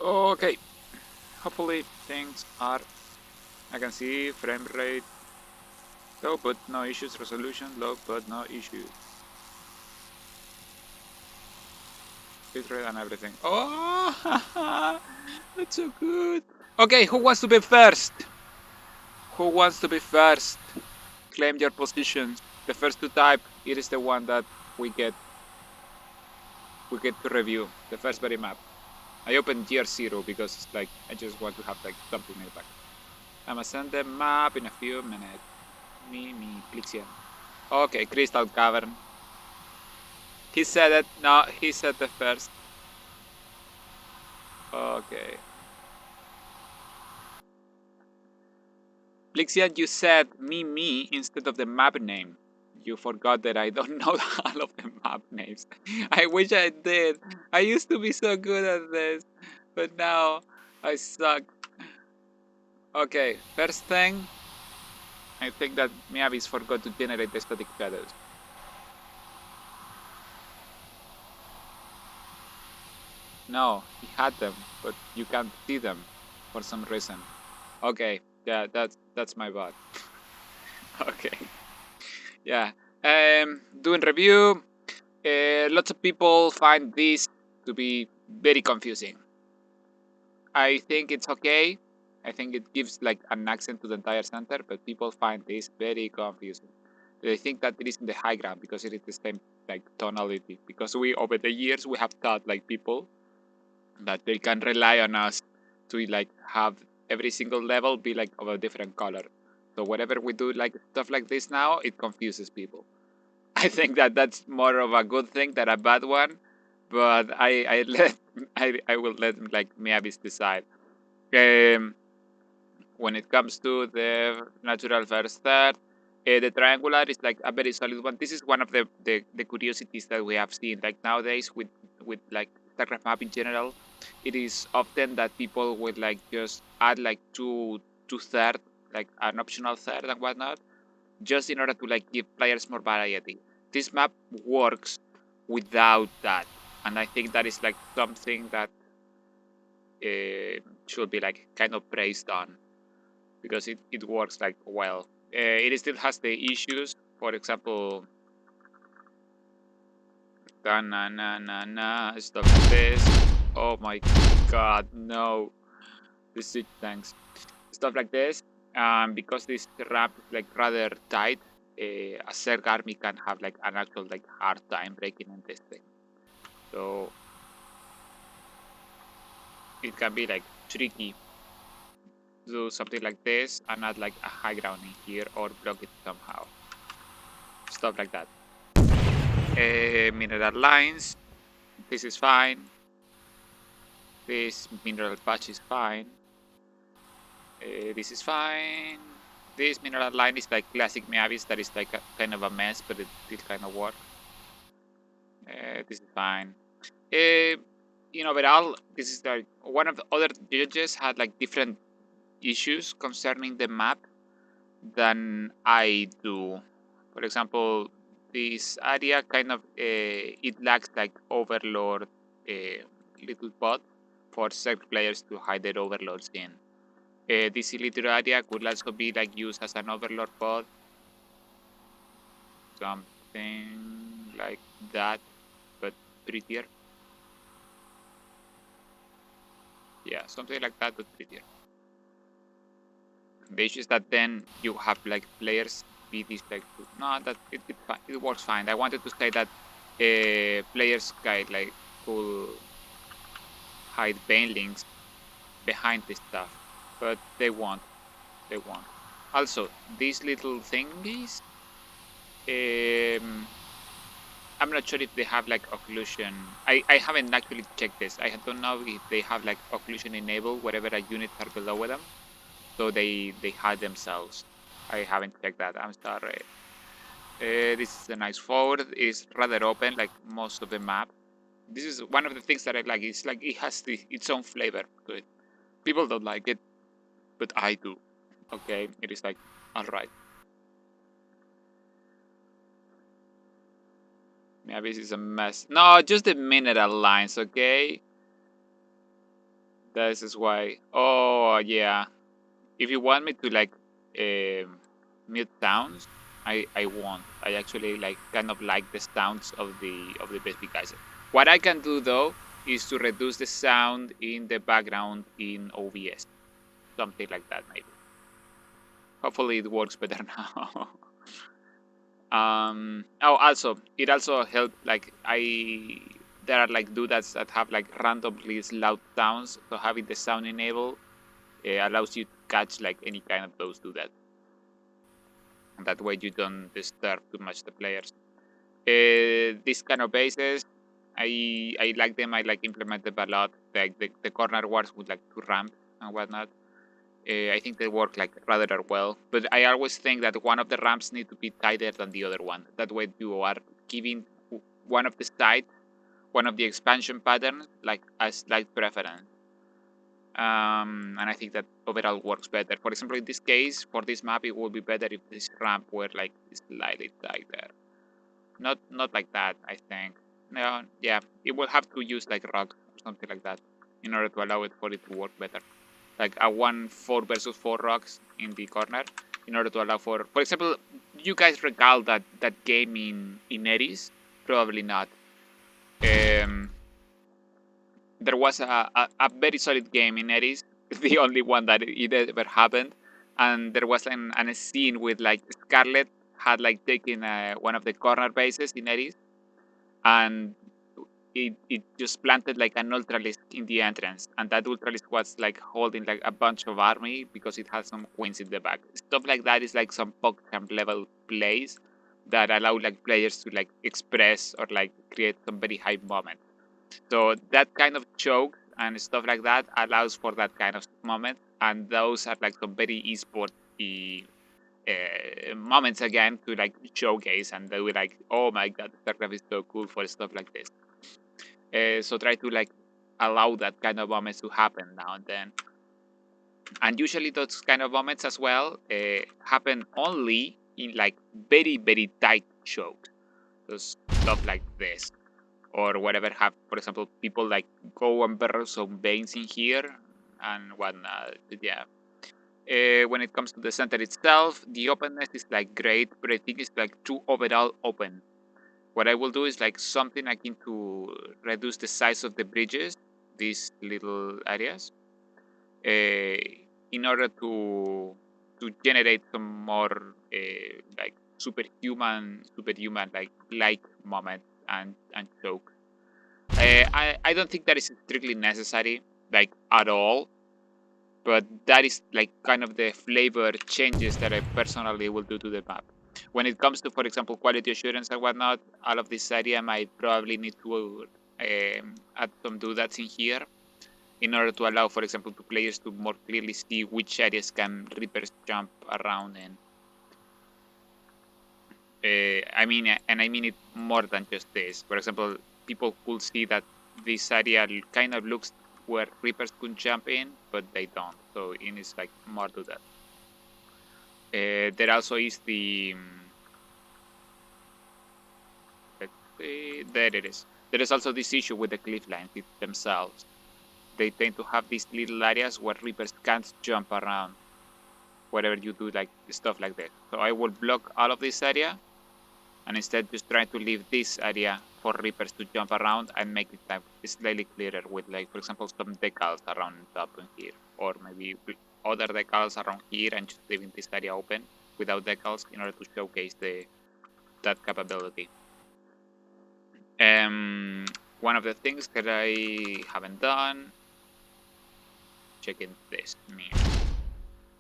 Okay, hopefully things are. I can see frame rate low but no issues, resolution low but no issues, bitrate and everything. Oh, that's so good. Okay, who wants to be first? Who wants to be first? Claim your positions. The first to type, it is the one that we get to review. The first very map. I opened year 0 because it's like I just want to have like something in the back. I'm gonna send the map in a few minutes. Me, Plixian. Okay, Crystal Cavern. He said it. No, he said the first. Okay. Plixian, you said me instead of the map name. You forgot that I don't know all of the map names. I wish I did. I used to be so good at this, but now I suck. Okay, first thing, I think that Miyavis forgot to generate the static shadows. No, he had them, but you can't see them for some reason. Okay, yeah, that's my bad. Okay, yeah. Doing review. Lots of people find this to be very confusing. I think it's okay. I think it gives like an accent to the entire center, but people find this very confusing. They think that it is in the high ground because it is the same like tonality. Because we over the years we have taught like people that they can rely on us to like have every single level be like of a different color. So whenever we do like stuff like this now, it confuses people. I think that that's more of a good thing than a bad one, but I let I will let like Miavis decide. Um, when it comes to the natural first third, the triangular is like a very solid one. This is one of the curiosities that we have seen like nowadays with like StarCraft map in general. It is often that people would like just add like two third, like an optional third and whatnot, just in order to like give players more variety. This map works without that, and I think that is like something that should be like kind of praised on because it works like well. It still has the issues. For example, na na na na stuff like this. Oh my god, no! The siege tanks, stuff like this. Because this ramp is like rather tight, a Zerg army can have like an actual like hard time breaking in this thing. So it can be like tricky to do something like this and add like a high ground in here or block it somehow. Stuff like that. Mineral lines. This is fine. This mineral patch is fine. This is fine. This mineral line is like classic Miavis that is like a, kind of a mess, but it still kind of works. This is fine. In overall, this is like one of the other judges had like different issues concerning the map than I do. For example, this area kind of it lacks like overlord little pod for certain players to hide their overlords in. This little area could also be like used as an overlord pod, something like that, but prettier. Yeah, something like that, but prettier. The issue is that then you have like players be this like no that it works fine. I wanted to say that players like could hide banelings behind this stuff, but they won't. They won't. Also, these little thingies, I'm not sure if they have like occlusion. I haven't actually checked this. I don't know if they have like occlusion enabled wherever a units are below them, so they hide themselves. I haven't checked that. I'm sorry. This is a nice forward. It's rather open, like most of the map. This is one of the things that I like. It's like it has its own flavor to it. People don't like it, but I do. Okay, it is like all right. Maybe this is a mess. No, just the mineral lines. Okay, This is why. Oh yeah. If you want me to like mute sounds, I won't. I actually like kind of like the sounds of the basic guys. What I can do though is to reduce the sound in the background in OBS, something like that maybe. Hopefully it works better now. Oh, also it also helped like there are like doodads that have like randomly loud sounds, so having the sound enabled allows you to catch like any kind of those doodads. And that way you don't disturb too much the players. These kind of bases, I like them. I like implement them a lot. Like the corner wars with like 2 ramps and whatnot. I think they work like rather well. But I always think that one of the ramps need to be tighter than the other one. That way you are giving one of the sides, one of the expansion patterns, like a slight preference. And I think that overall works better. For example, in this case, for this map, it would be better if this ramp were like slightly tighter. Not like that, I think. No, yeah, it will have to use like rocks or something like that in order to allow it for it to work better. Like a 4 versus 4 rocks in the corner in order to allow for example, you guys recall that game in Eris? Probably not. There was a very solid game in Eris, the only one that it ever happened, and there was a scene with like Scarlet had like taken one of the corner bases in Eris, and it just planted like an ultralisk in the entrance, and that ultralisk was like holding like a bunch of army because it had some queens in the back. Stuff like that is like some PogChamp level plays that allow like players to like express or like create some very high moments. So that kind of choke and stuff like that allows for that kind of moment, and those are like some very esport moments again to like showcase, and they were like, oh my god, StarCraft is so cool for stuff like this. So try to like allow that kind of moments to happen now and then. And usually those kind of moments as well happen only in like very tight chokes. So stuff like this. Or whatever have, for example, people like go and burrow some veins in here and whatnot. Yeah. When it comes to the center itself, the openness is like great, but I think it's like too overall open. What I will do is like something akin to reduce the size of the bridges, these little areas, in order to generate some more like superhuman like moments and choke. I don't think that is strictly necessary, like at all, but that is like kind of the flavor changes that I personally will do to the map. When it comes to, for example, quality assurance and whatnot, all of this area might probably need to add some doodads in here in order to allow, for example, to players to more clearly see which areas can Reapers jump around in. I mean it more than just this. For example, people could see that this area kind of looks where Reapers could jump in, but they don't. So it is like more to that. There also is the there it is. There is also this issue with the cliff lines themselves. They tend to have these little areas where Reapers can't jump around. Wherever you do like stuff like that. So I will block all of this area, and instead just try to leave this area for Reapers to jump around and make it like slightly clearer with, like, for example, some decals around top and here, or maybe other decals around here, and just leaving this area open without decals in order to showcase that capability. One of the things that I haven't done, checking this.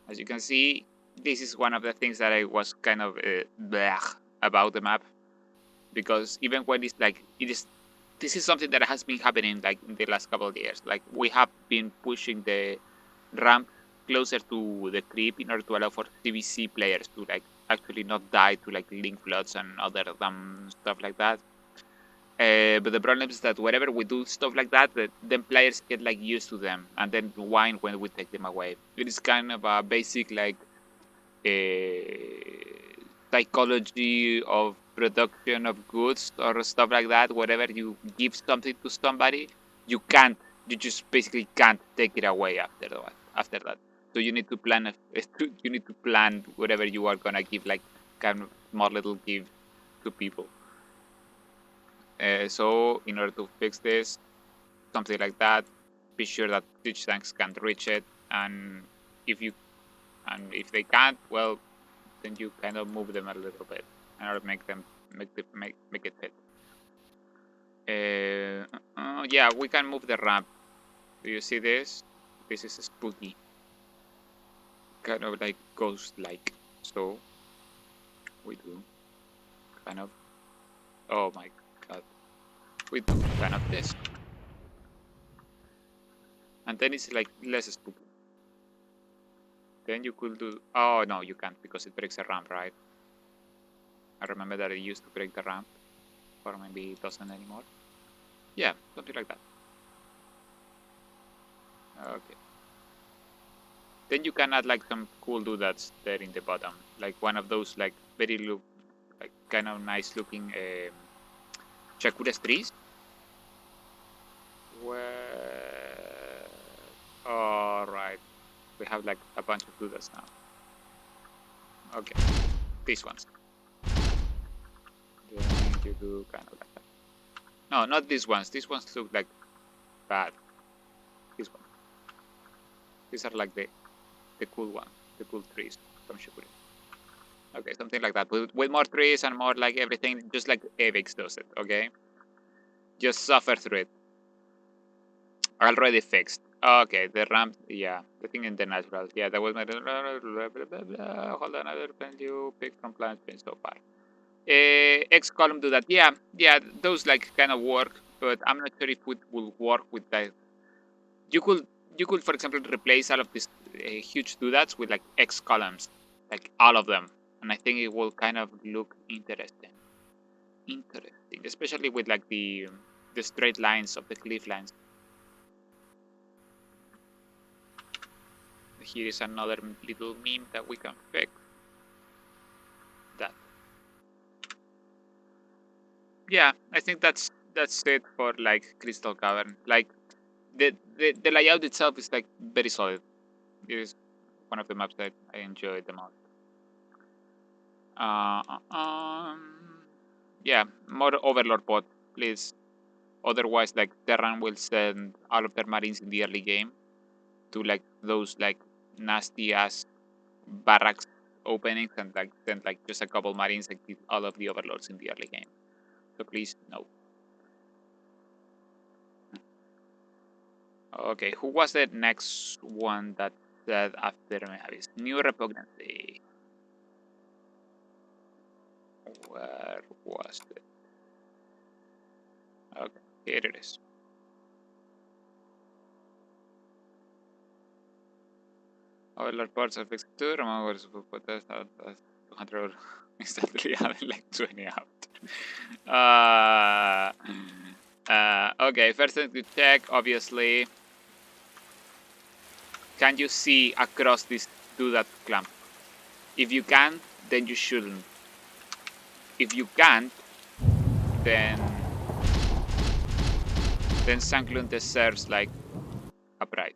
As you can see, this is one of the things that I was kind of about the map, because even when it's like this is something that has been happening like in the last couple of years. Like we have been pushing the ramp closer to the creep in order to allow for CBC players to like actually not die to like link floods and other dumb stuff like that. But the problem is that whenever we do stuff like that, then players get like used to them and then whine when we take them away. It is kind of a basic like psychology of production of goods or stuff like that. Whenever you give something to somebody, you can't you just basically can't take it away after that. So you need to plan whatever you are gonna give, like kind of small little gift to people. So in order to fix this, something like that, be sure that siege tanks can reach it, and if they can't, well, then you kind of move them a little bit in order to make it fit. Yeah, we can move the ramp. Do you see this? This is spooky, kind of like ghost-like. So we do kind of. Oh my god, we do kind of this, and then it's like less spooky. Then you could do. Oh no, you can't because it breaks a ramp, right? I remember that it used to break the ramp, or maybe it doesn't anymore. Yeah, something like that. Okay. Then you can add like some cool doodads there in the bottom, like one of those like like kind of nice looking Shakuras trees. Where? All right, we have like a bunch of doodads now. Okay, these ones. Then you do kind of like that. No, not these ones. These ones look like bad. These ones. These are like the cool ones, the cool trees from Shikuri. Okay, something like that. With more trees and more like everything, just like Avix does it, okay? Just suffer through it. Already fixed. Okay, the ramp, yeah. The thing in the natural. Yeah, that was my... Hold on, other pen you pick from plant pin so far. X column do that. Yeah, those like kind of work, but I'm not sure if it will work with that. You could, for example, replace all of these huge doodads with like X columns, like all of them, and I think it will kind of look interesting. Especially with like the straight lines of the cliff lines. Here is another little meme that we can fix. That. Yeah, I think that's it for like Crystal Cavern. Like the layout itself is like very solid. It is one of the maps that I enjoy the most. Yeah, more Overlord bot, please. Otherwise, like Terran will send all of their marines in the early game to like those like nasty ass barracks openings and like send like just a couple marines and keep all of the Overlords in the early game. So please, no. Okay, who was the next one that said after Mavis? New Repugnancy. Where was it? Okay, here it is. Overlord parts are fixed too. Remember to put that 200 instantly having like 20 out. Okay, first thing to check, obviously. Can you see across this doodad clump? If you can, then you shouldn't. If you can't, then Sanklun deserves like a prize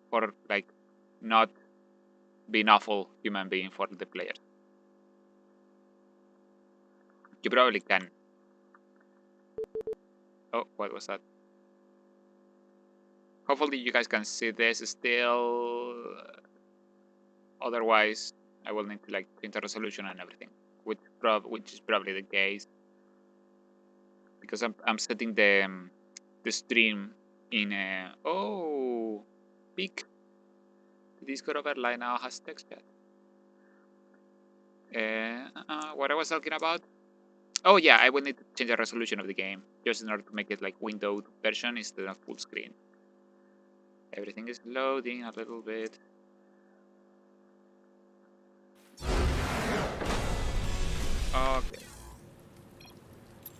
for like not being awful human being for the players. You probably can. Oh, what was that? Hopefully you guys can see this still. Otherwise, I will need to like change the resolution and everything, which is probably the case because I'm setting the stream in a peak. The Discord overlay now has text chat. What I was talking about? Oh yeah, I will need to change the resolution of the game just in order to make it like windowed version instead of full screen. Everything is loading a little bit. Okay.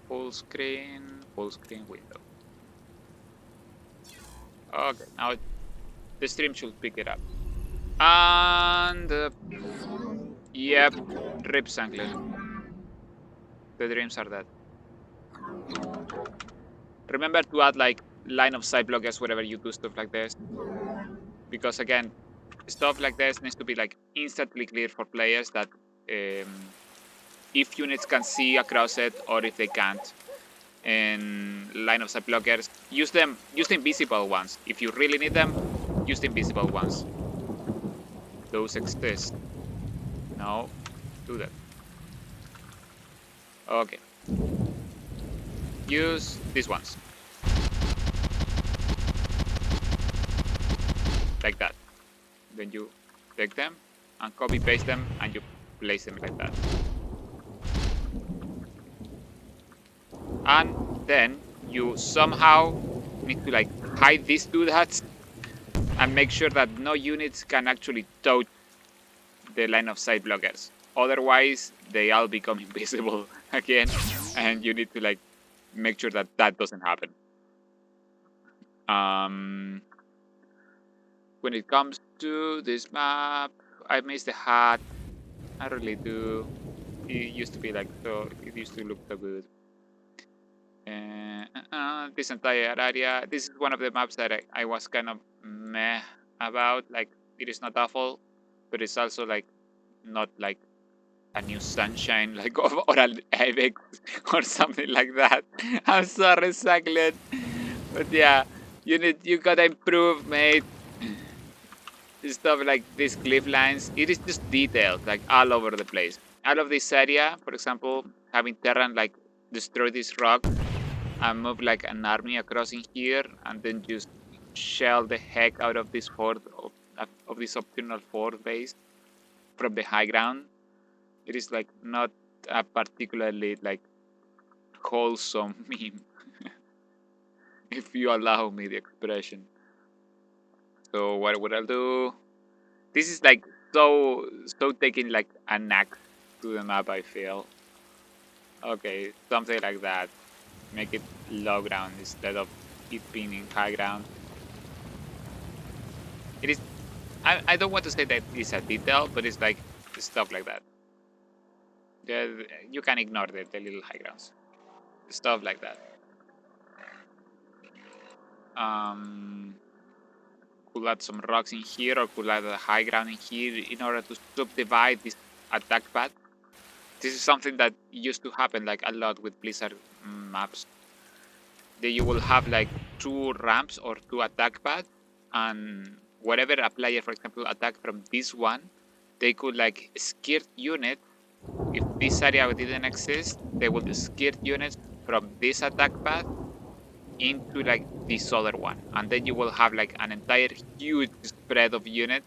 Full screen window. Okay, now the stream should pick it up. And yep, rip Sankler. The dreams are dead. Remember to add like line of sight blockers whenever you do stuff like this. Because again, stuff like this needs to be like instantly clear for players that if units can see across it or if they can't. And line of sight blockers, use the invisible ones. If you really need them, use the invisible ones. Those exist. No, do that. Okay. Use these ones. Like that. Then you take them and copy paste them and you place them like that. And then you somehow need to like hide these doodads and make sure that no units can actually touch the line of sight blockers. Otherwise, they all become invisible again, and you need to like make sure that that doesn't happen. When it comes to this map, I miss the hat. I really do. It used to be like so. It used to look so good. This entire area. This is one of the maps that I was kind of meh about. Like it is not awful, but it's also like not like a new sunshine, like or an Ibex or something like that. I'm sorry, Saglet, but yeah, you gotta improve, mate. Stuff like these cliff lines, it is just detailed, like all over the place. Out of this area, for example, having Terran like destroy this rock and move like an army across in here, and then just shell the heck out of this fort of this optional fort base from the high ground. It is like not a particularly like wholesome meme, if you allow me the expression. So what would I do? This is like so taking like an axe to the map, I feel. Okay, something like that. Make it low ground instead of it being in high ground. It is. I don't want to say that it's a detail, but it's like stuff like that. You can ignore the little high grounds. Stuff like that. Could add some rocks in here, or could add a high ground in here in order to subdivide this attack path. This is something that used to happen like a lot with Blizzard maps. That you will have like 2 ramps or 2 attack paths, and wherever a player, for example, attack from this one, they could like skirt units. If this area didn't exist, they would skirt units from this attack path into like this other one, and then you will have like an entire huge spread of units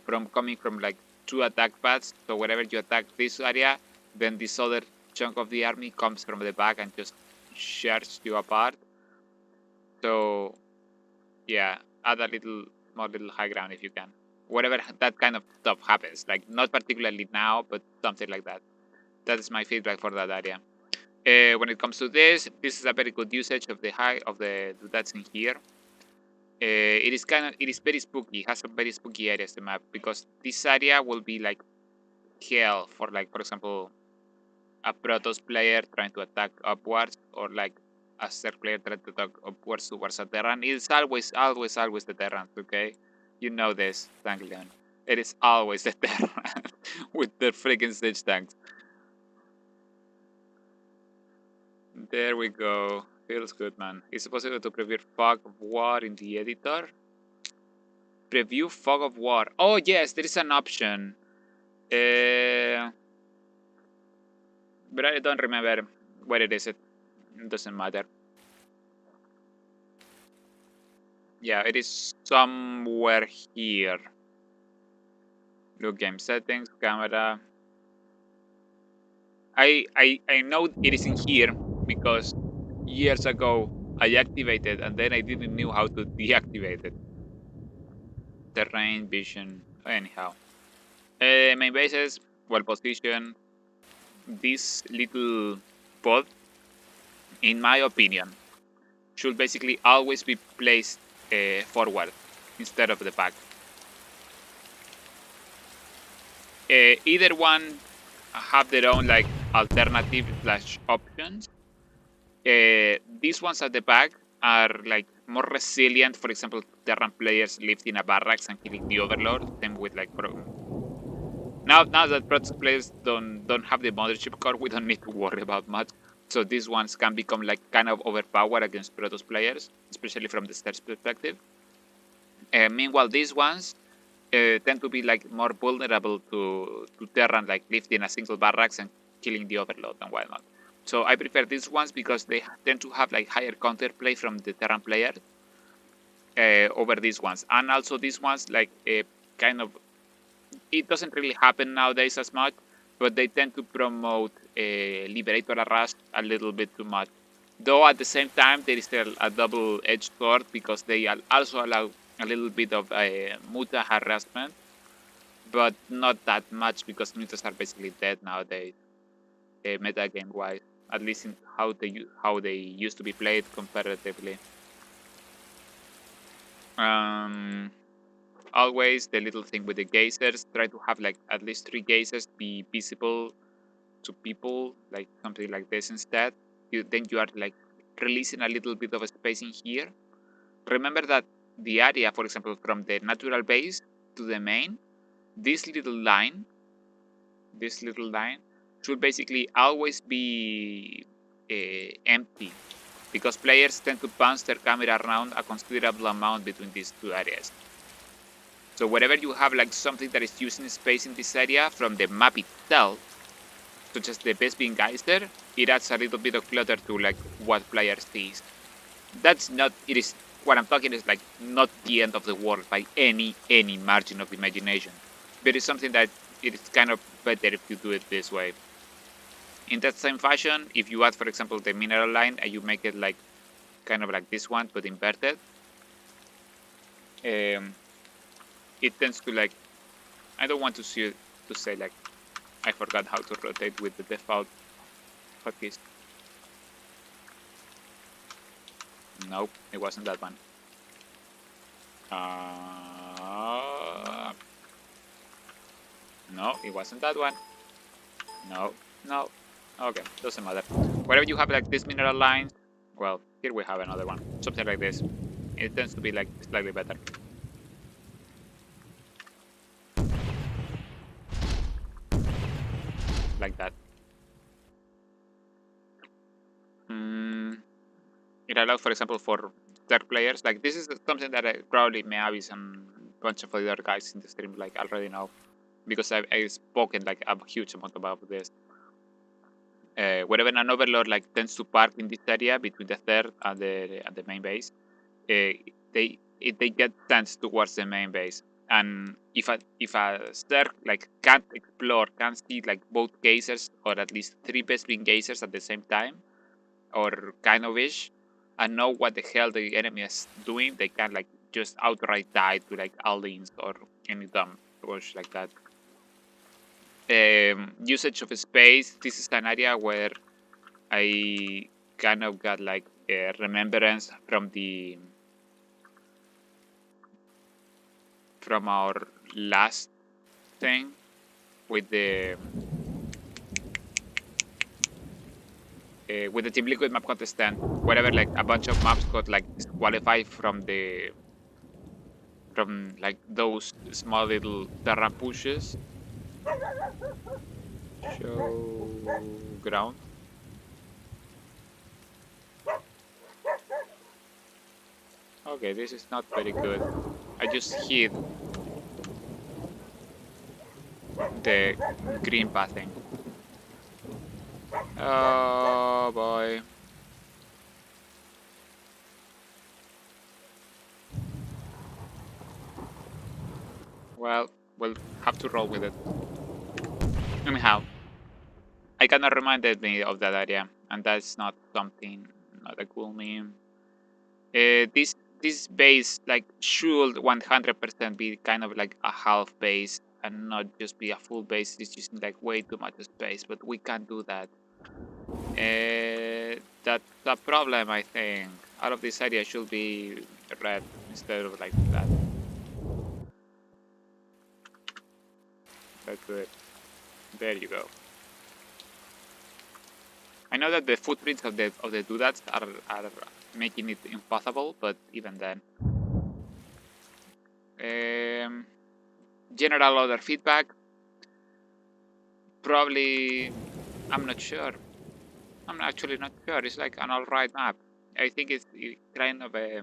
from coming from like 2 attack paths. So wherever you attack this area, then this other chunk of the army comes from the back and just shares you apart. So yeah, add a small little high ground if you can. Whatever that kind of stuff happens, like not particularly now, but something like that. That is my feedback for that area. When it comes to this is a very good usage of the that's in here. It is very spooky. It has some very spooky areas the map, because this area will be like hell for like, for example, a Protoss player trying to attack upwards, or like a Zerg player trying to attack upwards towards a Terran. It's always the Terrans, okay? You know this, Tank Leon. It is always the Terran with the freaking siege tanks. There we go. Feels good, man. Is it possible to preview Fog of War in the editor? Preview Fog of War. Oh, yes, there is an option. But I don't remember where it is. It doesn't matter. Yeah, it is somewhere here. Look, game settings, camera. I know it is in here because years ago I activated and then I didn't know how to deactivate it. Terrain, vision, anyhow. Main bases, well positioned. This little pod, in my opinion, should basically always be placed forward instead of the back. Either one have their own like alternative / options. These ones at the back are like more resilient. For example, Terran players lived in a barracks and killing the Overlord. Same with like now that Protoss players don't have the mothership core, we don't need to worry about much. So these ones can become like kind of overpowered against Protoss players, especially from the stairs perspective. Meanwhile, these ones tend to be like more vulnerable to Terran, like lived in a single barracks and killing the Overlord and whatnot. So I prefer these ones because they tend to have like higher counterplay from the Terran player over these ones, and also these ones like kind of, it doesn't really happen nowadays as much, but they tend to promote Liberator Arrest a little bit too much. Though at the same time there is still a double-edged sword because they also allow a little bit of muta harassment, but not that much because mutas are basically dead nowadays, meta game wise. At least in how they used to be played comparatively. Always the little thing with the geysers. Try to have like at least 3 geysers be visible to people, like something like this instead. Then you are like releasing a little bit of a space in here. Remember that the area, for example, from the natural base to the main, this little line should basically always be empty, because players tend to bounce their camera around a considerable amount between these two areas. So wherever you have like something that is using space in this area from the map itself, such as the base being geyser, it adds a little bit of clutter to like what player sees. That's not, it is, what I'm talking is like not the end of the world by any margin of imagination. But it's something that it is kind of better if you do it this way. In that same fashion, if you add, for example, the mineral line and you make it like kind of like this one but inverted, it tends to like, I don't want to say like, I forgot how to rotate with the default hotkeys. Nope, it wasn't that one. No, it wasn't that one. No. Okay, doesn't matter. Wherever you have like these mineral lines, well, here we have another one. Something like this. It tends to be like slightly better. Like that. It allows, for example, for third players. Like this is something that probably Meavis and a bunch of other guys in the stream like already know, because I've spoken like a huge amount about this. Wherever an overlord like tends to park in this area between the third and the main base, they get sent towards the main base. And if a Zerg like can't explore, can't see like both geysers or at least 3 best being geysers at the same time, or kind of ish, and know what the hell the enemy is doing, they can like just outright die to like Alins or any dumb bush like that. Usage of space. This is an area where I kind of got like a remembrance from our last thing with the Team Liquid map contestant, wherever like a bunch of maps got like disqualified from like those small little Terran pushes. Show ground. Okay, this is not very good. I just hit the green pathing. Oh boy. Well, we'll have to roll with it. Anyhow, I kinda reminded me of that area, and that's not a cool meme. This base like should 100% be kind of like a half base and not just be a full base. It's using like way too much space, but we can't do that. That's a problem, I think. All of this area should be red instead of like that. That's it. There you go. I know that the footprints of the doodads are making it impossible, but even then. General other feedback, probably, I'm not sure. I'm actually not sure. It's like an alright map. I think it's kind of I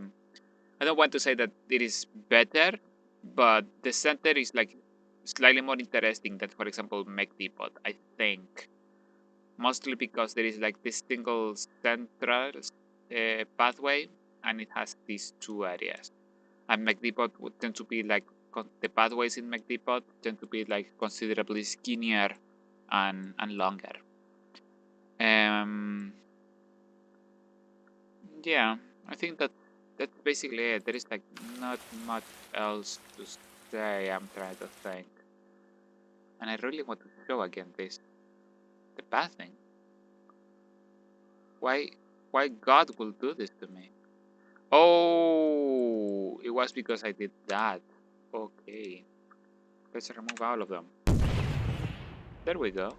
don't want to say that it is better, but the center is like slightly more interesting than, for example, Mech Depot, I think. Mostly because there is like this single central pathway, and it has these two areas. And Mech Depot would tend to be like the pathways in Mech Depot tend to be like considerably skinnier and longer. Yeah, I think that's basically it. There is like not much else to say. I'm trying to think, and I really want to show again the pathing. Why God will do this to me? Oh, it was because I did that. Okay, let's remove all of them. There we go.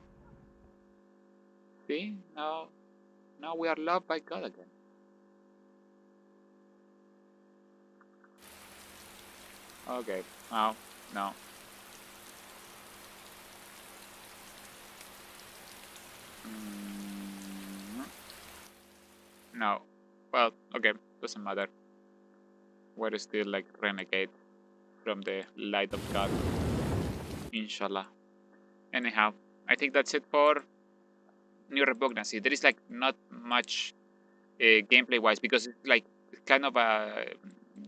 See, now we are loved by God again. Okay, no. Mm, no. Well, okay, doesn't matter. We're still like renegade from the light of God. Inshallah. Anyhow, I think that's it for New Repugnancy. There is like not much gameplay wise because it's like kind of a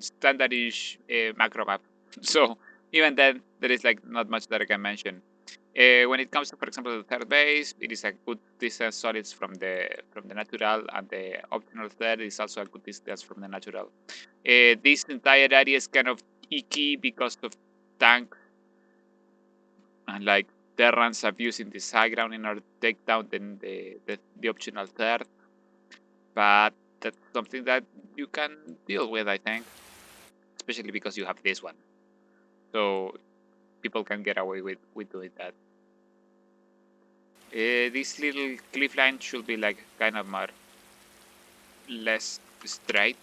standardish macro map. So even then, there is like not much that I can mention. When it comes to, for example, the third base, it is a good distance solids from the natural, and the optional third is also a good distance from the natural. This entire area is kind of icky because of tank and like Terrans abusing this high ground in order to take down the optional third. But that's something that you can deal with, I think, especially because you have this one. So people can get away with doing that. This little cliff line should be like kind of more less straight.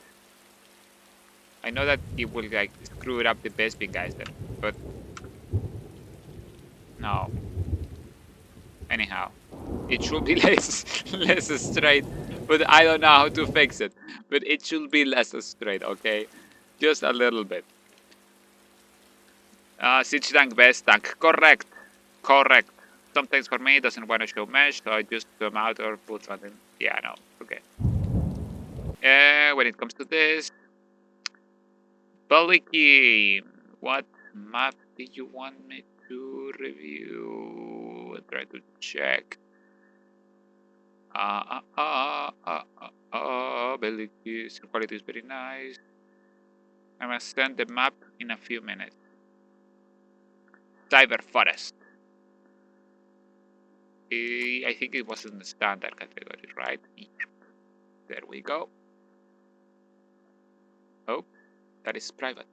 I know that it will like screw it up the best big guys there, but no. Anyhow, it should be less straight, but I don't know how to fix it. But it should be less straight, okay? Just a little bit. Siege tank, best tank. Correct. Sometimes for me it doesn't want to show mesh, so I just come out or put something. Yeah, no. Okay. When it comes to this, Baliki, what map did you want me to review? I'll try to check. Baliki, quality is very nice. I must send the map in a few minutes. Cyber Forest. I think it was in the standard category, right? There we go. Oh, that is private.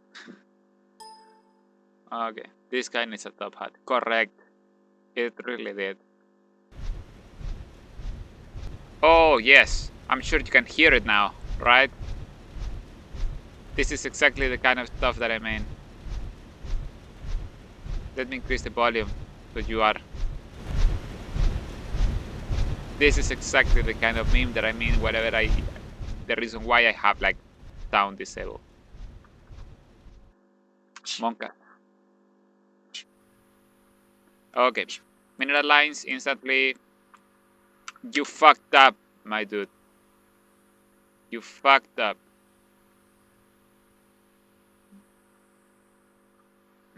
Okay, this guy needs a top hat. Correct. It really did. Oh, yes. I'm sure you can hear it now, right? This is exactly the kind of stuff that I mean. Let me increase the volume so you are. This is exactly the kind of meme that I mean whenever the reason why I have like sound disabled. Monka. Okay. Mineral lines instantly. You fucked up, my dude. You fucked up.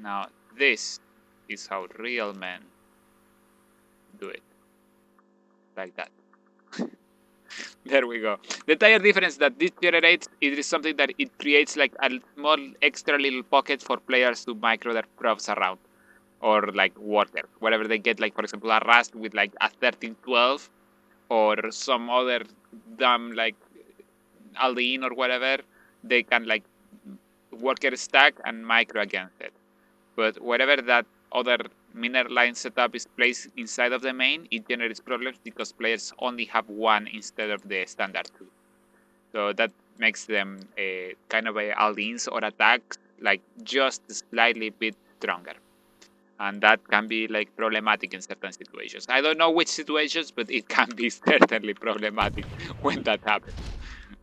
Now, this is how real men do it. Like that. There we go. The entire difference that this generates is something that it creates like a small extra little pocket for players to micro their profs around. Or like water. Wherever they get like, for example, a Rust with like a 1312 or some other dumb like Aldean or whatever, they can like worker stack and micro against it. But wherever that other mineral line setup is placed inside of the main, it generates problems because players only have one instead of the standard two. So that makes them kind of aliens or attacks like just slightly bit stronger. And that can be like problematic in certain situations. I don't know which situations, but it can be certainly problematic when that happens.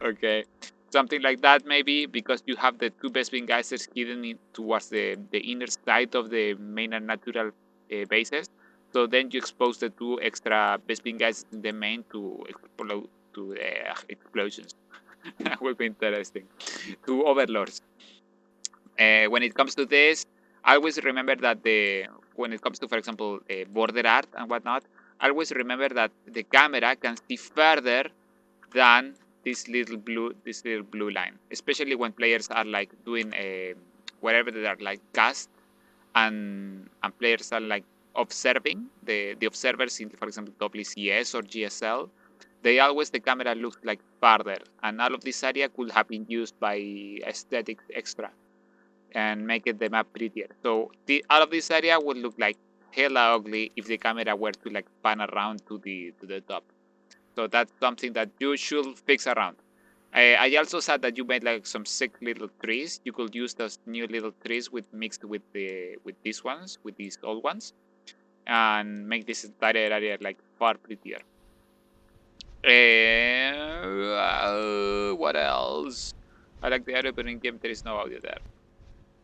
Okay, something like that maybe because you have the two Bespin geysers hidden towards the inner side of the main and natural bases. So then you expose the two extra Bespin geysers in the main to explode to explosions. That will be interesting. To overlords. When it comes to this, I always remember that when it comes to, for example, border art and whatnot, I always remember that the camera can see further than this little blue line, especially when players are like doing whatever they are like cast and players are like observing the observers in, for example, WCS or GSL. They always the camera looks like farther, and all of this area could have been used by aesthetic extra and make it the map prettier. So all of this area would look like hella ugly if the camera were to like pan around to the top. So that's something that you should fix around. I also said that you made like some sick little trees. You could use those new little trees mixed with these ones, with these old ones, and make this entire area like far prettier. What else? I like the audio, but in game there is no audio there.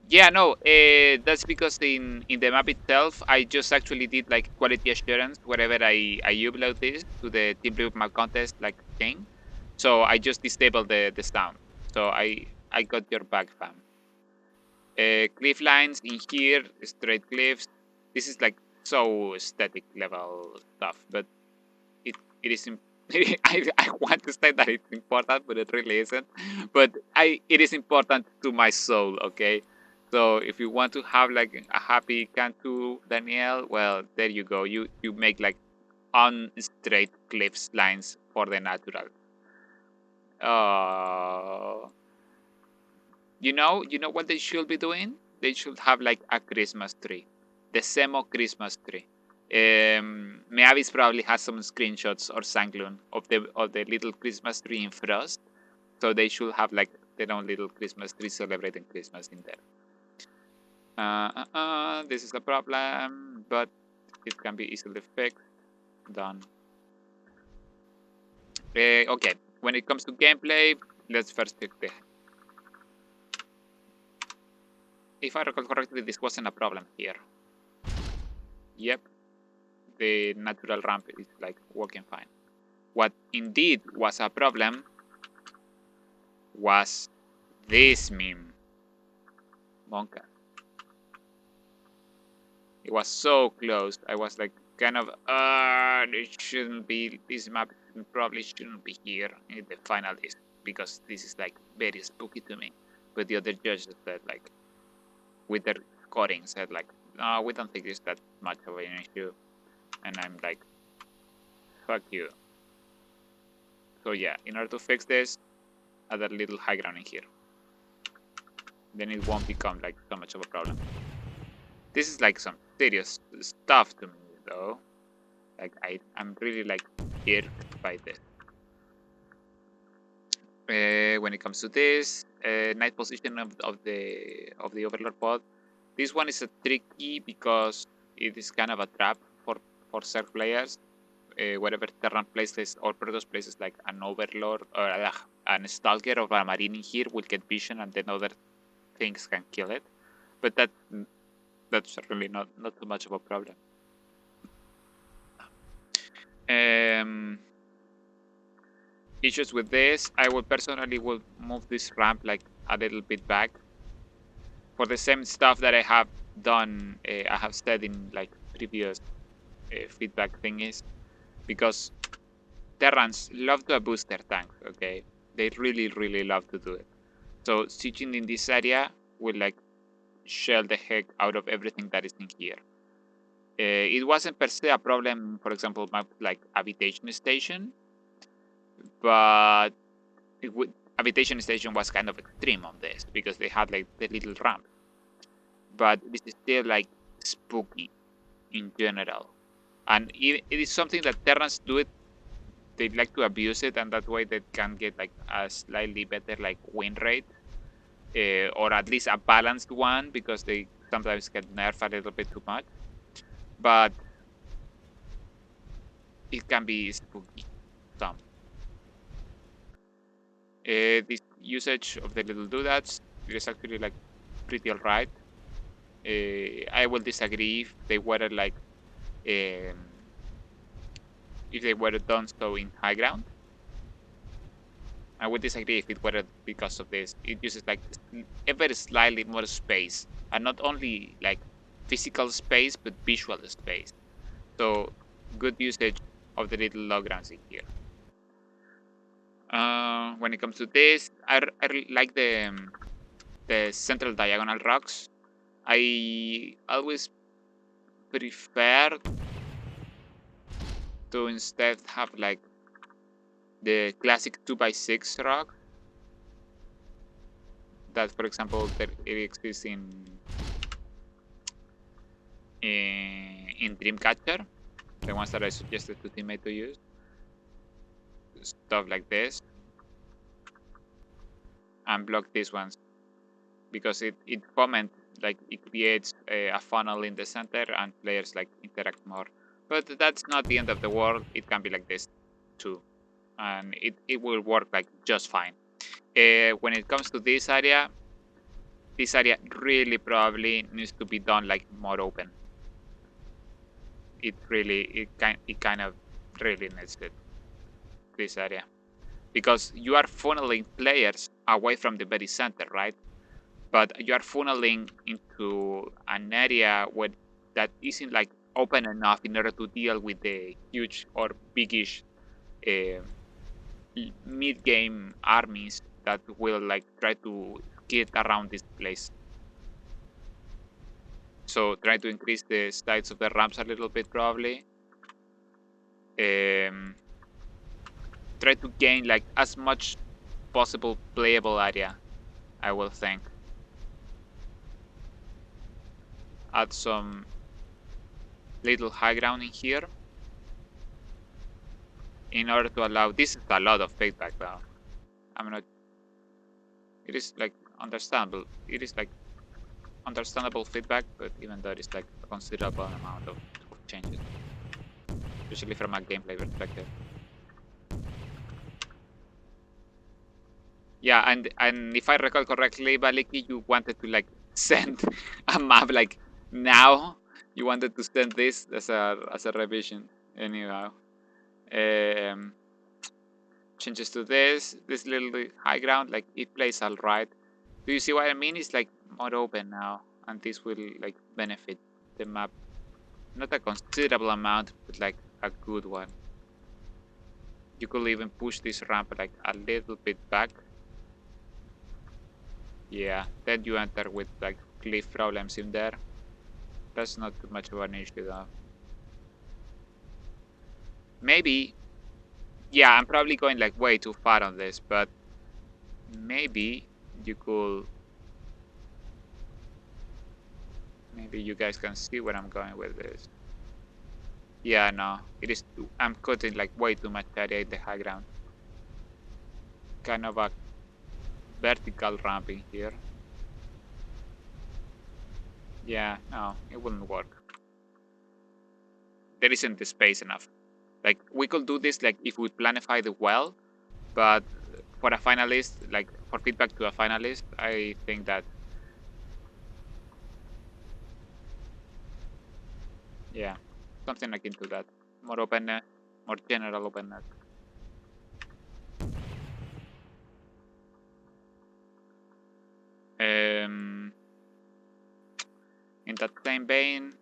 Yeah, no, that's because in the map itself, I just actually did like quality assurance wherever I upload this to the Team Blue Map contest like thing. So I just disabled the sound. So I got your back, fam. Cliff lines in here, straight cliffs. This is like so static level stuff, but it is. I want to say that it's important, but it really isn't. But it is important to my soul. Okay. So if you want to have like a happy Cantu Danielle, well, there you go. You make like on straight cliffs lines for the natural. You know what they should be doing? They should have like a Christmas tree, the Semo Christmas tree. Meavis probably has some screenshots or Sanglun of the little Christmas tree in Frost, so they should have like their own little Christmas tree celebrating Christmas in there. This is a problem, but it can be easily fixed. Done. Okay, when it comes to gameplay, let's first check the. If I recall correctly, this wasn't a problem here. Yep, the natural ramp is like working fine. What indeed was a problem was this meme. Monka. It was so close. I was like kind of it shouldn't be, this map probably shouldn't be here in the final list because this is like very spooky to me. But the other judges said like with their scoring said like, no, we don't think it's that much of an issue. And I'm like, fuck you. So yeah, in order to fix this, add a little high ground in here. Then it won't become like so much of a problem. This is like some serious stuff to me though. Like I'm really like irked by this. When it comes to this, night position of the Overlord pod. This one is a tricky because it is kind of a trap for certain players. Whatever Terran places or Protoss places like an Overlord or an Stalker or a Marine in here will get vision and then other things can kill it. But that's really not too much of a problem. Issues with this, I will personally move this ramp like a little bit back for the same stuff that I have done. I have said in like previous feedback thingies, because Terrans love to abuse their tanks. Okay, they really love to do it. So sieging in this area will like shell the heck out of everything that is in here. It wasn't per se a problem, for example, like Habitation Station, but Habitation Station was kind of extreme on this because they had like the little ramp. But this is still like spooky in general, and it is something that Terrans do it they like to abuse it, and that way they can get like a slightly better like win rate, or at least a balanced one, because they sometimes get nerfed a little bit too much. But it can be spooky some. This usage of the little doodads is actually like pretty alright. I will disagree if they were like if they were done so in high ground. I would disagree if it were because of this. It uses like ever slightly more space, and not only like physical space but visual space. So good usage of the little log grounds in here. When it comes to this, I like the central diagonal rocks. I always prefer to instead have like the classic 2x6 rock that, for example, it exists in Dreamcatcher, the ones that I suggested to teammate to use. Stuff like this, and block these ones, because it foments, like it creates a funnel in the center and players like interact more. But that's not the end of the world. It can be like this too, and it will work like just fine. When it comes to this area really probably needs to be done like more open. It kind of really needs it, this area, because you are funneling players away from the very center, right? But you are funneling into an area where that isn't like open enough in order to deal with the huge or biggish mid-game armies that will like try to get around this place. So try to increase the size of the ramps a little bit, probably. Try to gain like as much possible playable area, I will think. Add some little high ground in here in order to allow. This is a lot of feedback though. I'm not. It is like understandable. It is like understandable feedback, but even though it is like a considerable amount of changes, especially from a gameplay perspective. Yeah, and if I recall correctly, Baliki, you wanted to like send a map like now. You wanted to send this as a revision. Anyhow, changes to this little high ground, like it plays all right. Do you see what I mean? It's like more open now, and this will like benefit the map. Not a considerable amount, but like a good one. You could even push this ramp like a little bit back. Yeah, then you enter with like cliff problems in there. That's not too much of an issue though. Maybe, yeah, I'm probably going like way too far on this, but maybe you could, maybe you guys can see where I'm going with this. Yeah, no, it is too, I'm cutting like way too much area in the high ground. Kind of a vertical ramp in here. Yeah, no, it wouldn't work. There isn't the space enough. Like, we could do this like if we planify it well, but for a finalist, like for feedback to a finalist, I think that, yeah, something like into that. More openness, more general openness. In that same vein,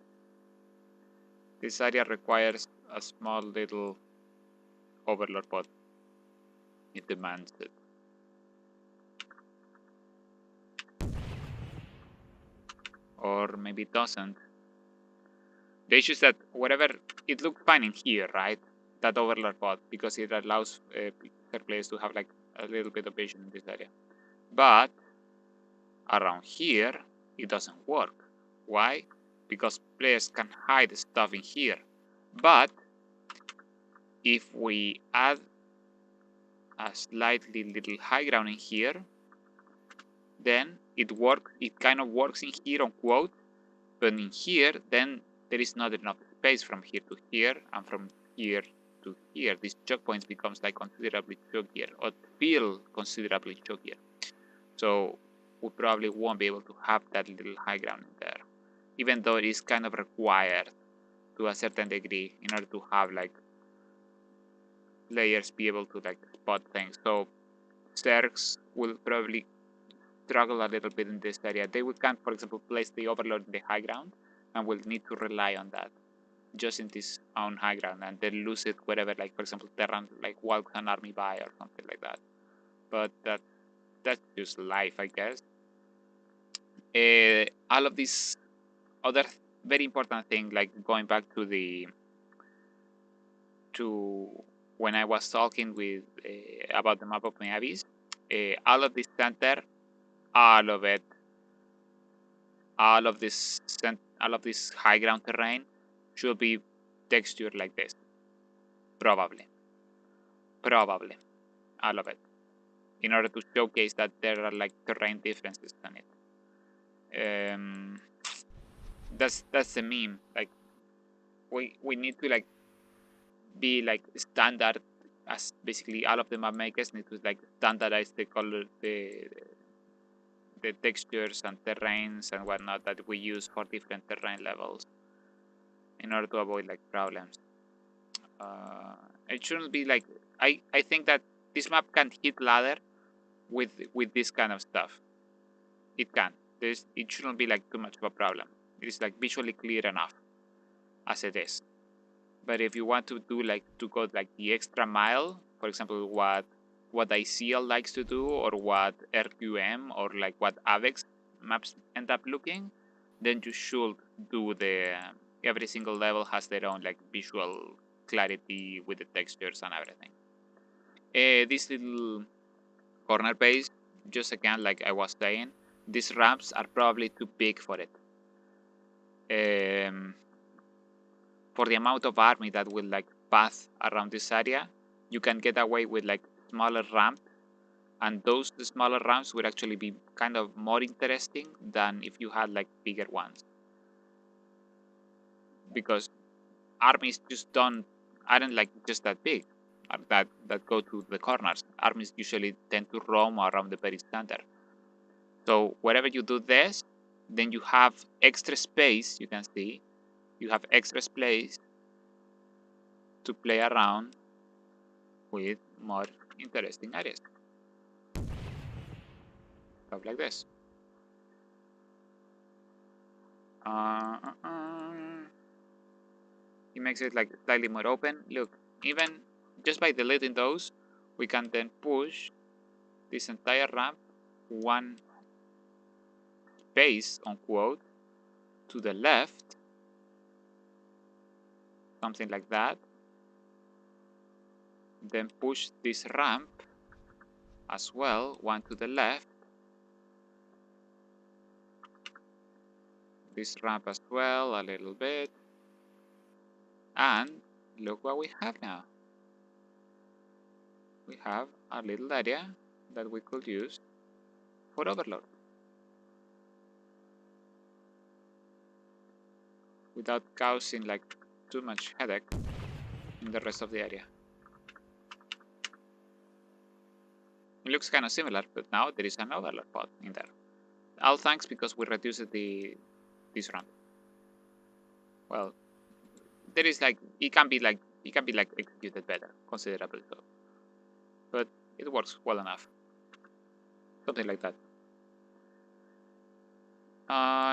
this area requires a small little overlord pod. It demands it. Or maybe it doesn't. The issue is that whatever, it looks fine in here, right? That overlord pod, because it allows players to have like a little bit of vision in this area. But around here, it doesn't work. Why? Because players can hide stuff in here. But if we add a slightly little high ground in here, then it works. It kind of works in here on quote, but in here, then there is not enough space from here to here, and from here to here. This choke points becomes like considerably chokier, or feel considerably chokier. So we probably won't be able to have that little high ground in there, even though it is kind of required to a certain degree in order to have like players be able to like spot things. So Zergs will probably struggle a little bit in this area. They can, for example, place the overlord in the high ground, and will need to rely on that just in this own high ground, and then lose it wherever, like for example, Terran like walks an army by or something like that. But that's just life, I guess. All of these other very important thing, like going back to when I was talking with about the map of the Abyss, all of this center, all of it, all of this high ground terrain should be textured like this. Probably all of it, in order to showcase that there are like terrain differences on it. That's the meme. Like we need to like be like standard, as basically all of the map makers need to like standardize the color, the textures and terrains and whatnot that we use for different terrain levels in order to avoid like problems. It shouldn't be like I think that this map can hit ladder with this kind of stuff. It can. It shouldn't be like too much of a problem. It is like visually clear enough as it is. But if you want to do like to go like the extra mile, for example, what ICL likes to do, or what RQM or like what AVEX maps end up looking, then you should do the every single level has their own like visual clarity with the textures and everything. This little corner base, just again like I was saying, these ramps are probably too big for it. For the amount of army that will like pass around this area, you can get away with like smaller ramps, and those smaller ramps would actually be kind of more interesting than if you had like bigger ones, because armies just aren't like just that big, that go to the corners. Armies usually tend to roam around the very center. So wherever you do this, then you have extra space. You can see you have extra space to play around with more interesting areas. Stuff like this. It makes it like slightly more open. Look, even just by deleting those, we can then push this entire ramp one space, unquote, to the left, something like that. Then push this ramp as well, one to the left. This ramp as well, a little bit. And look what we have now. We have a little area that we could use for overload without causing like too much headache in the rest of the area. It looks kind of similar, but now there is an overload pod in there. All thanks because we reduced this ramp. Well, there is like it can be like executed better, considerably so, but it works well enough. Something like that.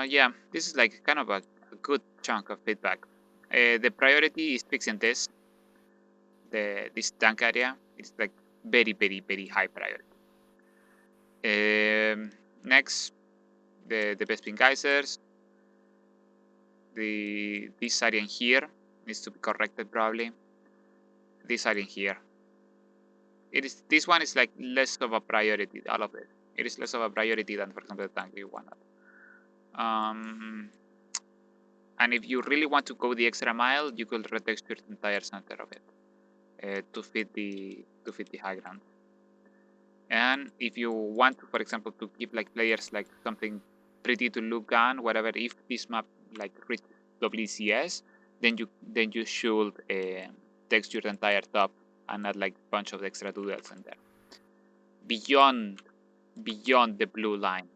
Yeah, this is like kind of a good chunk of feedback. The priority is fixing this. This tank area is like very, very, very high priority. Next, the Bespin geysers. This area in here needs to be corrected probably. This area in here. This one is like less of a priority. All of it. It is less of a priority than, for example, the tank we wanted. And if you really want to go the extra mile, you could retexture the entire center of it to fit the high ground. And if you want, for example, to keep like players like something pretty to look on, whatever, if this map like reaches WCS, then you should texture the entire top and add like a bunch of extra doodles in there. Beyond the blue line,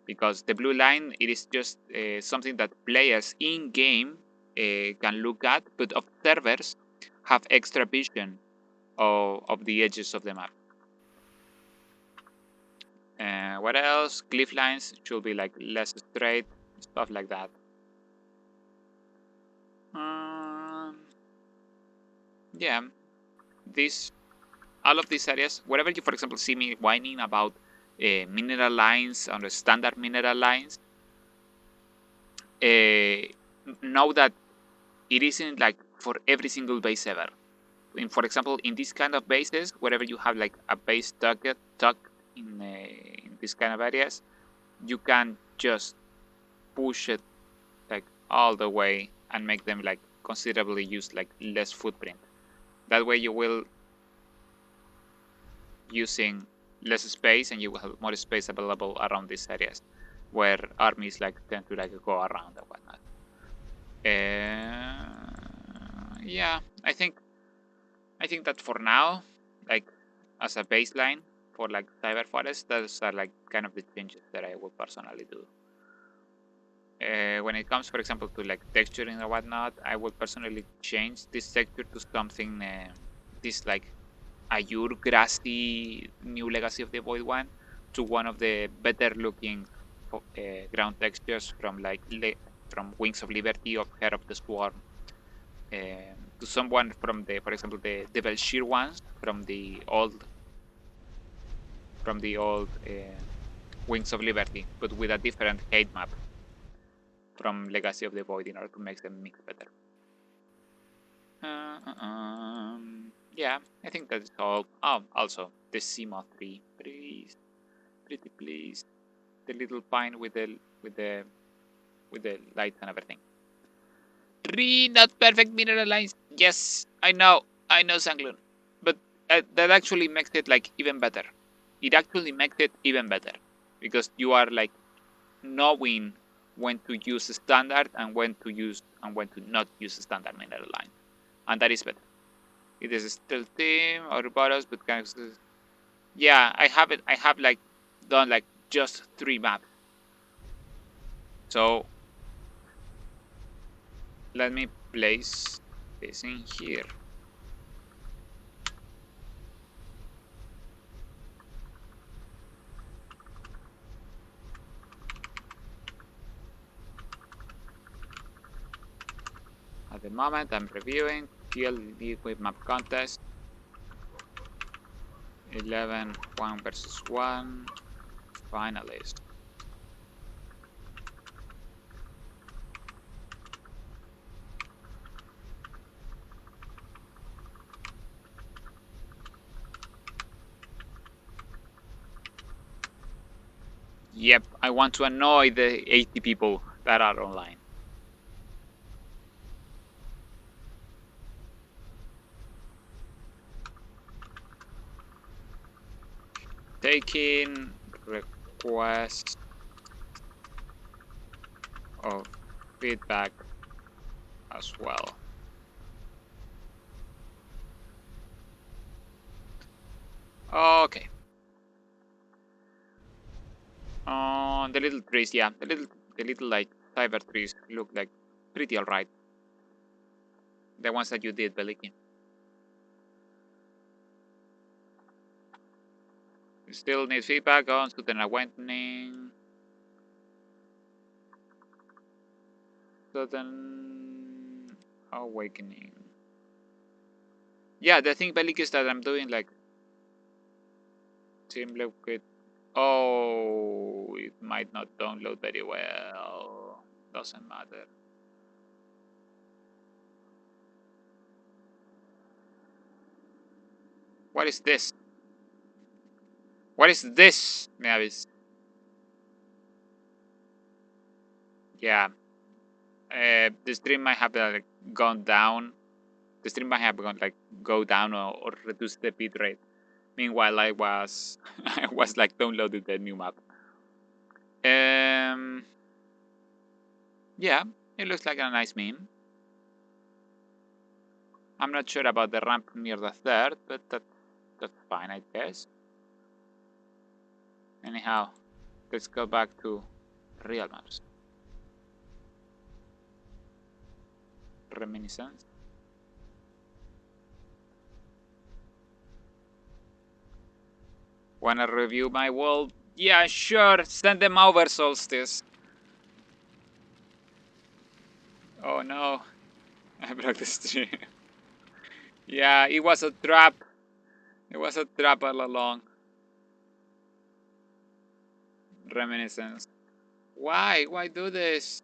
because the blue line, it is just something that players in game can look at, but observers have extra vision of the edges of the map. What else? Cliff lines should be like less straight, stuff like that. Yeah, all of these areas, wherever you, for example, see me whining about mineral lines on the standard mineral lines, know that it isn't like for every single base ever. For example, in this kind of bases, wherever you have like a base tucked in this kind of areas, you can just push it like all the way and make them like considerably use like less footprint. That way you will using less space and you will have more space available around these areas where armies like tend to like go around and whatnot. Yeah, I think that for now, like as a baseline for like Cyber Forest, those are like kind of the changes that I would personally do. When it comes, for example, to like texturing or whatnot, I would personally change this texture to something this like Ayur grassy new Legacy of the Void one to one of the better looking ground textures from like from Wings of Liberty or Head of the Swarm to someone from the, for example, the Belshir ones from the old Wings of Liberty, but with a different hate map from Legacy of the Void in order to make them mix better. Yeah, I think that's all. Oh, also the Simo 3, please, pretty please, the little pine with the lights and everything. 3 not perfect mineral lines. Yes, I know, Sanglun, but that actually makes it like even better. It actually makes it even better because you are like knowing when to use standard and when to not use standard mineral line, and that is better. It is still team or bottles, but kind of, yeah, I have it. I have like done like just 3 maps. So let me place this in here. At the moment, I'm reviewing field liquid map contest. 11, 1 versus 1. Finalist. Yep, I want to annoy the 80 people that are online. Taking requests of feedback as well. Okay. The little trees, yeah, the little like cyber trees look like pretty alright. The ones that you did, Beliki. Still need feedback on Sudden Awakening. Sudden Awakening. Yeah, the thing, Beliki, is that I'm doing like Team Liquid. Oh, it might not download very well. Doesn't matter. What is this? What is this, Navis? Yeah. The stream might have like gone down. The stream might have gone like go down or reduce the bit rate Meanwhile, I was I was like downloading the new map. Yeah, it looks like a nice meme. I'm not sure about the ramp near the third, but that's fine, I guess. Anyhow, let's go back to real maps. Reminiscence. Wanna review my world? Yeah, sure. Send them over, Solstice. Oh no, I broke the stream. Yeah, it was a trap. It was a trap all along. Reminiscence. Why? Why do this?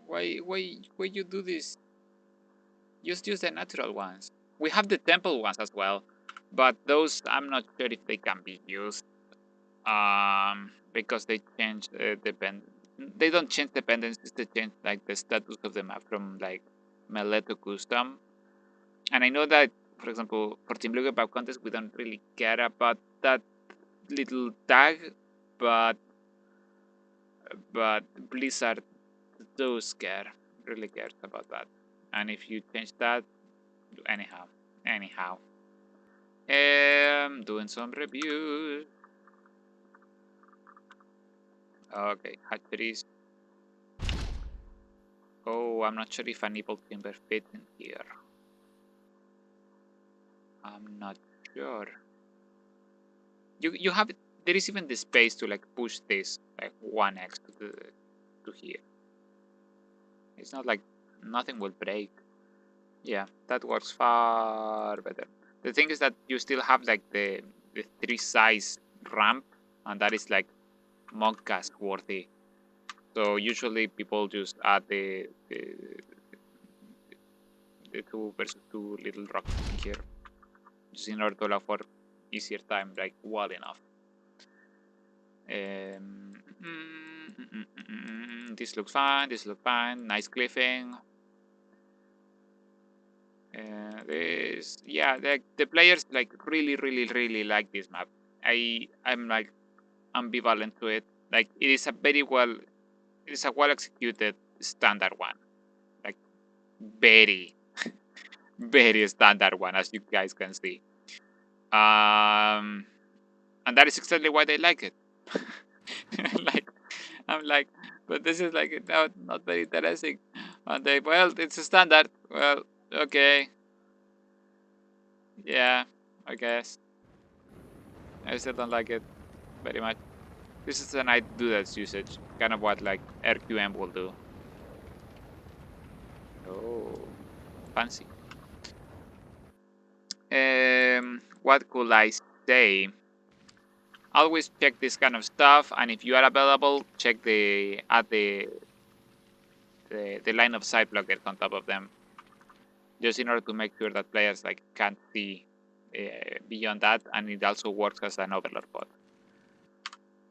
Why you do this? Just use the natural ones. We have the temple ones as well, but those I'm not sure if they can be used. Because they change they don't change dependencies, they change like the status of the map from like melee to custom. And I know that, for example, for Team Blue Map contest, we don't really care about that little tag, but Blizzard does care, really cares about that. And if you change that, anyhow, doing some reviews. Okay, hatcheries. Oh, I'm not sure if a nipple timber fits in here. I'm not sure. You have there is even the space to like push this like 1x to here. It's not like nothing will break. Yeah, that works far better. The thing is that you still have like the 3 size ramp, and that is like Moncast worthy. So usually people just add the 2 versus 2 little rocks in here, just in order to allow for easier time, like well enough. This looks fine. This looks fine. Nice cliffing. Yeah, the players like really like this map. I'm like ambivalent to it. Like it is a well executed standard one. Like very very standard one, as you guys can see. And that is exactly why they like it. like I'm like, but this is like not very interesting. And they, well, it's a standard. Well, okay, yeah, I guess. I still don't like it very much. This is an I do that usage, kind of what like RQM will do. Oh, fancy. What could I say? Always check this kind of stuff, and if you are available, check the line of sight blockers on top of them, just in order to make sure that players like can't see beyond that, and it also works as an overlord pod.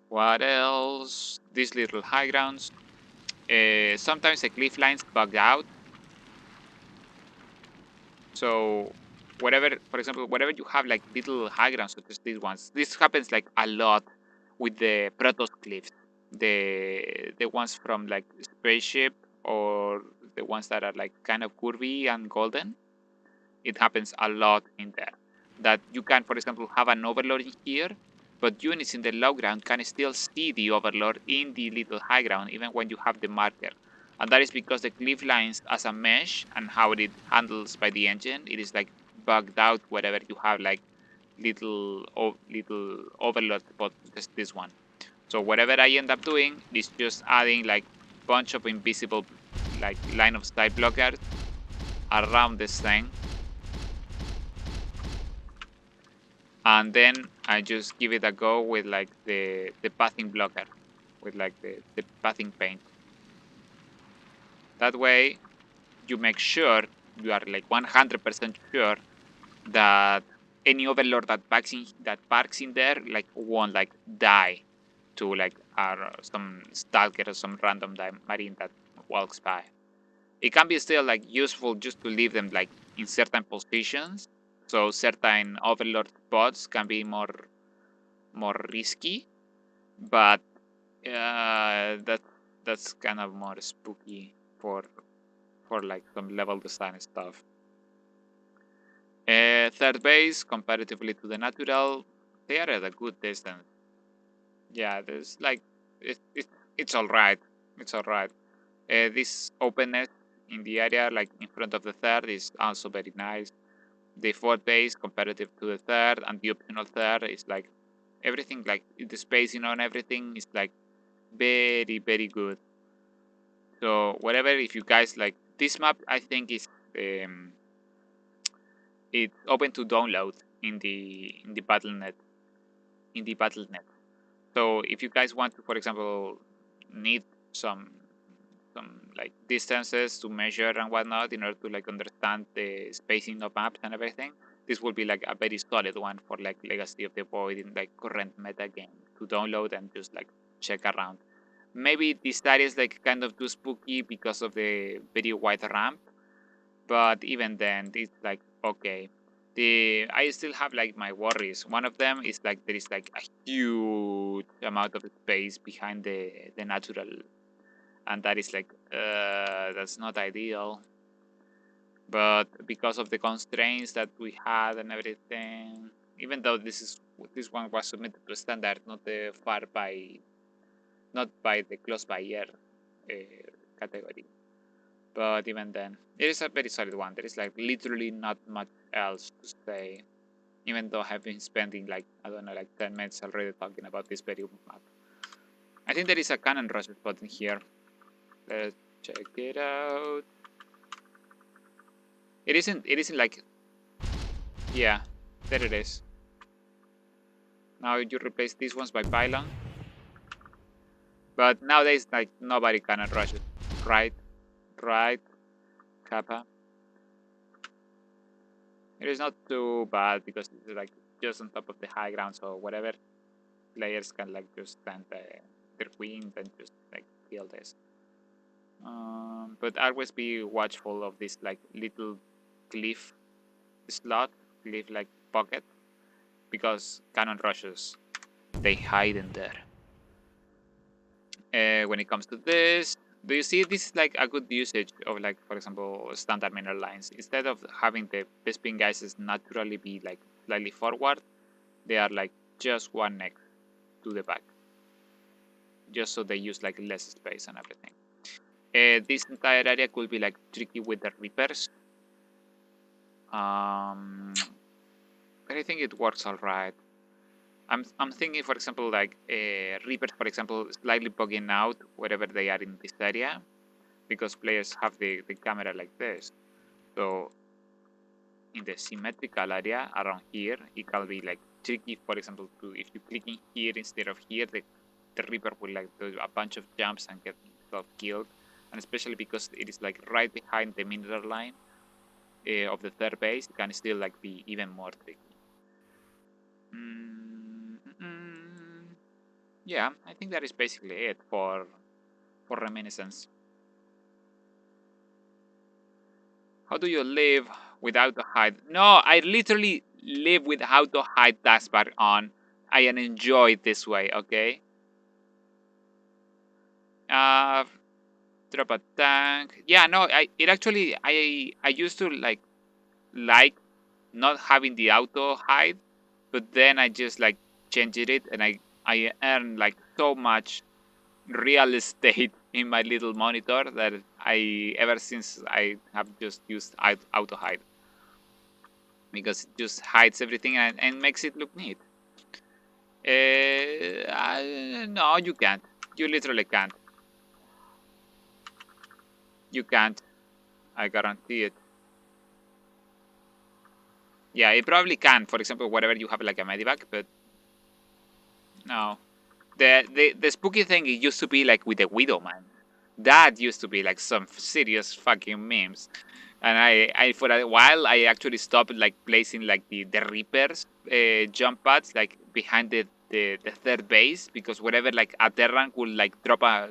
What else? These little high grounds. Sometimes the cliff lines bug out, so whatever, for example, wherever you have like little high grounds such as these ones, this happens like a lot with the Protoss cliffs, the ones from like spaceship, or the ones that are like kind of curvy and golden. It happens a lot in there, that you can, for example, have an overlord in here, but units in the low ground can still see the overlord in the little high ground even when you have the marker. And that is because the cliff lines as a mesh and how it handles by the engine, it is like bugged out wherever you have like little overlord spot, just this one. So whatever I end up doing is just adding like bunch of invisible like line of sight blockers around this thing, and then I just give it a go with like the pathing blocker, with like the pathing paint. That way you make sure, you are like 100% sure that any overlord that parks in there like won't like die to like some stalker or some random marine that walks by. It can be still like useful just to leave them like in certain positions, So certain overlord spots can be more risky, but that's kind of more spooky for like some level design stuff. Third base, comparatively to the natural, they are at a good distance. Yeah, there's like it's all right. It's all right. This openness in the area, like in front of the third, is also very nice. The fourth base, comparative to the third, and the optional third, is like everything, like the spacing on everything is like very good. So whatever, if you guys like this map, I think is it's open to download in the battle.net. So if you guys want to, for example, need some like distances to measure and whatnot in order to like understand the spacing of maps and everything, this will be like a very solid one for like Legacy of the Void in like current meta game to download and just like check around. Maybe this area is like kind of too spooky because of the very wide ramp, but even then it's like okay. I still have like my worries. One of them is like there is like a huge amount of space behind the natural, and that is like that's not ideal. But because of the constraints that we had and everything, even though this one was submitted to standard, not the not by the close by year category. But even then, it is a very solid one. There is like literally not much else to say. Even though I've been spending like, I don't know, like 10 minutes already talking about this very map. I think there is a cannon rush spot in here. Let's check it out. It isn't like, yeah, there it is. Now you replace these ones by pylon. But nowadays, like, nobody cannon rushes. Right, Kappa. It is not too bad because it's like just on top of the high ground, so whatever players can like just stand their queen and just like kill this. But always be watchful of this like little cliff slot, cliff like pocket, because cannon rushes, they hide in there. When it comes to this, do you see this is like a good usage of like, for example, standard mineral lines? Instead of having the Bespin guys naturally be like slightly forward, they are like just one next to the back, just so they use like less space and everything. This entire area could be like tricky with the Reapers. But I think it works all right. I'm thinking, for example, like Reapers, for example, slightly bugging out wherever they are in this area, because players have the camera like this. So in the symmetrical area around here, it can be like tricky, for example, to if you click in here instead of here, the Reaper will like do a bunch of jumps and get himself killed. And especially because it is like right behind the mineral line of the third base, it can still like be even more tricky. Yeah, I think that is basically it for Reminiscence. How do you live without the hide? No, I literally live without the hide taskbar on. I enjoy it this way, okay? Drop a tank. Yeah, no, I used to like not having the auto hide, but then I just like changed it and I earn like so much real estate in my little monitor that ever since I have just used auto hide, because it just hides everything and makes it look neat. No, you can't. You literally can't. You can't. I guarantee it. Yeah, it probably can. For example, whatever you have like a medivac, but no. The spooky thing, it used to be like with the Widow Man. That used to be like some serious fucking memes. And I for a while I actually stopped like placing like the Reapers jump pads like behind the third base, because whatever like a Terran would like drop a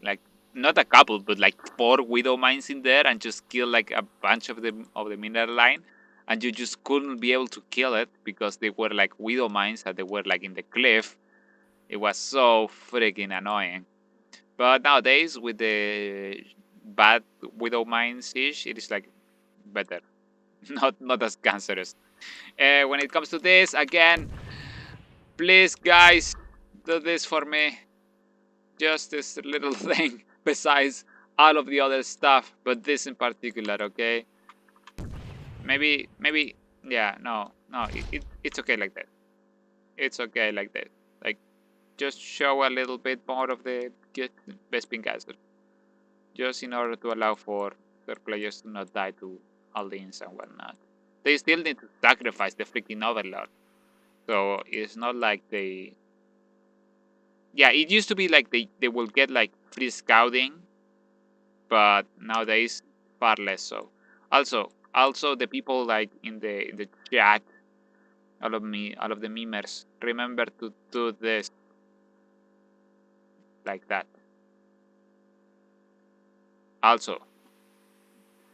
like not a couple but like 4 Widow mines in there and just kill like a bunch of the mineral line. and you just couldn't be able to kill it because they were like widow mines and they were like in the cliff. It was so freaking annoying. But nowadays with the bad widow mines ish, it is like better, not as cancerous. When it comes to this, again, please guys, do this for me. Just this little thing besides all of the other stuff, but this in particular, okay? Maybe, yeah, no, it's okay like that. It's okay like that. Like, just show a little bit more of the Bespin Castle. Just in order to allow for their players to not die to Alins and whatnot. They still need to sacrifice the freaking Overlord. So it's not like they... Yeah, it used to be like they will get like free scouting, but nowadays far less so. Also the people like in the chat, all of the memers, remember to do this like that. Also,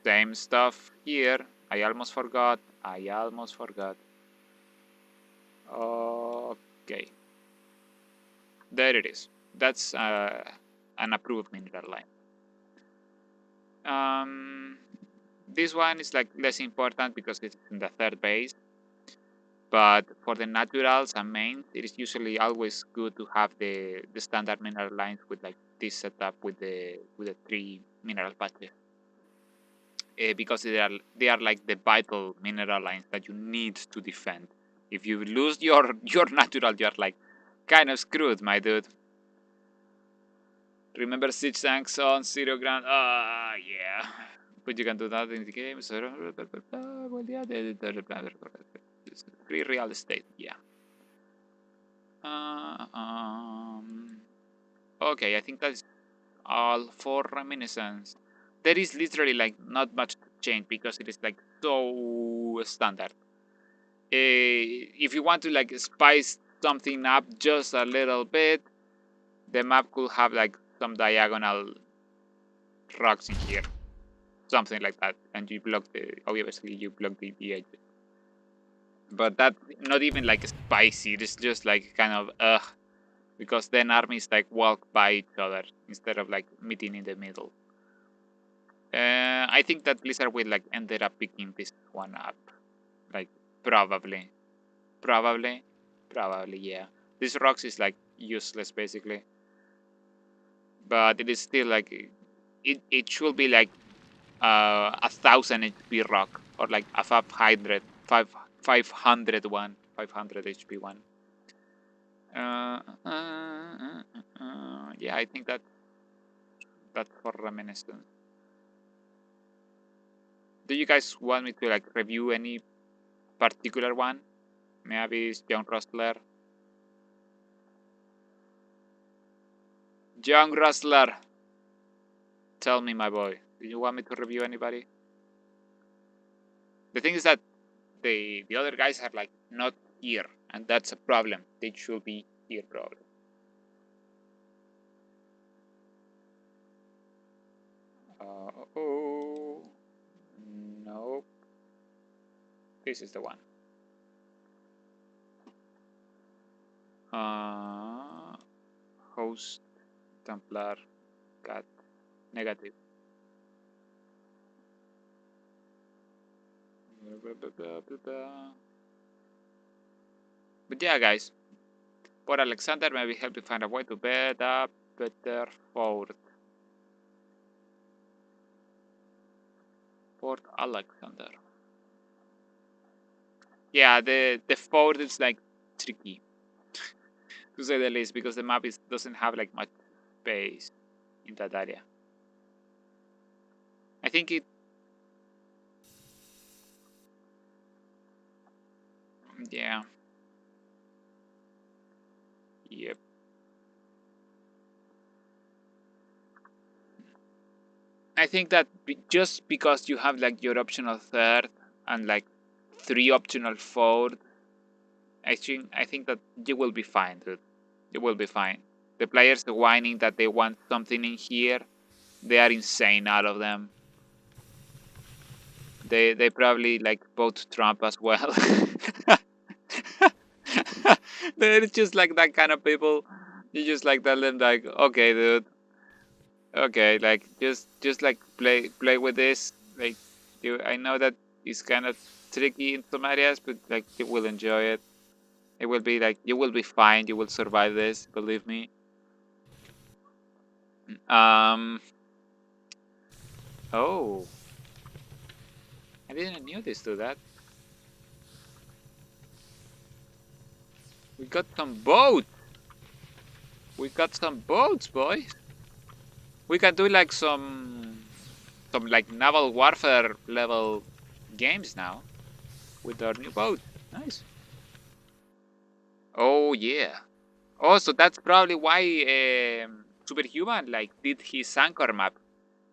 same stuff here. I almost forgot. Okay, there it is. That's an approved mineral line. This one is like less important because it's in the third base. But for the naturals and mains, it is usually always good to have the standard mineral lines with like this setup with the 3 mineral patches. Because they are like the vital mineral lines that you need to defend. If you lose your natural, you're like kind of screwed, my dude. Remember siege tanks on 0 grand? Ah, yeah. But you can do that in the game. So, well, yeah, free real estate, yeah. Okay, I think that's all for reminiscence. There is literally like not much to change because it is like so standard. If you want to like spice something up just a little bit, the map could have like some diagonal rocks in here, something like that, and you block the obviously you block the edges. But that's not even like spicy. It's just like kind of because then armies like walk by each other instead of like meeting in the middle. I think that Blizzard will like ended up picking this one up, like probably, yeah. This rocks is like useless basically, but it is still like it should be like 1,000 HP rock or like a 500 one 500 HP one. Yeah, I think that's for reminiscence. Do you guys want me to like review any particular one? Maybe it's Young Rustler. Young Rustler, tell me, my boy, do you want me to review anybody? The thing is that the other guys are like not here, and that's a problem. They should be here probably. Oh, nope. This is the one. Host, Templar, cat, negative. But yeah, guys, Port Alexander maybe help you find a way to build a better fort. Port Alexander. Yeah, the fort is like tricky to say the least because the map doesn't have like much space in that area. I think it. Yeah. Yep. I think that just because you have like your optional third and like 3 optional fourth, I think that you will be fine, dude. You will be fine. The players whining that they want something in here, they are insane, all of them. They probably like vote Trump as well. They're just like that kind of people. You just like tell them like, okay, dude, okay, like just like play with this. Like I know that it's kind of tricky in some areas, but like you will enjoy it. It will be like you will be fine. You will survive this. Believe me. Um. Oh, I didn't knew this do that. We got some boats. We got some boats, boys. We can do like some like naval warfare level games now with our new boat. Nice. Oh yeah. Oh, so that's probably why Superhuman like did his anchor map.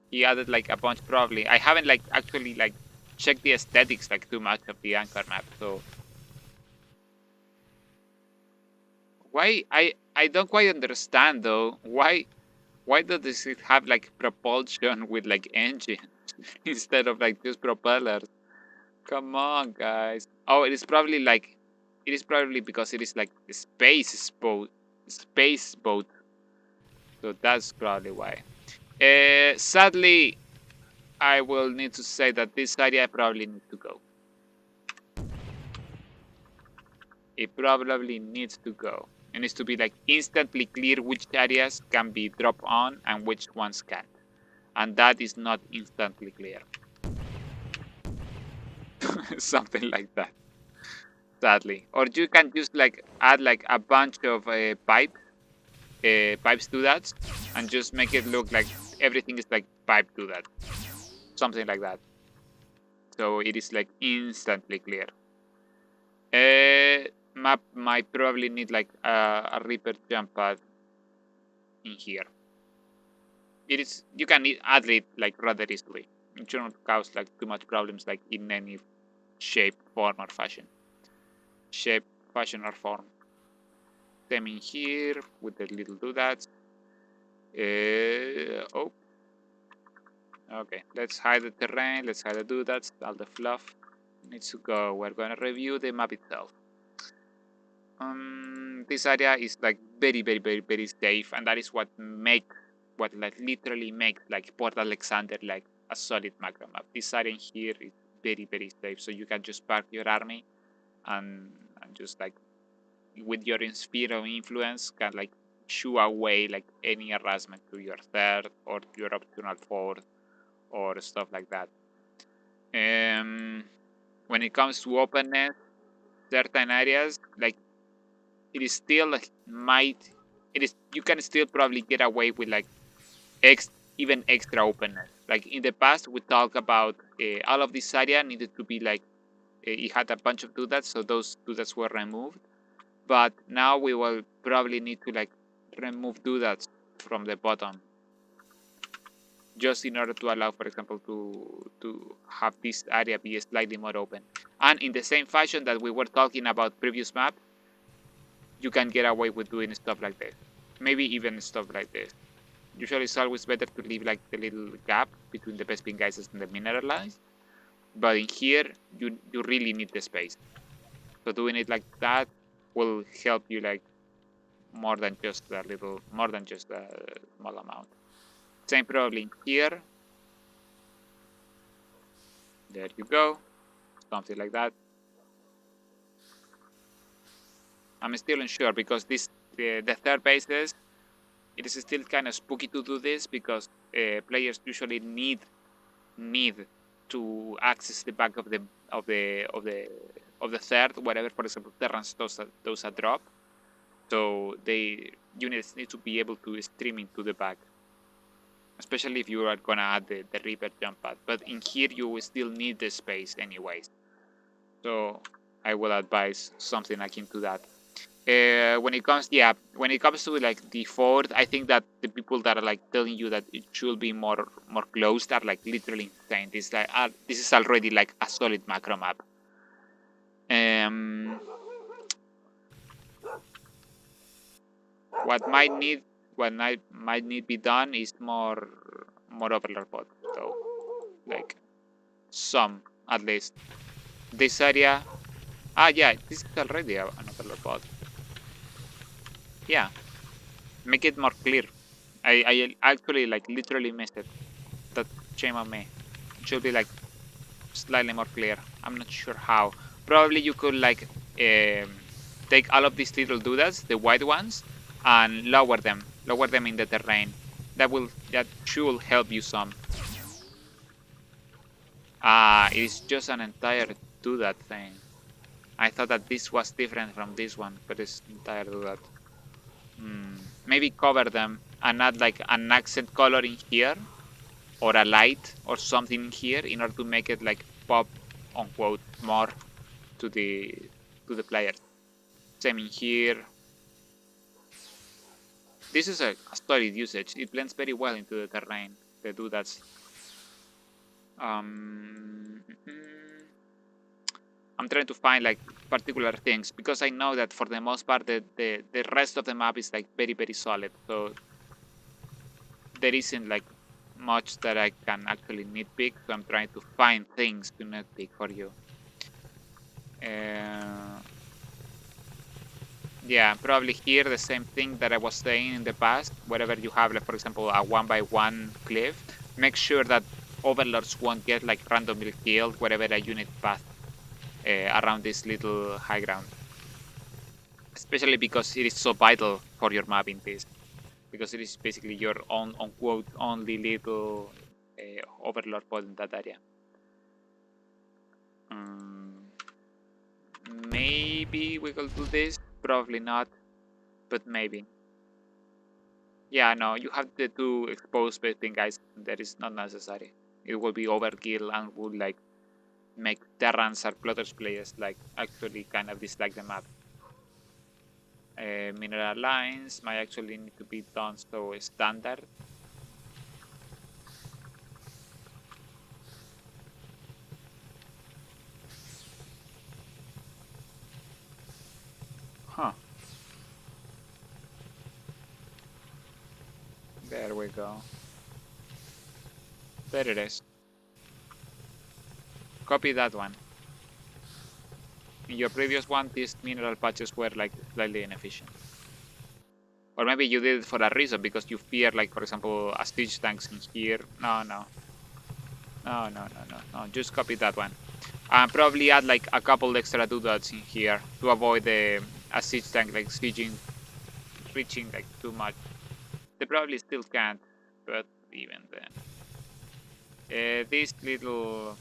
He added like a bunch probably. I haven't like actually like checked the aesthetics like too much of the anchor map. So why I don't quite understand though. Why does it have like propulsion with like engine instead of like just propellers? Come on, guys. Oh, it is probably because it is like a space boat, space boat. So that's probably why. Sadly, I will need to say that this area probably needs to go. It probably needs to go. It needs to be like instantly clear which areas can be dropped on and which ones can't. And that is not instantly clear. Something like that. Sadly. Or you can just like add like a bunch of pipes to that and just make it look like everything is like pipe to that. Something like that. So it is like instantly clear. Map might probably need like a Reaper jump pad in here. It is you can add it like rather easily. It should not cause like too much problems like in any shape, form or fashion. Shape, fashion or form. Them in here with the little doodads. Oh, okay. Let's hide the terrain. Let's hide the doodads. All the fluff needs to go. We're gonna review the map itself. This area is like very safe, and that is what like literally makes like Port Alexander like a solid macro map. This area here is very safe, so you can just park your army and just like with your sphere of influence can like shoo away like any harassment to your third or your optional fourth or stuff like that. When it comes to openness, certain areas like it is still like might it is you can still probably get away with like even extra openness. Like in the past, we talked about all of this area needed to be like it had a bunch of doodads, so those doodads were removed. But now we will probably need to like remove doodads from the bottom, just in order to allow, for example, to have this area be slightly more open. And in the same fashion that we were talking about previous map, you can get away with doing stuff like this. Maybe even stuff like this. Usually it's always better to leave like the little gap between the Bespin gases and the mineralized. But in here, you really need the space. So doing it like that will help you like more than just a small amount. Same probably here. There you go. Something like that. I'm still unsure because the third bases, it is still kind of spooky to do this because players usually need to access the back of the third, whatever. For example, Terrans those a drop, so units need to be able to stream into the back, especially if you are gonna add the Reaper jump pad. But in here, you will still need the space anyways. So I will advise something akin to that. When it comes to like the fourth, I think that the people that are like telling you that it should be more closed are like literally insane. This is already like a solid macro map. What might need be done is more overlord pods. So like some at least. This area... Ah, yeah, this is already another bot. Yeah, make it more clear. I actually, like, literally missed it. That shame on me. It should be, like, slightly more clear. I'm not sure how. Probably you could, like, take all of these little doodads, the white ones, and lower them. Lower them in the terrain. That should help you some. Ah, it's just an entire doodad thing. I thought that this was different from this one, but it's entire doodad. Maybe cover them and add like an accent color in here, or a light or something in here, in order to make it like pop, unquote, more to the players. Same in here. This is a solid usage. It blends very well into the terrain. The doodads. I'm trying to find like particular things, because I know that for the most part the rest of the map is like very solid. So there isn't like much that I can actually nitpick. So I'm trying to find things to nitpick for you. Yeah, probably here the same thing that I was saying in the past. Wherever you have, like, for example, a 1x1 cliff, make sure that overlords won't get like randomly killed wherever a unit pass around this little high ground. Especially because it is so vital for your map in this. Because it is basically your own, unquote, only little overlord pod in that area. Maybe we will do this. Probably not, but maybe. Yeah, no, you have the two exposed vesting guys. That is not necessary. It will be overkill and would like make Terrans or Plotters players like actually kind of dislike the map. Mineral lines might actually need to be done so standard. Huh. There we go. There it is. Copy that one. In your previous one, these mineral patches were like slightly inefficient. Or maybe you did it for a reason, because you fear, like, for example, a siege tanks in here. No. Just copy that one. And probably add like a couple extra doodads in here to avoid a siege tank like reaching like too much. They probably still can't, but even then. This little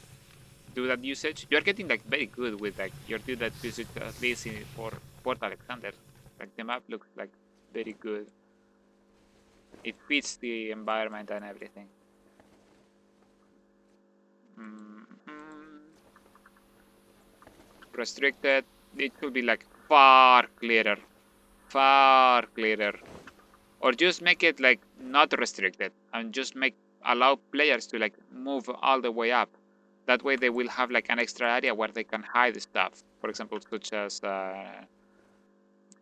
doodad usage, you're getting like very good with like your doodad usage, at least for Port Alexander. Like the map looks like very good. It fits the environment and everything. Restricted, it could be like far clearer. Or just make it like not restricted and just allow players to like move all the way up. That way they will have like an extra area where they can hide stuff. For example, such as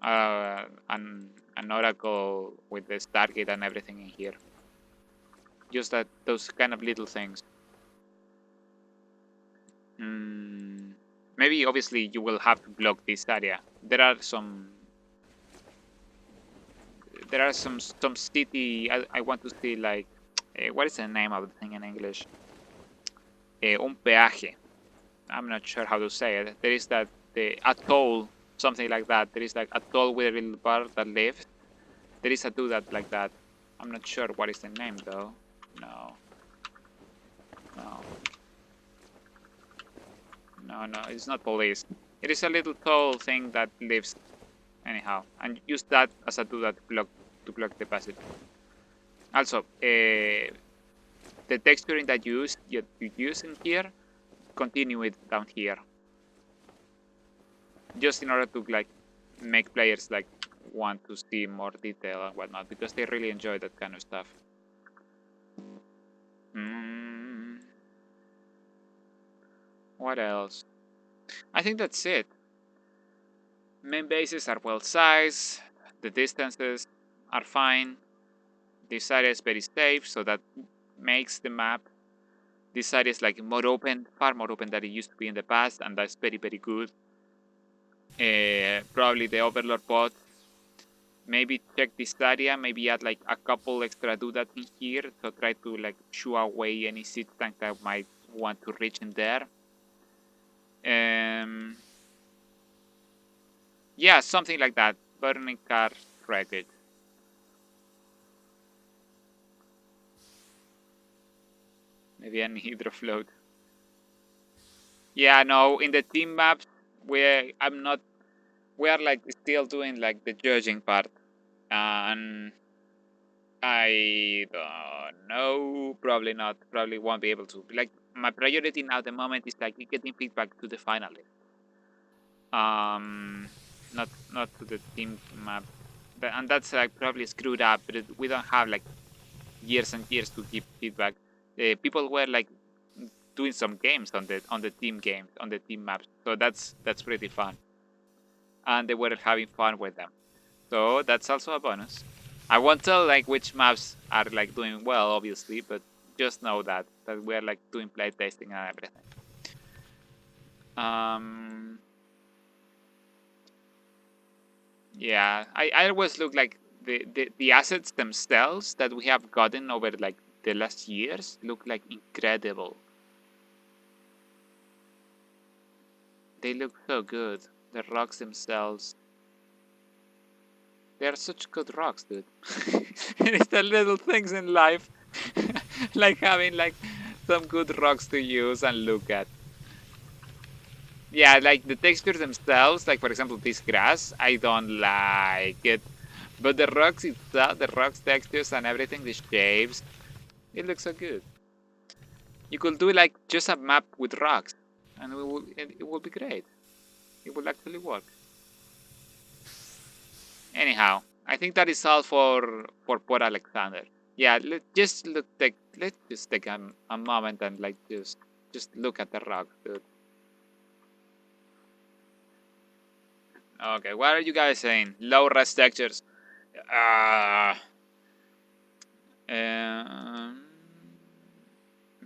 an oracle with the Stargate and everything in here. Just those kind of little things. Maybe obviously you will have to block this area. There are some city. I want to see like what is the name of the thing in English? Un peaje. I'm not sure how to say it. There is that the atoll, something like that. There is like a atoll with a little bar that lives. There is a doodad like that. I'm not sure what is the name though. No, it's not police. It is a little tall thing that lives anyhow, and use that as a doodad to block the passage. Also, the texturing that you use in here, continue it down here. Just in order to like make players like want to see more detail and whatnot, because they really enjoy that kind of stuff. What else? I think that's it. Main bases are well sized. The distances are fine. This area is very safe, so that makes the map This area is like more open, far more open than it used to be in the past, and that's very, very good. Probably the Overlord pod. Maybe check this area, maybe add like a couple extra doodads in here, so try to like shoo away any siege tank that might want to reach in there. Yeah, something like that. Burning car wreckage. Maybe an hydrofloat. Yeah, no, in the team maps, we are like still doing like the judging part, and I don't know, probably not, probably won't be able to. Like my priority now at the moment is like getting feedback to the finalists. Not to the team map, and that's like probably screwed up. But we don't have like years and years to give feedback. People were like doing some games on the team games on the team maps, so that's pretty fun, and they were having fun with them. So that's also a bonus. I won't tell like which maps are like doing well, obviously, but just know that we're like doing playtesting and everything. Yeah, I always look like the assets themselves that we have gotten over like the last years look like incredible. They look so good. The rocks themselves. They are such good rocks, dude. It's the little things in life. Like having like some good rocks to use and look at. Yeah, like the textures themselves, like for example this grass, I don't like it. But the rocks itself, the rocks textures and everything, the shapes, it looks so good. You could do like just a map with rocks, and it will be great. It will actually work. Anyhow, I think that is all for Port Alexander. Yeah, let's just take a moment and like just look at the rock, dude. Okay, what are you guys saying? Low res textures.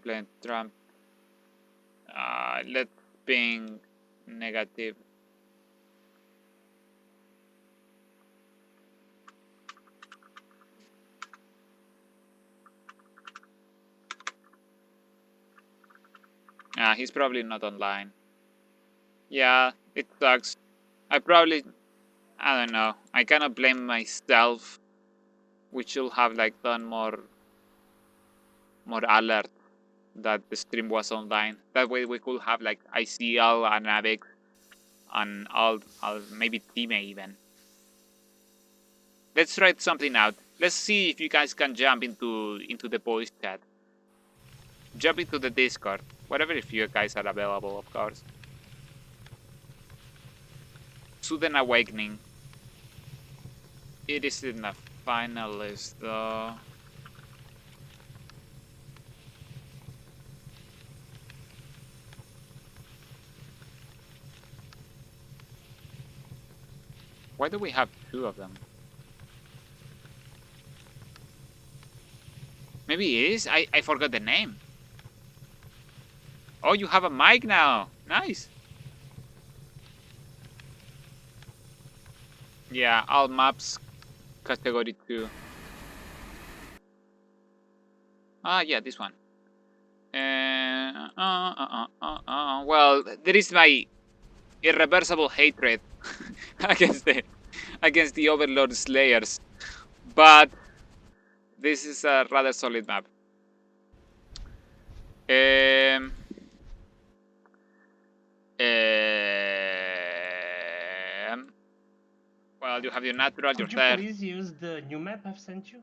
Blend Trump. Let's ping negative. He's probably not online. Yeah, it sucks. I don't know. I cannot blame myself. We should have like done more alert that the stream was online. That way we could have like ICL and Avex and all maybe Time even. Let's try something out. Let's see if you guys can jump into the voice chat. Jump into the Discord. Whatever if you guys are available, of course. Sudden Awakening. It is in a finalist though. Why do we have two of them? Maybe it is? I forgot the name. Oh, you have a mic now. Nice. Yeah, all maps category 2. Yeah, this one. Well, there is my irreversible hatred against the Overlord Slayers, but this is a rather solid map. Well, you have your natural, your third. Could you please use the new map I've sent you?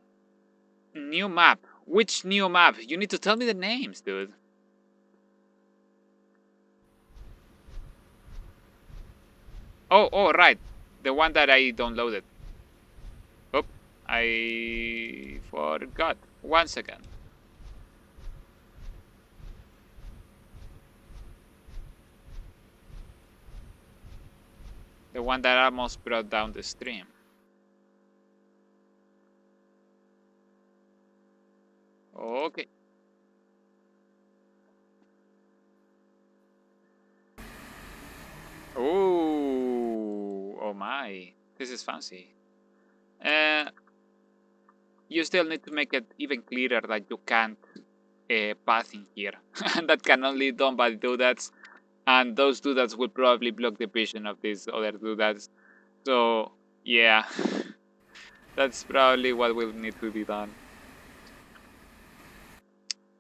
New map? Which new map? You need to tell me the names, dude. Oh, right. The one that I downloaded. Oh, I forgot. 1 second. The one that almost brought down the stream. Okay. my, this is fancy. You still need to make it even clearer that you can't path in here. And that can only be done by doodads. And those doodads will probably block the vision of these other doodads. So, yeah. That's probably what will need to be done.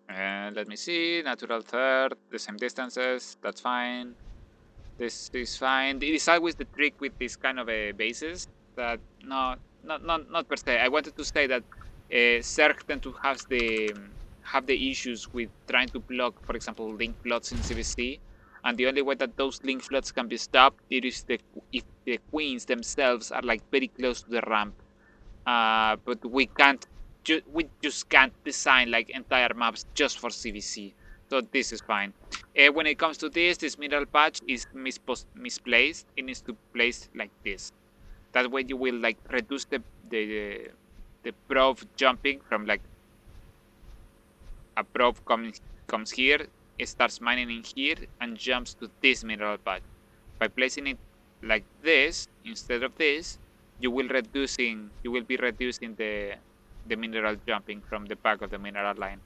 Let me see. Natural third. The same distances. That's fine. This is fine. It is always the trick with this kind of bases that not per se. I wanted to say that Zerg tend to have the issues with trying to block, for example, link plots in CVC, and the only way that those link plots can be stopped it is if the queens themselves are like very close to the ramp. But we just can't design like entire maps just for CVC. So this is fine. When it comes to this mineral patch is misplaced. It needs to be placed like this. That way you will like reduce the probe jumping from like a probe comes here, it starts mining in here and jumps to this mineral patch. By placing it like this instead of this, you will be reducing the mineral jumping from the back of the mineral line.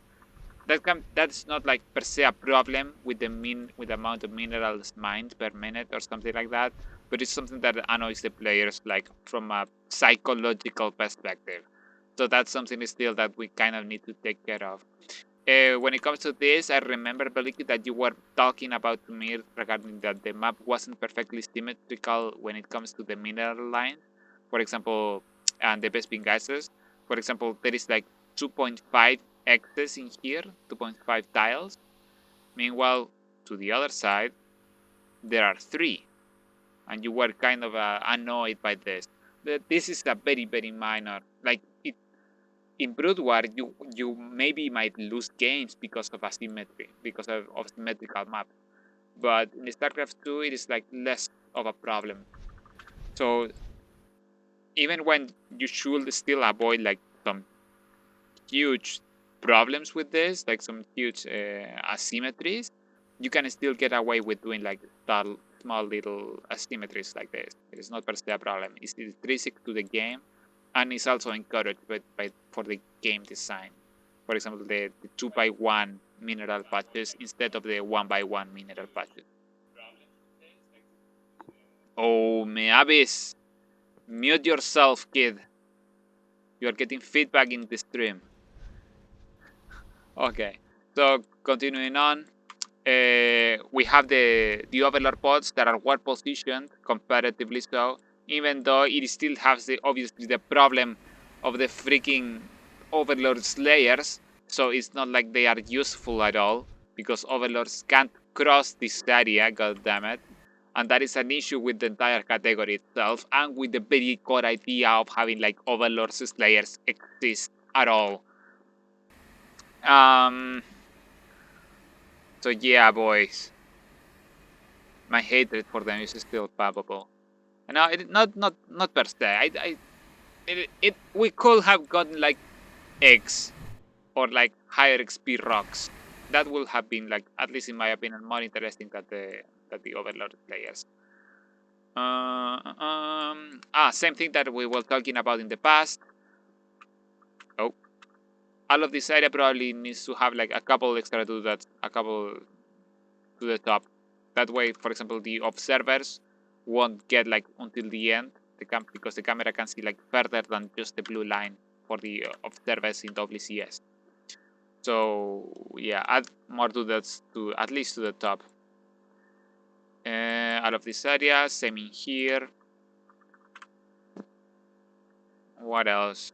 That's not like per se a problem with the amount of minerals mined per minute or something like that, but it's something that annoys the players like from a psychological perspective. So that's something still that we kind of need to take care of. When it comes to this, I remember, Beliki, that you were talking about to me regarding that the map wasn't perfectly symmetrical when it comes to the mineral lines, for example, and the Bespin gases. For example, there is like 2.5 X's in here, 2.5 tiles. Meanwhile, to the other side, there are 3. And you were kind of annoyed by this. This is a very, very minor. Like, in Brood War, you maybe might lose games because of asymmetry, because of symmetrical maps. But in StarCraft 2, it is like less of a problem. So even when you should still avoid like some huge problems with this, like some huge asymmetries, you can still get away with doing like small little asymmetries like this. It is not per se a problem. It's intrinsic to the game, and it's also encouraged for the game design. For example, the 2x1 mineral patches instead of the 1x1 mineral patches. Oh, me abyss. Mute yourself, kid. You are getting feedback in the stream. Okay, so continuing on, we have the overlord pods that are well positioned comparatively so, even though it still has obviously the problem of the freaking overlord slayers. So it's not like they are useful at all because overlords can't cross this area. God damn it. And that is an issue with the entire category itself and with the very core idea of having like overlord slayers exist at all. So yeah, boys, my hatred for them is still palpable. No, not per se. We could have gotten like eggs or like higher XP rocks. That would have been like, at least in my opinion, more interesting than the Overlord players. Same thing that we were talking about in the past. Oh, all of this area probably needs to have like a couple extra to that, a couple to the top. That way, for example, the observers won't get like until the end because the camera can see like further than just the blue line for the observers in WCS. So yeah, add more to that, to at least to the top. Out of this area, same in here. What else?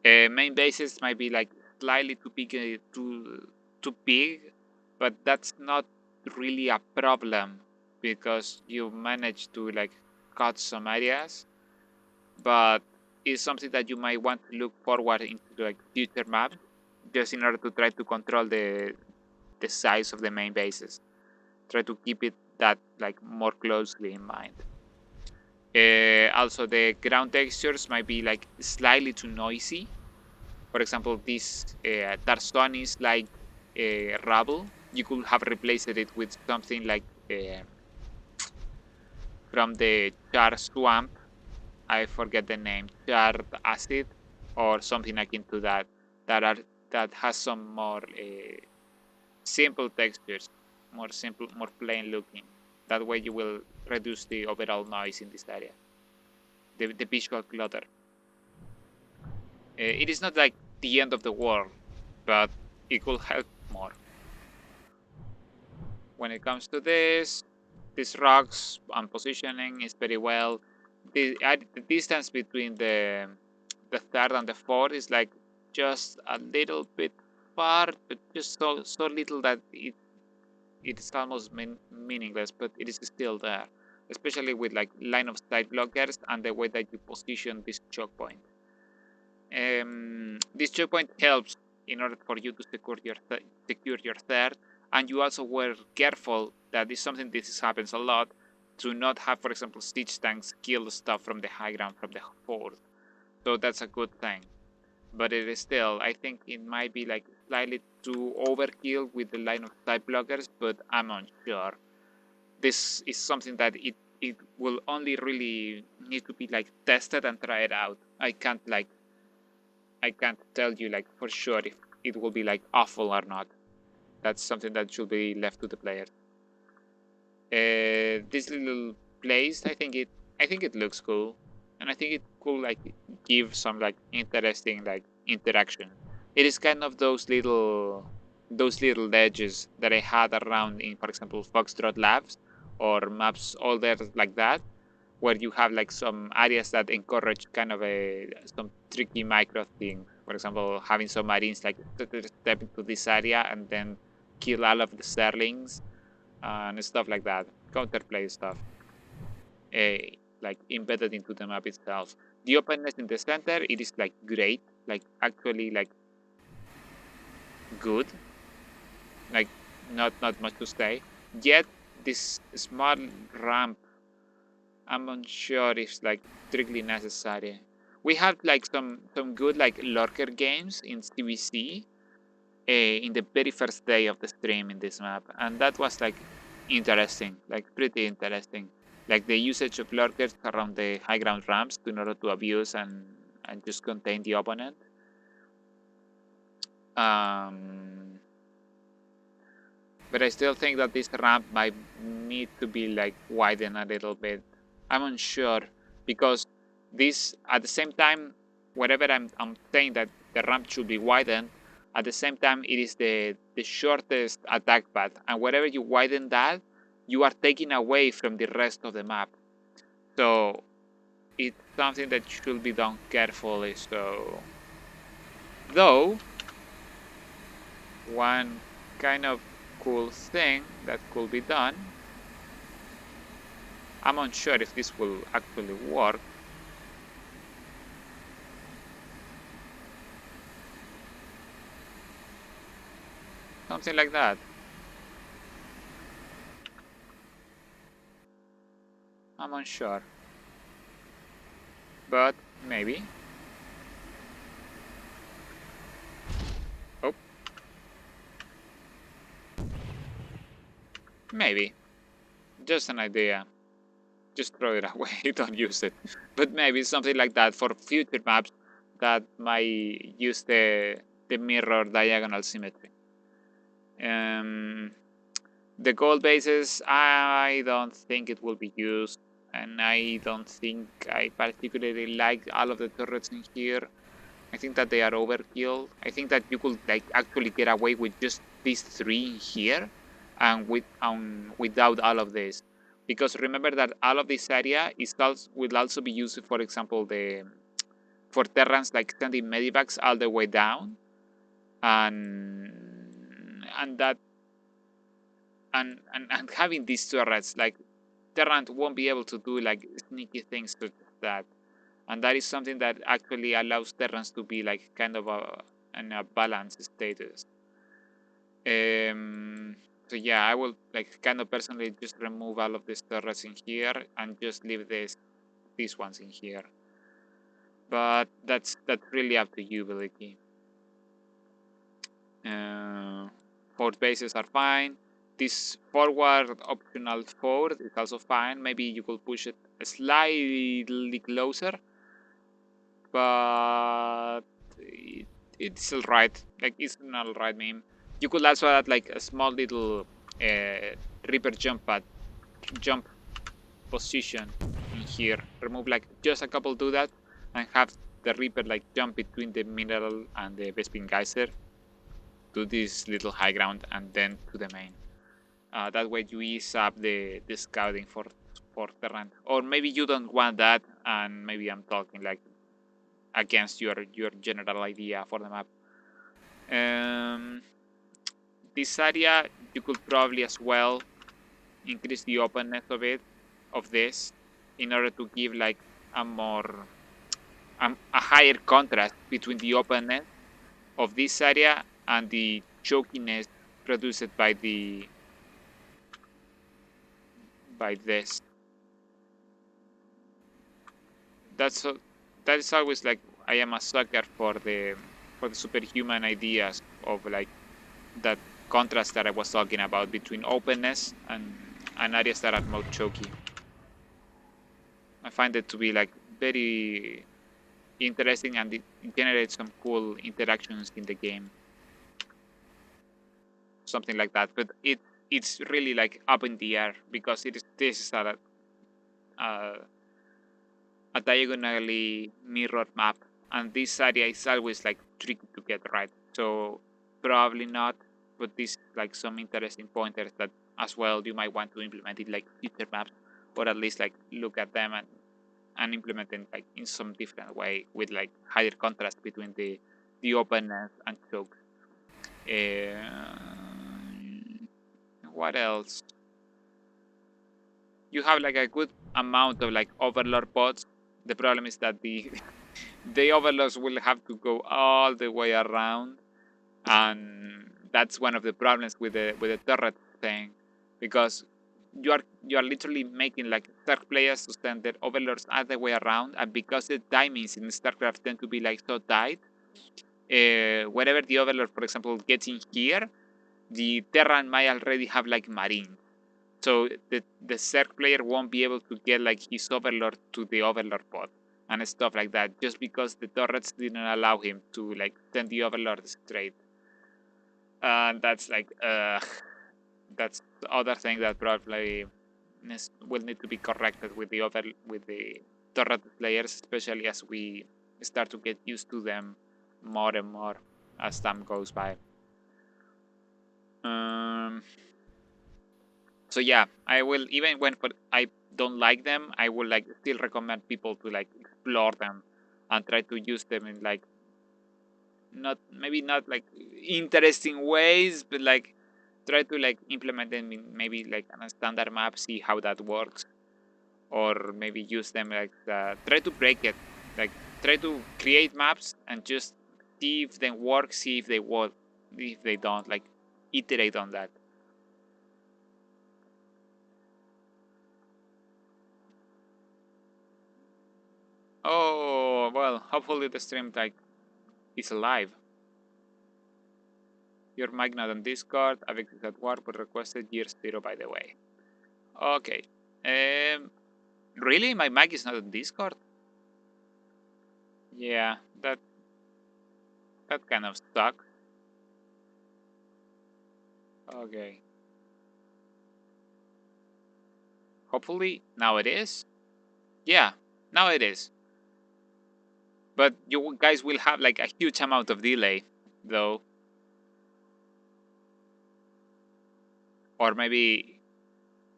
Main bases might be like slightly too big, but that's not really a problem because you manage to like cut some areas. But it's something that you might want to look forward into like future maps, just in order to try to control the size of the main bases. Try to keep it that like more closely in mind. Also, the ground textures might be like slightly too noisy. For example, this Tarsonis like rubble, you could have replaced it with something like from the char swamp. I forget the name, charred acid or something akin to that. That are that has some more simple textures, more simple, more plain looking. That way you will reduce the overall noise in this area, the visual clutter. It is not like the end of the world, but it could help more. When it comes to this, these rocks and positioning is very well. The distance between the third and the fourth is like just a little bit far, but just so little that it's almost meaningless, but it is still there, especially with like line of sight blockers and the way that you position this choke point. This choke point helps in order for you to secure your third, and you also were careful that is something this happens a lot, to not have, for example, siege tanks kill stuff from the high ground from the fourth. So that's a good thing. But it is still, I think it might be like slightly too overkill with the line of sight blockers, but I'm unsure. This is something that it will only really need to be like tested and try it out. I can't tell you like for sure if it will be like awful or not. That's something that should be left to the player. This little place, I think it looks cool, and I think it could like give some like interesting like interaction. It is kind of those little ledges that I had around in, for example, Foxtrot Labs or maps older like that, where you have like some areas that encourage kind of some tricky micro thing. For example, having some marines like step into this area and then kill all of the Sterlings and stuff like that, counterplay stuff, like embedded into the map itself. The openness in the center, it is like great, like actually like good, like not much to say. Yet this small ramp, I'm unsure if it's like strictly necessary. We have like some good like lurker games in CBC in the very first day of the stream in this map, and that was like interesting, like pretty interesting. Like the usage of lurkers around the high ground ramps in order to abuse and just contain the opponent. Um, but I still think that this ramp might need to be like widened a little bit. I'm unsure because this at the same time, wherever I'm saying that the ramp should be widened, at the same time it is the shortest attack path, and wherever you widen that, you are taking away from the rest of the map. So it's something that should be done carefully. So though one kind of cool thing that could be done, I'm unsure if this will actually work. Something like that. I'm unsure. But maybe. Oh. Maybe. Just an idea. Just throw it away. Don't use it. But maybe something like that for future maps that might use the mirror diagonal symmetry. The gold bases, I don't think it will be used, and I don't think I particularly like all of the turrets in here. I think that they are overkill. I think that you could like actually get away with just these three here, and without all of this, because remember that all of this area will also be used, for example, for Terrans like sending medivacs all the way down, and that and having these turrets, like Terran won't be able to do like sneaky things to that, and that is something that actually allows Terrans to be like kind of in a balanced status. So yeah, I will like kind of personally just remove all of these turrets in here and just leave these ones in here. But that's really up to you, Billy. Fort bases are fine. this forward optional 4 is also fine. Maybe you could push it slightly closer, but it's still right. Like, it's an alright meme. You could also add like a small little Reaper jump position in here. Remove like just a couple do that, and have the Reaper like jump between the mineral and the Bespin Geyser to this little high ground, and then to the main. That way you ease up the scouting for terrain. Or maybe you don't want that, and maybe I'm talking like against your general idea for the map. This area you could probably as well increase the openness of this in order to give like a more a higher contrast between the openness of this area and the chokiness produced by this. That is always like I am a sucker for the superhuman ideas of like that contrast that I was talking about between openness and areas that are more choky. I find it to be like very interesting, and it generates some cool interactions in the game. Something like that, but it's really like up in the air because this is a diagonally mirrored map, and this area is always like tricky to get right. So probably not, but this is like some interesting pointers that as well you might want to implement in like future maps, or at least like look at them and implement them like in some different way with like higher contrast between the openness and chokes. What else? You have like a good amount of like overlord pods. The problem is that the the overlords will have to go all the way around, and that's one of the problems with the turret thing, because you are literally making like Stark players to stand their overlords all the way around, and because the timings in StarCraft tend to be like so tight, wherever the overlord, for example, gets in here, the Terran might already have like marines. So the Zerg player won't be able to get like his overlord to the overlord pod and stuff like that, just because the turrets didn't allow him to like send the overlord straight. And that's like that's the other thing that probably will need to be corrected with the turret players, especially as we start to get used to them more and more as time goes by. So yeah, I will, even when I don't like them, I will like still recommend people to like explore them and try to use them in like not like interesting ways, but like try to like implement them in maybe like on a standard map, see how that works, or maybe use them like try to break it, like try to create maps and just see if they work, see if they work, if they don't, like iterate on that. Oh, well, hopefully the stream like is alive. Your mic not on Discord. Avex is at work, but requested year 0, by the way. Okay. Really? My mic is not on Discord? Yeah, that kind of sucks. Okay. Hopefully now it is. Yeah, now it is. But you guys will have like a huge amount of delay, though. Or maybe,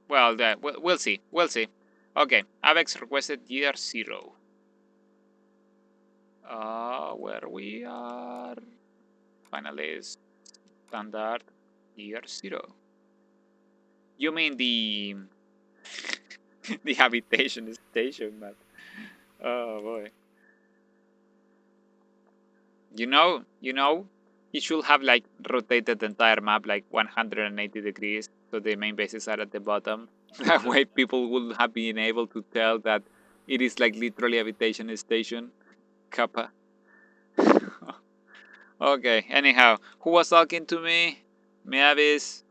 well, we'll see. We'll see. Okay, Avex requested year 0. Where we are. Finalist. Standard year 0. You mean the the habitation station map? Oh boy. It should have like rotated the entire map like 180 degrees, so the main bases are at the bottom. That way, people would have been able to tell that it is like literally habitation station. Kappa. Okay. Anyhow, who was talking to me? Miavis.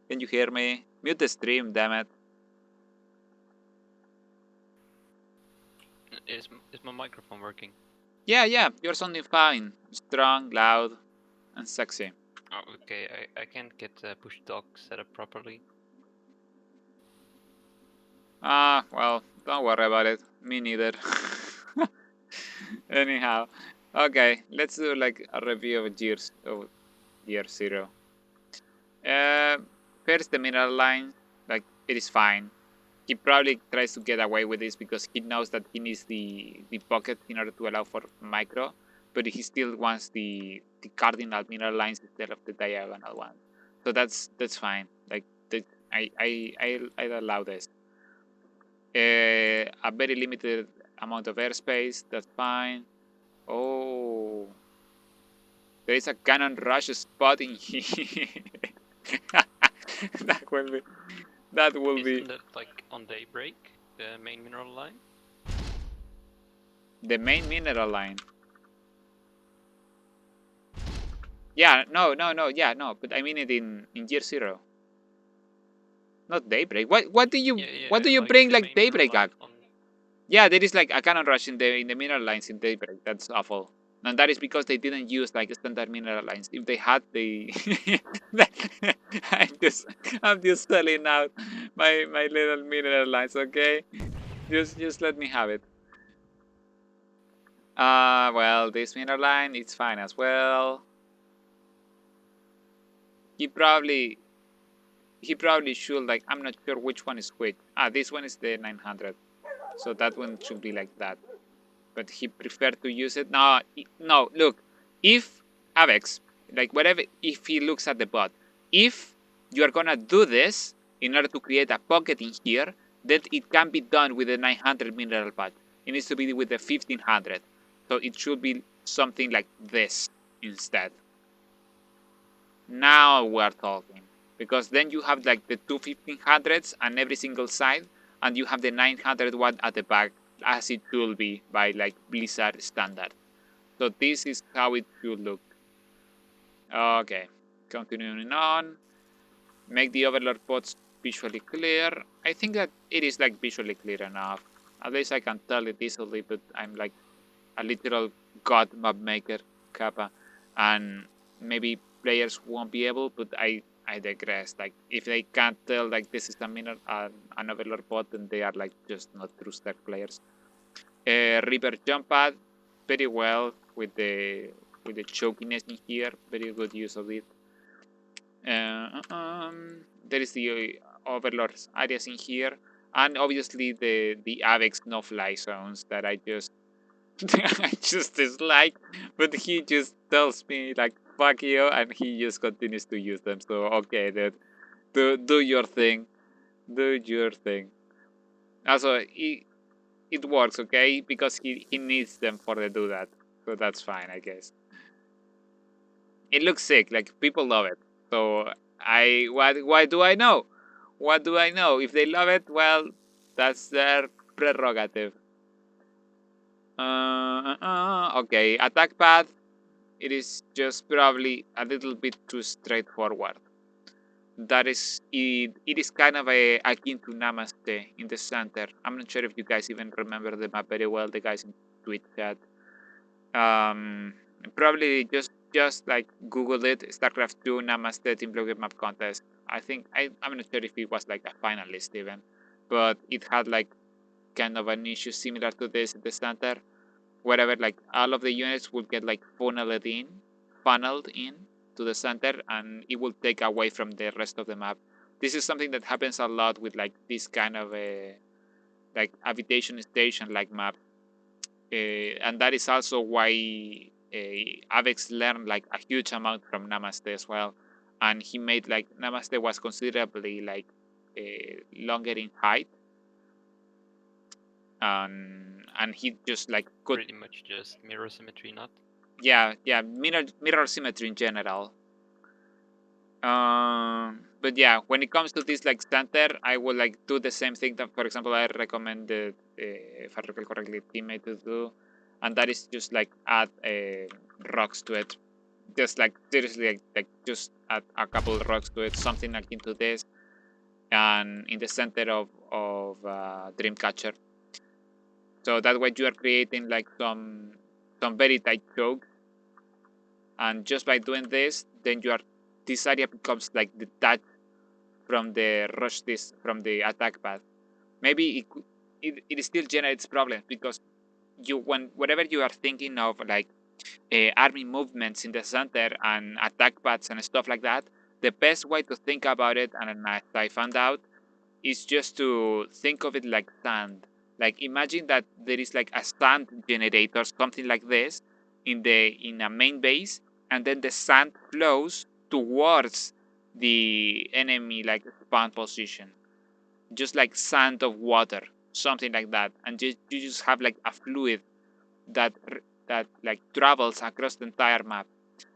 Can you hear me? Mute the stream, damn it. Is my microphone working? Yeah, you're sounding fine. Strong, loud, and sexy. Oh, okay. I can't get push talk set up properly. Ah, well, don't worry about it. Me neither. Anyhow, okay, let's do like a review of year 0. First, the mineral line, like it is fine. He probably tries to get away with this because he knows that he needs the pocket in order to allow for micro, but he still wants the cardinal mineral lines instead of the diagonal one. So that's fine. Like I'd allow this. A very limited amount of airspace. That's fine. Oh, there is a cannon rush spot in here. that will be. That will be. Isn't that like on daybreak, the main mineral line? The main mineral line. Yeah, no, yeah, no, but I mean it in year 0. Not daybreak. What do you like bring the like main mineral daybreak line up? Yeah, there is like a cannon rush in the mineral lines in daybreak. That's awful. And that is because they didn't use like standard mineral lines. If they had, they I'm just selling out my little mineral lines, okay? Just let me have it. Well, this mineral line it's fine as well. He probably should, like, I'm not sure which one is which. This one is the 900, so that one should be like that. But he preferred to use it. No, look, if Avex, like whatever, if he looks at the bot, if you are gonna do this in order to create a pocket in here, then it can be done with the 900 mineral pad. It needs to be with the 1500, so it should be something like this instead. Now we're talking. Because then you have like the two 1500s on every single side, and you have the 900 one at the back, as it should be by like Blizzard standard. So this is how it should look. Okay, continuing on. Make the overlord pods visually clear. I think that it is like visually clear enough. At least I can tell it easily, but I'm like a literal god map maker, Kappa, and maybe players won't be able, but I digress. Like if they can't tell like this is a minor an overlord bot, then they are like just not true stack players. Reaper jump pad, very well with the chokiness in here, very good use of it. There is the overlord areas in here, and obviously the Avex no fly zones that I just I just dislike, but he just tells me like fuck you, and he just continues to use them. So okay, dude, do your thing, do your thing. Also, it works, okay, because he needs them for the do that, so that's fine, I guess. It looks sick, like people love it. So why do I know? What do I know? If they love it, well, that's their prerogative. Okay, attack path. It is just probably a little bit too straightforward. That is it. It is kind of akin to Namaste in the center. I'm not sure if you guys even remember the map very well. The guys in Twitch chat. Um, Probably just like Google it. StarCraft 2 Namaste Team Blue Map Contest. I think I'm not sure if it was like a finalist even, but it had like kind of an issue similar to this in the center, wherever like all of the units will get like funneled in to the center, and it will take away from the rest of the map. This is something that happens a lot with like this kind of a like habitation station like map, and that is also why Avex learned like a huge amount from Namaste as well, and he made like Namaste was considerably like longer in height, and he just like could Pretty much just mirror symmetry, not? yeah mirror symmetry in general. But yeah, when it comes to this like center, I would like do the same thing that, for example, I recommended, if I recall correctly, teammate to do, and that is just like add rocks to it. just like seriously like just add a couple of rocks to it, something like into this, and in the center of Dreamcatcher. So that way you are creating like some very tight chokes, and just by doing this, then this area becomes like detached from the from the attack path. Maybe it still generates problems because whenever you are thinking of like army movements in the center and attack paths and stuff like that, the best way to think about it, and as I found out, is just to think of it like sand. Like imagine that there is like a sand generator, something like this, in a main base, and then the sand flows towards the enemy like spawn position, just like sand of water, something like that, and you just have like a fluid that that like travels across the entire map.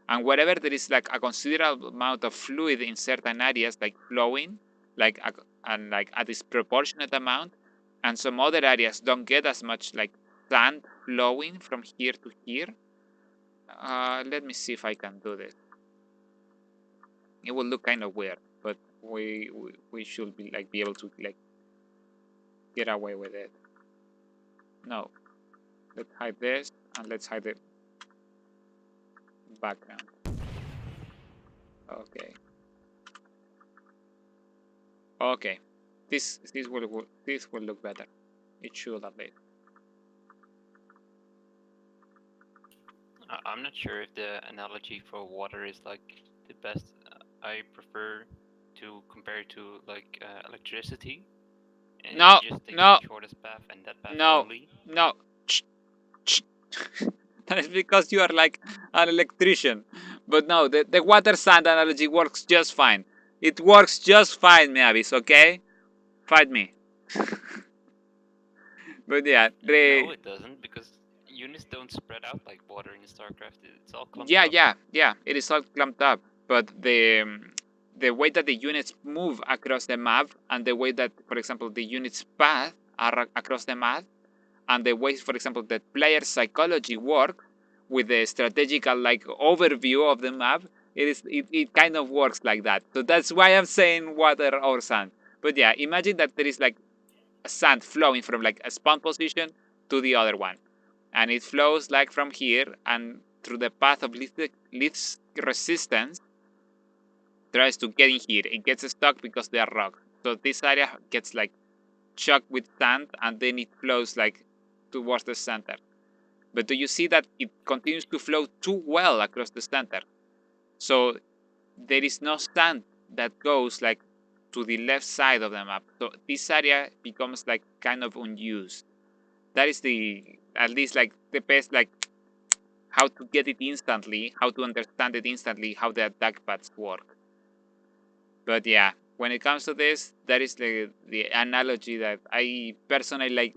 And wherever there is like a considerable amount of fluid in certain areas, like flowing, like and like a disproportionate amount, and some other areas don't get as much like sand flowing from here to here. Let me see if I can do this. It will look kind of weird, but we should be able to like get away with it. No, let's hide this and let's hide the background. Okay. Okay. This will look better. It should at least. I'm not sure if the analogy for water is like the best. I prefer to compare it to like electricity, and No, it just takes no, the shortest path and that path no, only. no. That is because you are like an electrician. But no, the water sand analogy works just fine. It works just fine, Mavis, okay? Fight me. But yeah, No, it doesn't, because units don't spread out like water in StarCraft. It's all clumped up. yeah, it is all clumped up. But the way that the units move across the map, and the way that, for example, the units path are across the map, and the way, for example, that player psychology works with the strategical like overview of the map, it kind of works like that. So that's why I'm saying water or sand. But yeah, imagine that there is like a sand flowing from like a spawn position to the other one, and it flows like from here and through the path of least resistance tries to get in here. It gets stuck because they are rocks. So this area gets like choked with sand, and then it flows like towards the center. But do you see that it continues to flow too well across the center? So there is no sand that goes like to the left side of the map. So this area becomes like kind of unused. That is the at least like the best like how to get it instantly, how to understand it instantly, how the attack paths work. But yeah, when it comes to this, that is the analogy that I personally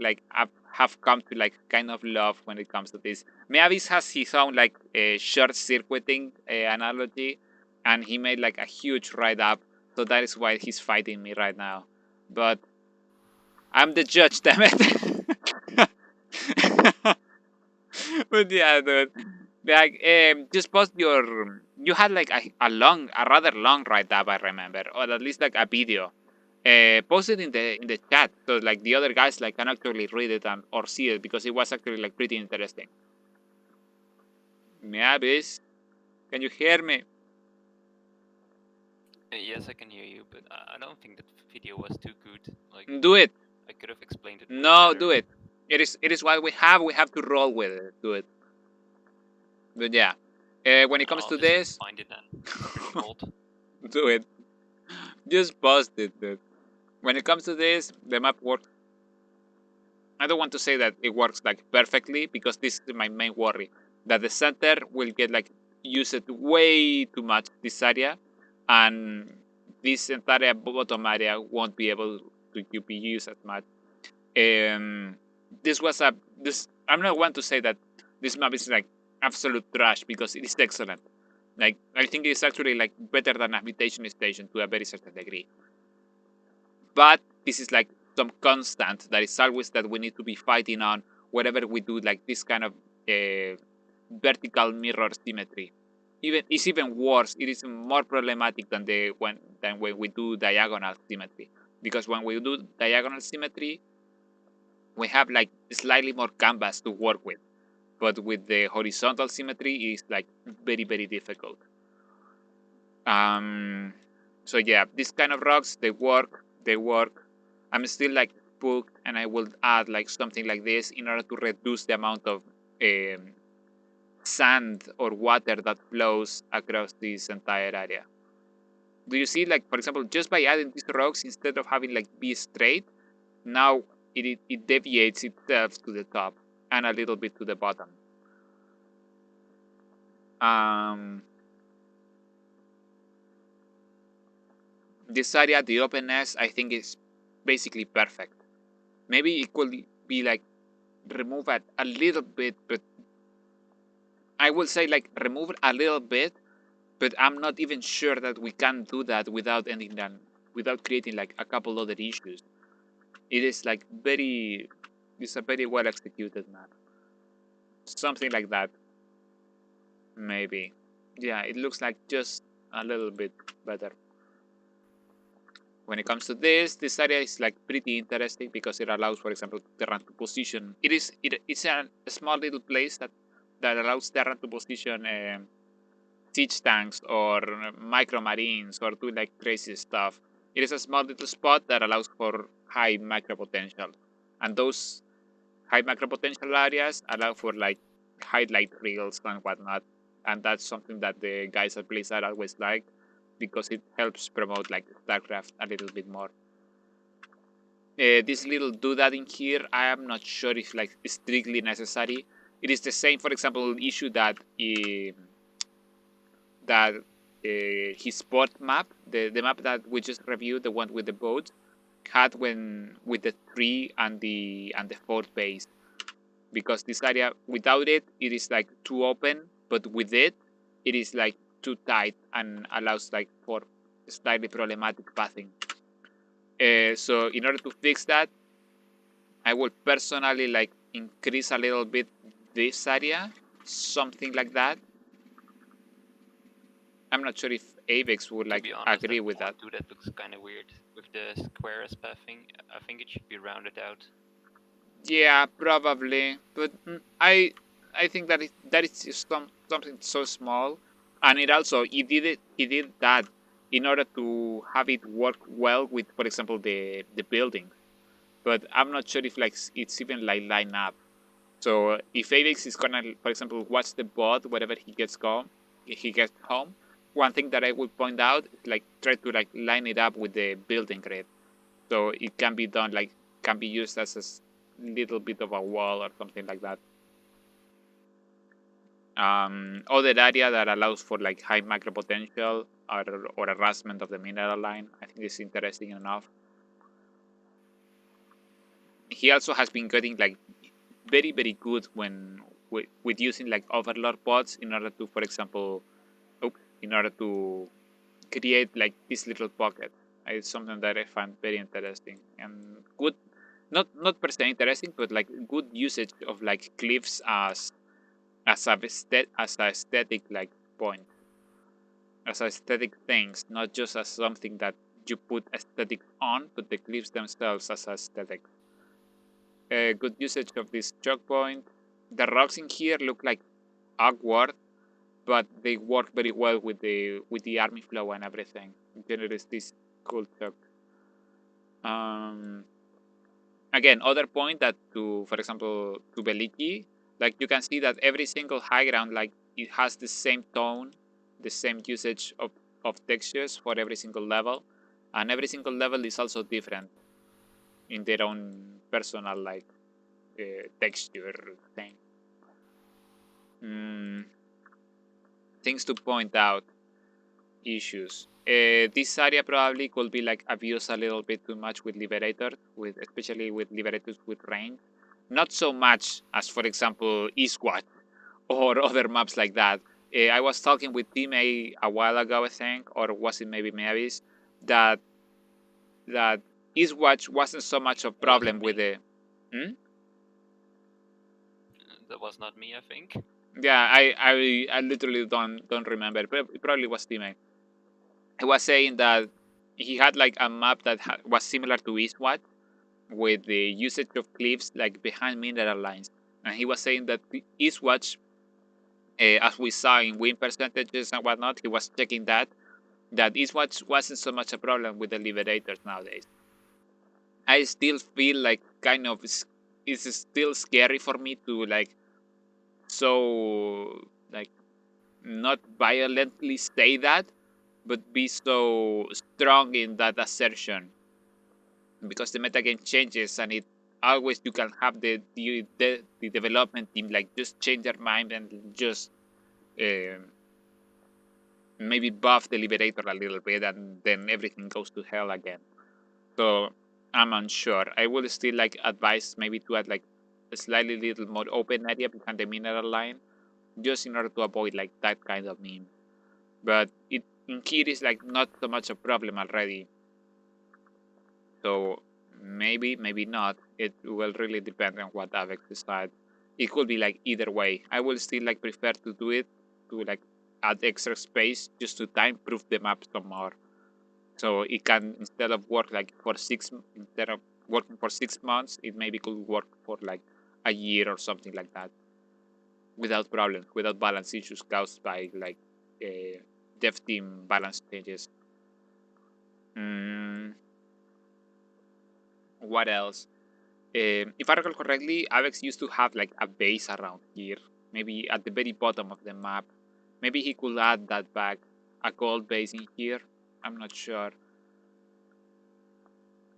have come to like kind of love when it comes to this. Mavis has his own like short circuiting analogy, and he made like a huge write up, so that is why he's fighting me right now. But I'm the judge, damn it. But yeah, dude. Like, just post your. You had like a rather long write up, I remember, or at least like a video. Post it in the chat so like the other guys like can actually read it and or see it because it was actually like pretty interesting. Mavis, can you hear me? Yes, I can hear you, but I don't think that video was too good. Like, Do it. I could have explained it way No, better. do it. It is what we have. We have to roll with it. Do it. But yeah, when it comes I'll to just this, find it and screenshot. do it. Just post it, dude. When it comes to this, the map works. I don't want to say that it works like perfectly because this is my main worry that the center will get like used way too much this area, and this entire bottom area won't be able to be used as much. Um, this was a this. I'm not one to say that this map is like absolute trash because it is excellent. Like I think it's actually like better than Habitation Station to a very certain degree. But this is like some constant that is always that we need to be fighting on whenever we do like this kind of vertical mirror symmetry. it's even worse. It is more problematic than when we do diagonal symmetry, because when we do diagonal symmetry, we have like slightly more canvas to work with, but with the horizontal symmetry, it's like very difficult. So yeah, these kind of rocks, they work. I'm still like spooked, and I will add like something like this in order to reduce the amount of um, sand or water that flows across this entire area. Do you see, like, for example, just by adding these rocks, instead of having like be straight, now it deviates itself to the top and a little bit to the bottom. This area, the openness, I think is basically perfect. Maybe it could be like remove it a little bit, but I will say like remove it a little bit, but I'm not even sure that we can do that without ending them, without creating like a couple other issues. It is like it's a very well executed map. Something like that, maybe. Yeah, it looks like just a little bit better. When it comes to this area is like pretty interesting because it allows, for example, Terran to position. It's a small little place that allows Terran to position siege tanks or micro marines or do like crazy stuff. It is a small little spot that allows for high macro potential, and those high macro potential areas allow for like highlight reels and whatnot, and that's something that the guys at Blizzard always like because it helps promote like StarCraft a little bit more. This little doodad in here, I am not sure if like strictly necessary. It is the same, for example, issue that his port map, the map that we just reviewed, the one with the boat, had when with the tree and the fort base. Because this area, without it, it is like too open, but with it, it is like too tight and allows like for slightly problematic pathing. So in order to fix that, I will personally like increase a little bit this area, something like that. I'm not sure if Avex would like To be honest, agree with that. that looks kind of weird with the square as pathing. I think it should be rounded out. Yeah, probably, but I think that is just something so small, and he did that in order to have it work well with, for example, the building. But I'm not sure if like it's even like line up. So if Avex is gonna, for example, watch the bot wherever he gets home. One thing that I would point out is like try to like line it up with the building grid, so it can be done like can be used as a little bit of a wall or something like that. Other area that allows for like high macro potential or harassment of the mineral line, I think is interesting enough. He also has been getting like very good when with using like overlord pods in order to, for example, in order to create like this little pocket. It's something that I find very interesting and good. Not per se interesting, but like good usage of like cliffs as a aesthetic like point, as aesthetic things, not just as something that you put aesthetics on, but the cliffs themselves as aesthetics. Good usage of this choke point. The rocks in here look like awkward, but they work very well with the army flow and everything. It generates this cool choke. Again, other point that to, for example, to Beliki, like you can see that every single high ground, like it has the same tone, the same usage of textures for every single level, and every single level is also different in their own personal like texture thing. Things to point out, issues. This area probably could be like abused a little bit too much with Liberator, with especially with Liberators with range. Not so much as, for example, Eastwatch or other maps like that. I was talking with Team a while ago, I think, or was it maybe Mavis, that Eastwatch wasn't so much a problem with the. That was not me, I think. Yeah, I literally don't remember, but it probably was teammate. He was saying that he had like a map that was similar to Eastwatch with the usage of cliffs like behind mineral lines, and he was saying that the Eastwatch, as we saw in win percentages and whatnot, he was checking that Eastwatch wasn't so much a problem with the Liberators nowadays. I still feel like kind of it's still scary for me to like so like not violently say that, but be so strong in that assertion because the metagame changes and it always you can have the development team like just change their mind and just uh, maybe buff the Liberator a little bit and then everything goes to hell again. So I'm unsure. I would still like advise maybe to add like a slightly little more open area behind the mineral line just in order to avoid like that kind of meme. But it in here is like not so much a problem already. So maybe not. It will really depend on what Avex decides. It could be like either way. I will still like prefer to do it to like add extra space just to time proof the map some more. So it can instead of work like for instead of working for 6 months, it maybe could work for like a year or something like that without problems, without balance issues caused by like dev team balance changes. Mm, what else? If I recall correctly, Avex used to have like a base around here, maybe at the very bottom of the map. Maybe he could add that back, a gold base in here. I'm not sure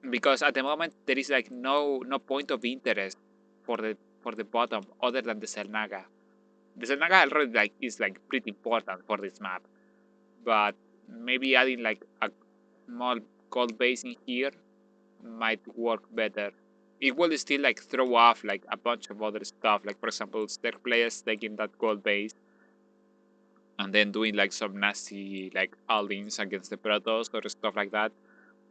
because at the moment there is like no point of interest for the bottom other than the Selnaga. The Selnaga already like is like pretty important for this map, but maybe adding like a small gold base in here might work better. It will still like throw off like a bunch of other stuff, like for example, stair players taking that gold base and then doing like some nasty like all-ins against the Protoss or stuff like that.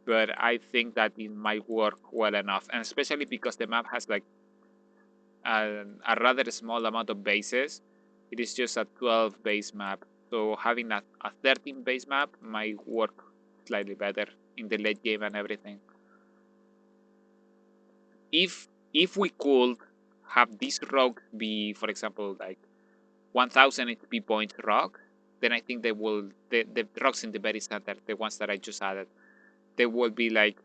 But I think that it might work well enough, and especially because the map has like a rather small amount of bases. It is just a 12 base map, so having a 13 base map might work slightly better in the late game and everything. If we could have this rock be, for example, like 1000 HP point rock, then I think the rocks in the very center, the ones that I just added, they will be like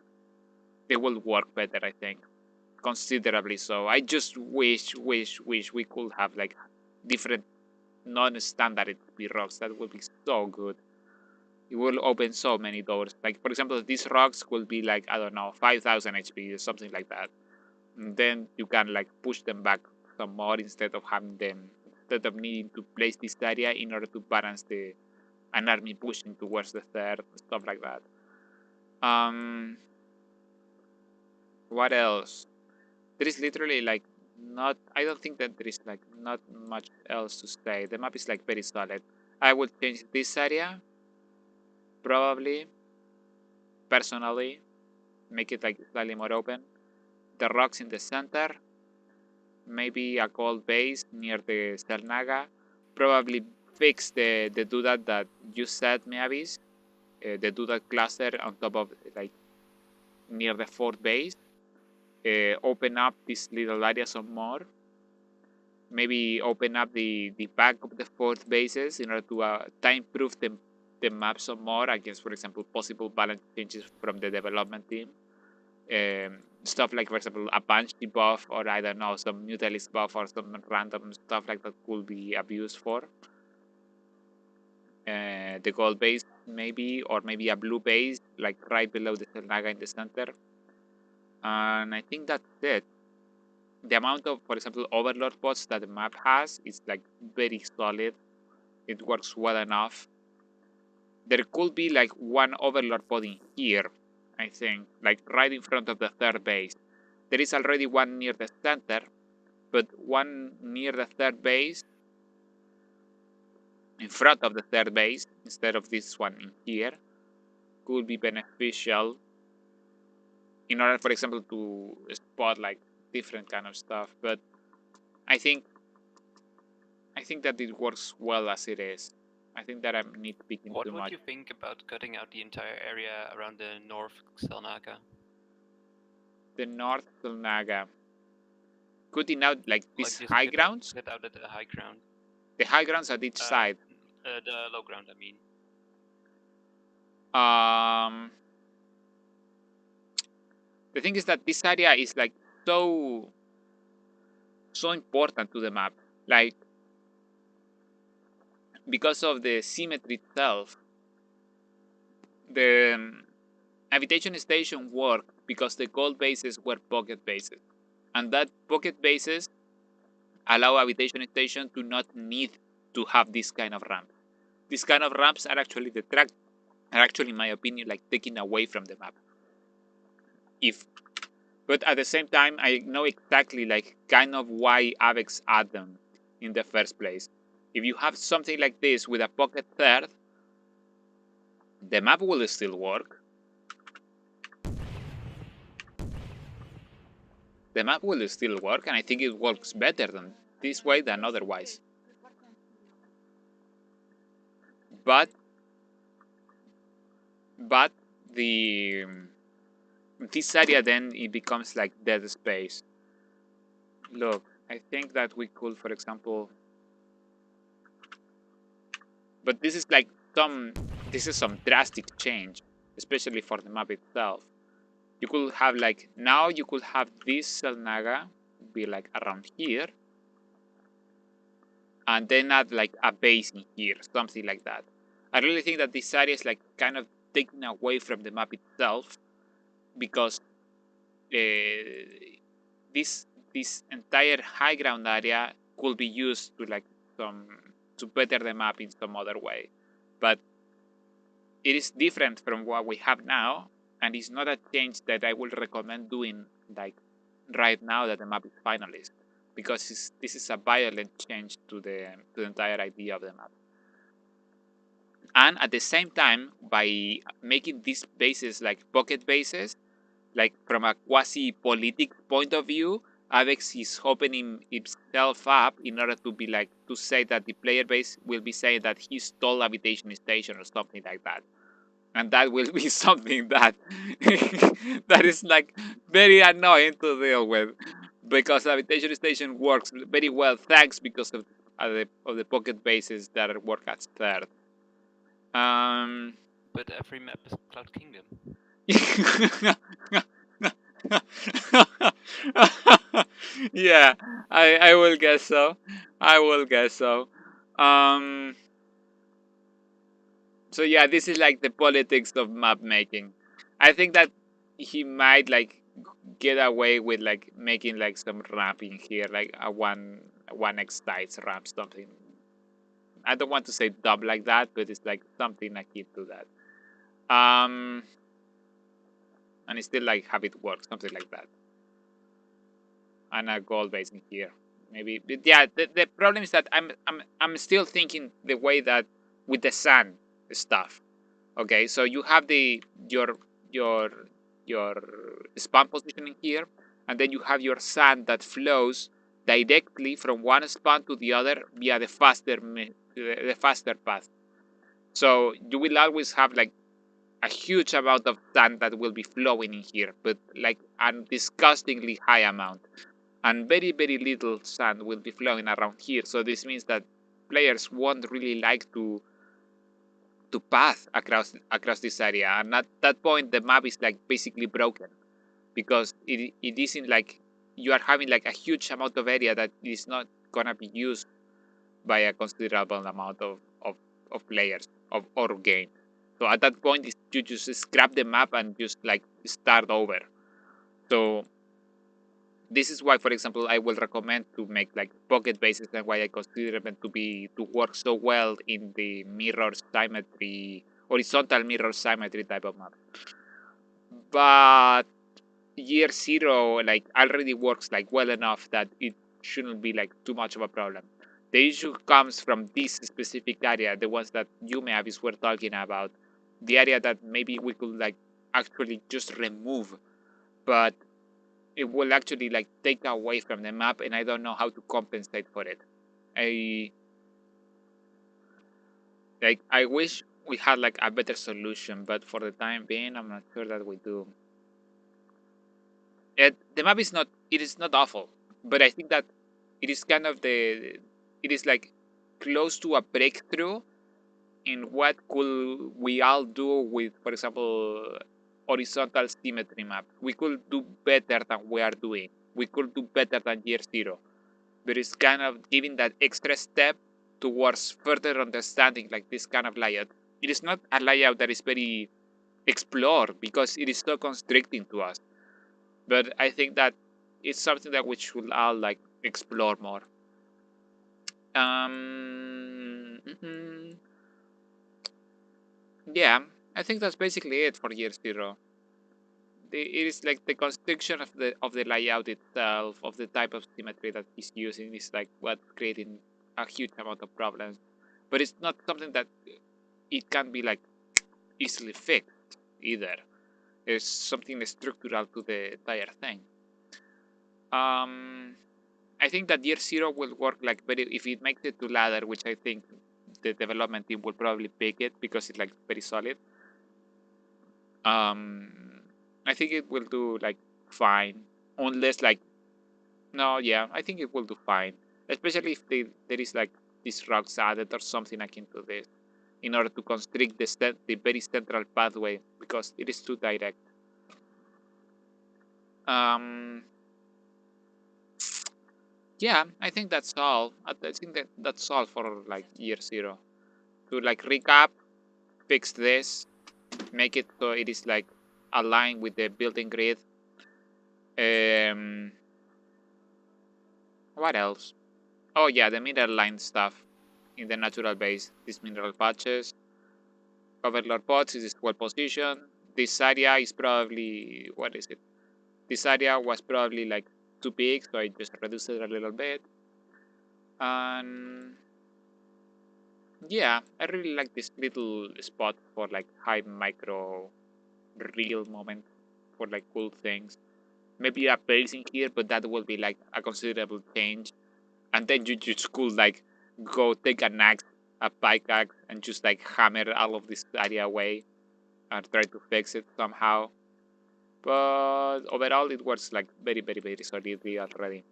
they will work better. I think considerably so. I just wish we could have like different non-standard HP rocks. That would be so good. It will open so many doors. Like for example, these rocks will be like I don't know 5000 HP or something like that. And then you can like push them back some more instead of needing to place this area in order to balance the an army pushing towards the third stuff like that. Um, what else? There is literally like not. I don't think that there is like not much else to say. The map is like very solid. I would change this area probably personally, make it like slightly more open. The rocks in the center, maybe a gold base near the Selnaga. Probably fix the doodad that you said, Miavis. The doodad cluster on top of like near the fourth base. Open up this little area some more. Maybe open up the back of the fourth bases in order to time proof the map some more against, for example, possible balance changes from the development team. Stuff like, for example, a Banshee buff or I don't know, some Mutalist buff or some random stuff like that could be abused for. The gold base, maybe, or maybe a blue base, like right below the Selnaga in the center. And I think that's it. The amount of, for example, Overlord pods that the map has is like very solid. It works well enough. There could be like one Overlord pod in here, I think, like right in front of the third base. There is already one near the center, but one near the third base, in front of the third base, instead of this one in here, could be beneficial in order, for example, to spot like different kind of stuff. But I think I think that it works well as it is. I think that I'm nitpicking What too would much. you think about cutting out the entire area around the North Xelnaga? The North Naga. Cutting out like Like these just high grounds? cut out the high ground. The high grounds at each side. The low ground, I mean. The thing is that this area is like so important to the map. Like, because of the symmetry itself, the habitation station worked because the gold bases were pocket bases, and that pocket bases allow habitation station to not need to have this kind of ramp. These kind of ramps are actually in my opinion, like taken away from the map. But at the same time, I know exactly like kind of why Avex add them in the first place. If you have something like this with a pocket third, the map will still work. The map will still work, and I think it works better than this way than otherwise. But the this area then it becomes like dead space. Look, I think that we could, for example, but this is like some drastic change, especially for the map itself. You could have like now you could have this Selnaga be like around here, and then add like a base in here, something like that. I really think that this area is like kind of taken away from the map itself, because this entire high ground area could be used to like some to better the map in some other way, but it is different from what we have now, and it's not a change that I would recommend doing like right now that the map is finalist, because this is a violent change to the entire idea of the map. And at the same time, by making these bases like pocket bases, like from a quasi-politic point of view, Avex is opening itself up in order to be like to say that the player base will be saying that he stole habitation station or something like that, and that will be something that that is like very annoying to deal with, because habitation station works very well thanks because of the pocket bases that work as third. But every map is Cloud Kingdom. Yeah, I will guess so. I will guess so. Um, so yeah, this is like the politics of map making. I think that he might like get away with like making like some ramp in here, like a one x size ramp, something. I don't want to say dumb like that, but it's like something akin to that. And it's still like have it work, something like that. And a gold base in here, maybe. But yeah, the problem is that I'm still thinking the way that with the sun stuff. Okay, so you have your your spawn positioning here, and then you have your sand that flows directly from one spawn to the other via the faster path. So you will always have like a huge amount of sand that will be flowing in here, but like a disgustingly high amount, and very little sand will be flowing around here. So this means that players won't really like to path across this area, and at that point the map is like basically broken, because it isn't like you are having like a huge amount of area that is not gonna be used by a considerable amount of players or game. So at that point you just scrap the map and just like start over. So this is why, for example, I will recommend to make like pocket bases, and why I consider them to work so well in the mirror symmetry, horizontal mirror symmetry type of map. But year zero like already works like well enough that it shouldn't be like too much of a problem. The issue comes from this specific area, the ones that you Mavis were talking about, the area that maybe we could like actually just remove, but it will actually like take away from the map, and I don't know how to compensate for it. Like, I wish we had like a better solution, but for the time being, I'm not sure that we do. The map is not, it is not awful, but I think that it is kind of it is like close to a breakthrough in what could we all do with, for example, horizontal symmetry map. We could do better than we are doing. We could do better than year zero, but it's kind of giving that extra step towards further understanding like this kind of layout. It is not a layout that is very explored because it is so constricting to us. But I think that it's something that we should all like explore more. Mm-mm. Yeah, I think that's basically it for year zero. It is like the constriction of the layout itself, of the type of symmetry that he's using, is like what's creating a huge amount of problems. But it's not something that it can be like easily fixed either. It's something structural to the entire thing. Um, I think that year zero will work like very if it makes it to ladder, which I think the development team will probably pick it because it's like very solid. I think it will do like fine, unless like no, yeah, I think it will do fine, especially if there is like these rocks added or something akin to this, in order to constrict the very central pathway because it is too direct. Um, yeah, I think that's all. I think that's all for like year zero. To like recap, fix this, make it so it is like aligned with the building grid. Um, what else? Oh yeah, the mineral line stuff in the natural base. These mineral patches. Overlord pods is well positioned. This area is probably what is it? This area was probably like too big, so I just reduced it a little bit. And yeah, I really like this little spot for like high micro real moment for like cool things. Maybe a base in here, but that will be like a considerable change. And then you just could like go take an axe, a pickaxe, and just like hammer all of this area away and try to fix it somehow. But overall, it works like very solidly already.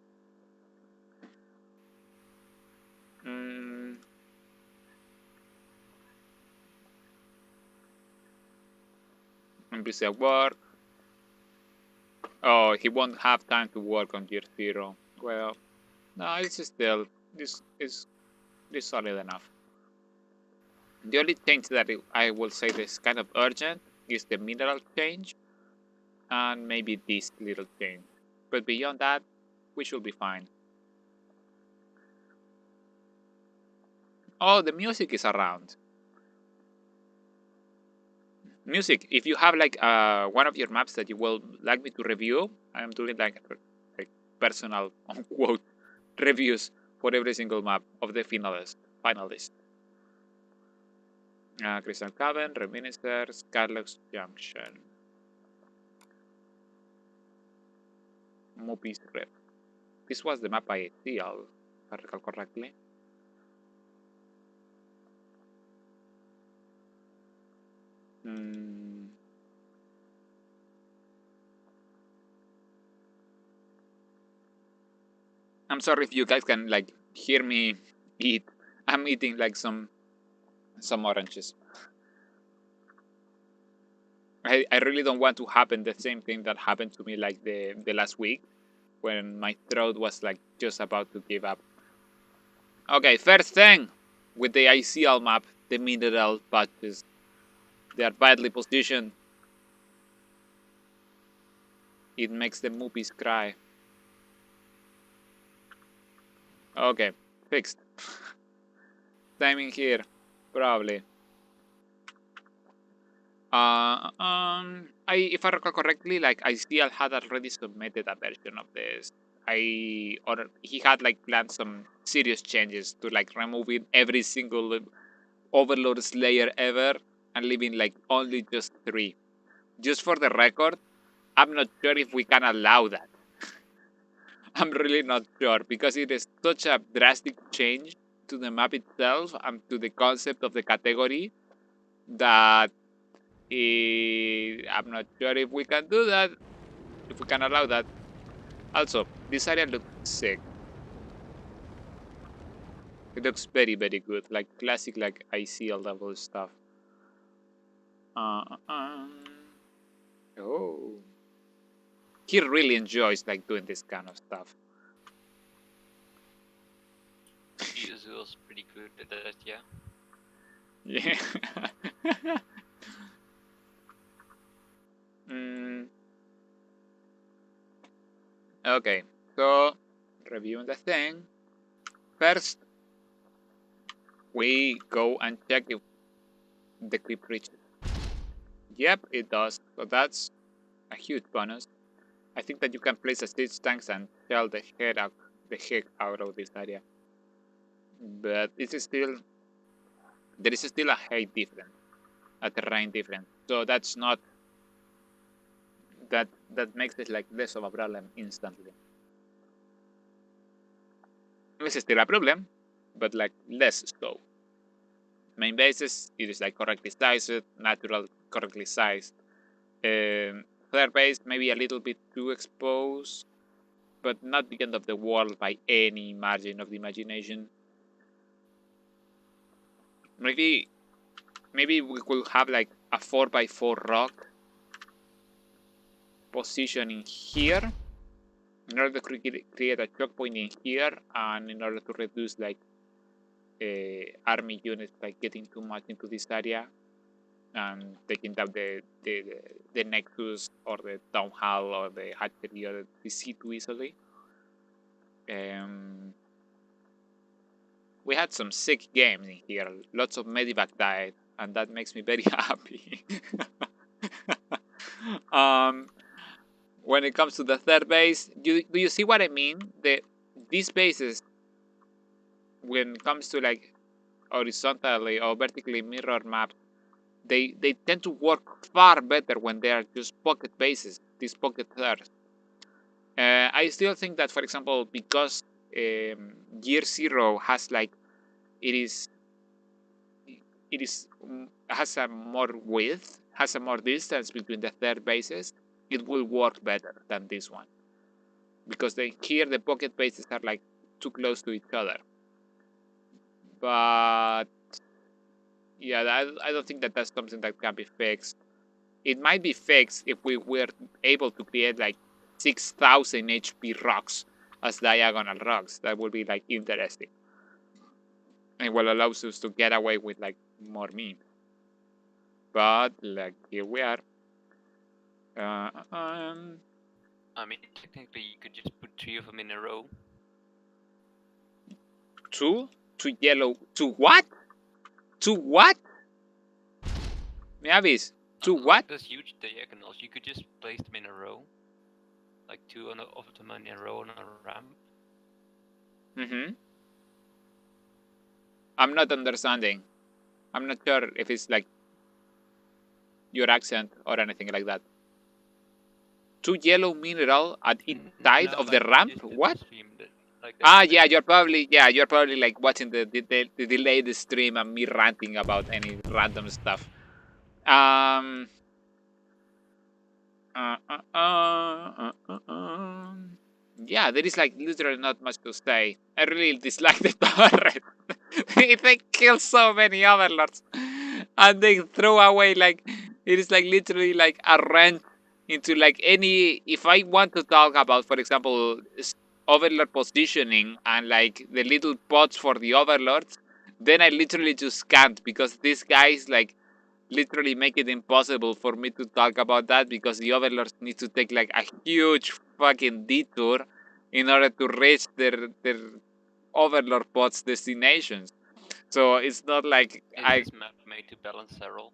Mm, NPC at work. Oh, he won't have time to work on year zero. Well, no, it's still this is solid enough. The only change that I will say is kind of urgent is the mineral change and maybe this little change. But beyond that, we should be fine. Oh, the music is around. Music. If you have like one of your maps that you will like me to review, I am doing like personal unquote reviews for every single map of the finalist. Crystal Cavern, Reminiscers, Carlos Junction, Moopy's Rep. This was the map I seal, if I recall correctly. Hmm. I'm sorry if you guys can like hear me eat. I'm eating like some oranges. I really don't want to happen the same thing that happened to me like the last week when my throat was like just about to give up. Okay, first thing with the ICL map, the mineral patches. They are badly positioned. It makes the movies cry. Okay, fixed. Timing here, probably. If I recall correctly, like ICL had already submitted a version of this. He had like planned some serious changes to like removing every single Overlord Slayer ever and leaving like only just 3. Just for the record, I'm not sure if we can allow that. I'm really not sure because it is such a drastic change to the map itself and to the concept of the category that I'm not sure if we can do that, if we can allow that. Also, this area looks sick. It looks very, very good, like classic, like ICL level stuff. Oh, he really enjoys like doing this kind of stuff. Azul's pretty good at that, yeah. Yeah. mm. Okay, so reviewing the thing. First, we go and check if the clip reaches. Yep, it does. So that's a huge bonus. I think that you can place a siege tanks and shell the heck out of this area. But it's still there is still a height difference, a terrain difference. So that's not that makes it like less of a problem instantly. It's still a problem, but like less so. Main bases, it is like correctly sized, natural correctly sized. Third base maybe a little bit too exposed, but not the end of the world by any margin of the imagination. Maybe we could have like a 4x4 rock positioning here in order to create a choke point in here, and in order to reduce like army units like getting too much into this area and taking down the nexus or the town hall or the hatchery or the sea too easily. We had some sick games in here. Lots of medivac died, and that makes me very happy. When it comes to the third base, do you see what I mean? These bases, when it comes to like horizontally or vertically mirror maps, they tend to work far better when they are just pocket bases, these pocket thirds. I still think that, for example, because Year Zero has like it is has a more width, has a more distance between the third bases, it will work better than this one. Because here the pocket bases are like too close to each other. But yeah, I don't think that that's something that can be fixed. It might be fixed if we were able to create like 6,000 HP rocks as diagonal rocks. That would be like interesting. And will allow us to get away with like more memes. But like here we are. I mean, technically, you could just put 3 of them in a row. Two yellow. Two what? Two what? Miavis, two what? Those huge diagonals, you could just place them in a row. Like 2 of them in a row on a ramp. Mm-hmm. I'm not understanding. I'm not sure if it's like your accent or anything like that. 2 yellow mineral at each side of the ramp? What? Like Yeah, you're probably like watching the delayed stream and me ranting about any random stuff. Yeah, there is like literally not much to say. I really dislike the turret. They kill so many overlords, and they throw away like it is like literally like a wrench into like any. If I want to talk about, for example, overlord positioning and like the little pots for the overlords, then I literally just can't because these guys like literally make it impossible for me to talk about that because the overlords need to take like a huge fucking detour in order to reach their overlord pods destinations. So it's not like Is this map made to balance Serral?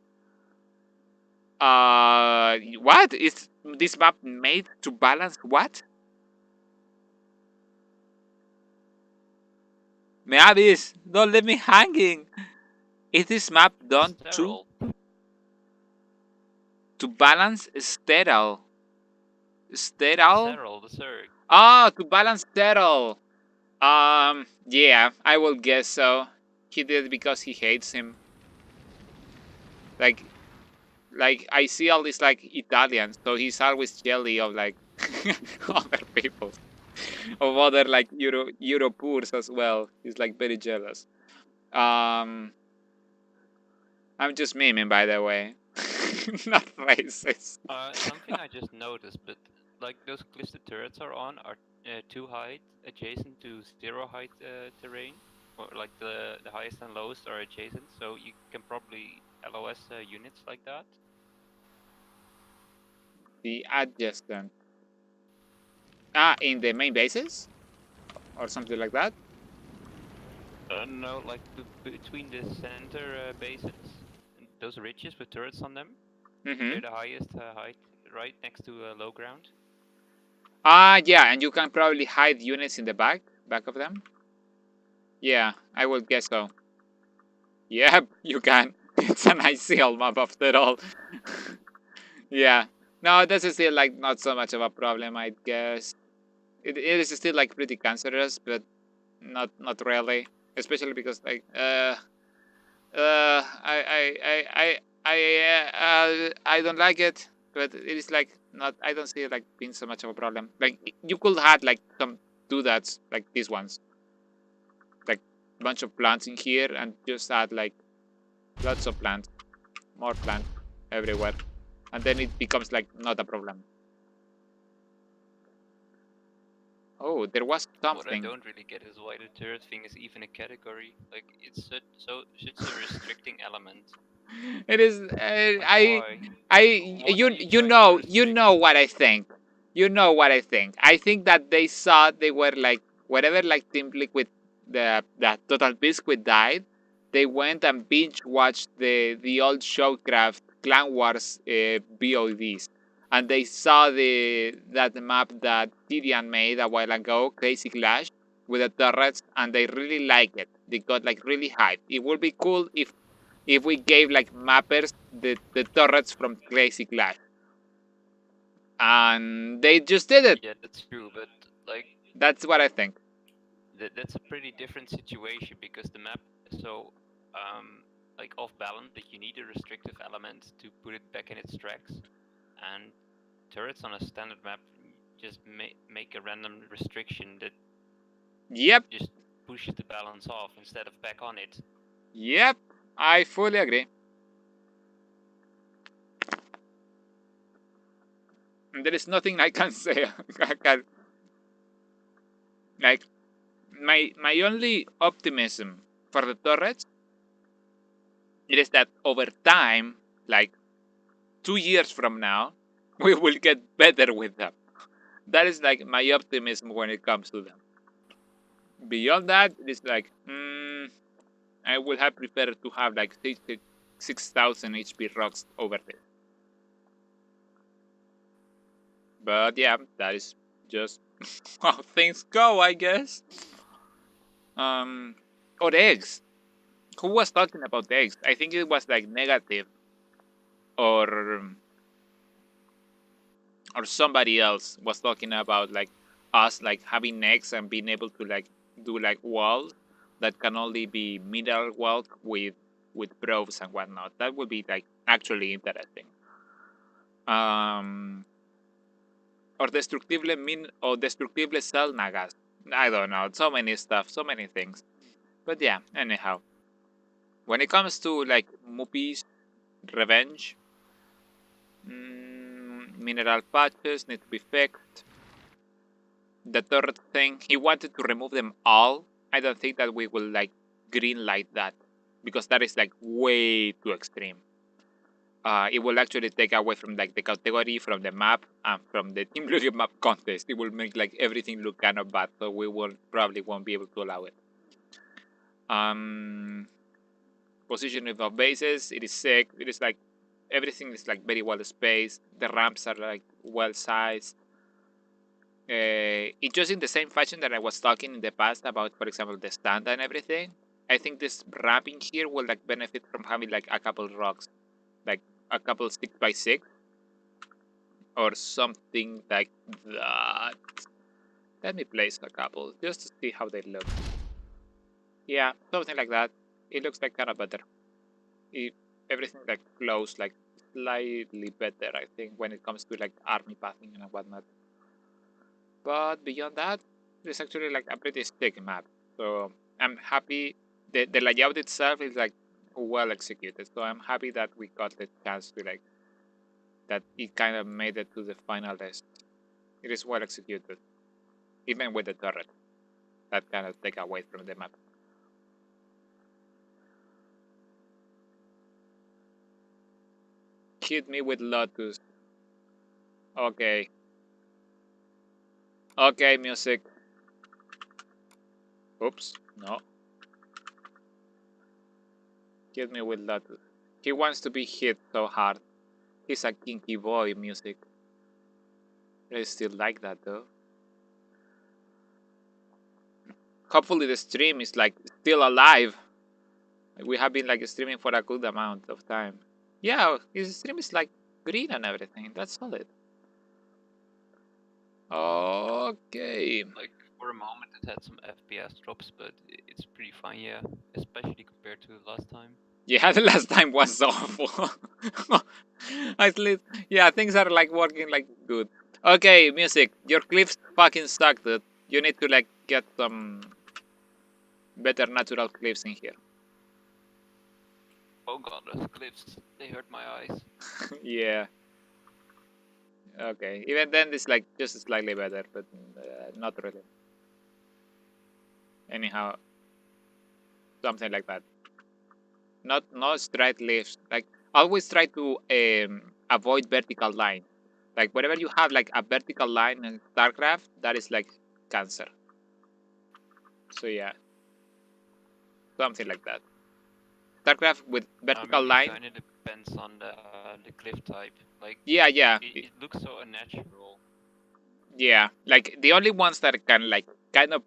What is this map made to balance what? Me avis, don't let me hanging. Is this map done to balance sterile? Sterile? Serral, the Zerg. Ah, to balance sterile. Yeah, I will guess so. He did it because he hates him. Like, I see all these like Italians, so he's always jelly of like other people, of other like Europoors as well. He's like very jealous. Um, I'm just memeing, by the way, not racist. Something I just noticed, but like those cliffs the turrets are on are two height adjacent to zero height terrain, or like the highest and lowest are adjacent, so you can probably LOS units like that. The adjacent. In the main bases or something like that. No, like between the center bases, those ridges with turrets on them, Mm-hmm. they're the highest height, right next to low ground. Yeah, and you can probably hide units in the back of them. Yeah, I would guess so. Yep, you can. It's an ICL map after all. Yeah. No, that's still like not so much of a problem, I guess. It is still like pretty cancerous, but not really. Especially because like I don't like it, but it is like not. I don't see it like being so much of a problem. Like you could have like some doodads like these ones, like bunch of plants in here, and just add like lots of plants, more plants everywhere, and then it becomes like not a problem. Oh, there was What I something. don't really get is why the turret thing is even a category. Like it's such a restricting element. It is. Like why? What are You trying to know, restrict? what I think. You know what I think. I think that they saw they were like whatever like Team Liquid, the Total Biscuit died. They went and binge watched the old Showcraft Clan Wars VODs, and they saw that map that Tyrian made a while ago, Crazy Clash, with the turrets, and they really like it. They got like really hyped. It would be cool if we gave like mappers the turrets from Crazy Clash. And they just did it. Yeah, that's true, but like That's what I think. that's a pretty different situation because the map is so like off balance that you need a restrictive element to put it back in its tracks, and turrets on a standard map just make a random restriction that Yep, just pushes the balance off instead of back on it. yep, I fully agree. And there is nothing I can say. Like my only optimism for the turrets it is that over time, like 2 years from now, we will get better with them. That is like my optimism when it comes to them. Beyond that, it is like, I would have preferred to have like 6,000 HP rocks over there. But yeah, that is just how things go, I guess. Or eggs. Who was talking about eggs? I think it was like negative, or somebody else was talking about like us like having eggs and being able to like do like walls that can only be mineral walk with probes and whatnot. That would be like actually interesting. Um, or destructible cell nagas. I don't know. So many stuff, so many things. But yeah, anyhow. When it comes to like Mupi's revenge, mineral patches need to be fixed. The third thing, he wanted to remove them all. I don't think that we will like green light that because that is like way too extreme. It will actually take away from like the category, from the map, and from the Team Blue map contest. It will make like everything look kind of bad, so we will probably won't be able to allow it. Positioning of bases, it is sick. It is like everything is like very well spaced. The ramps are like well sized. It's just in the same fashion that I was talking in the past about, for example, the stand and everything. I think this ramp in here will like benefit from having like a couple rocks, like a couple 6x6 or something like that. Let me place a couple just to see how they look. Yeah, something like that. It looks like kind of better. Everything like flows like slightly better, I think, when it comes to like army pathing and whatnot. But beyond that, it's actually like a pretty stick map. So I'm happy. The layout itself is like well executed. So I'm happy that we got the chance to like that it kind of made it to the final list. It is well executed, even with the turret. That kind of take away from the map. Hit me with Lotus. Okay. Okay, music. Oops. No. Hit me with Lotus. He wants to be hit so hard. He's a kinky boy, music. I still like that though. Hopefully the stream is like still alive. We have been like streaming for a good amount of time. Yeah, his stream is like green and everything. That's solid. Okay. Like for a moment, it had some FPS drops, but it's pretty fine, yeah. Especially compared to last time. Yeah, the last time was awful. At least, yeah, things are like working like good. Okay, music. Your clips fucking suck, dude. You need to like get some better natural clips in here. Oh god, those cliffs, they hurt my eyes. Yeah. Okay. Even then, it's like just slightly better, but not really. Anyhow, something like that. Not straight lifts. Like always try to avoid vertical lines. Like whenever you have like a vertical line in StarCraft, that is like cancer. So yeah, something like that. StarCraft with vertical line. It kind of depends on the cliff type. Like Yeah, yeah, it looks so unnatural. yeah. Like the only ones that can like kind of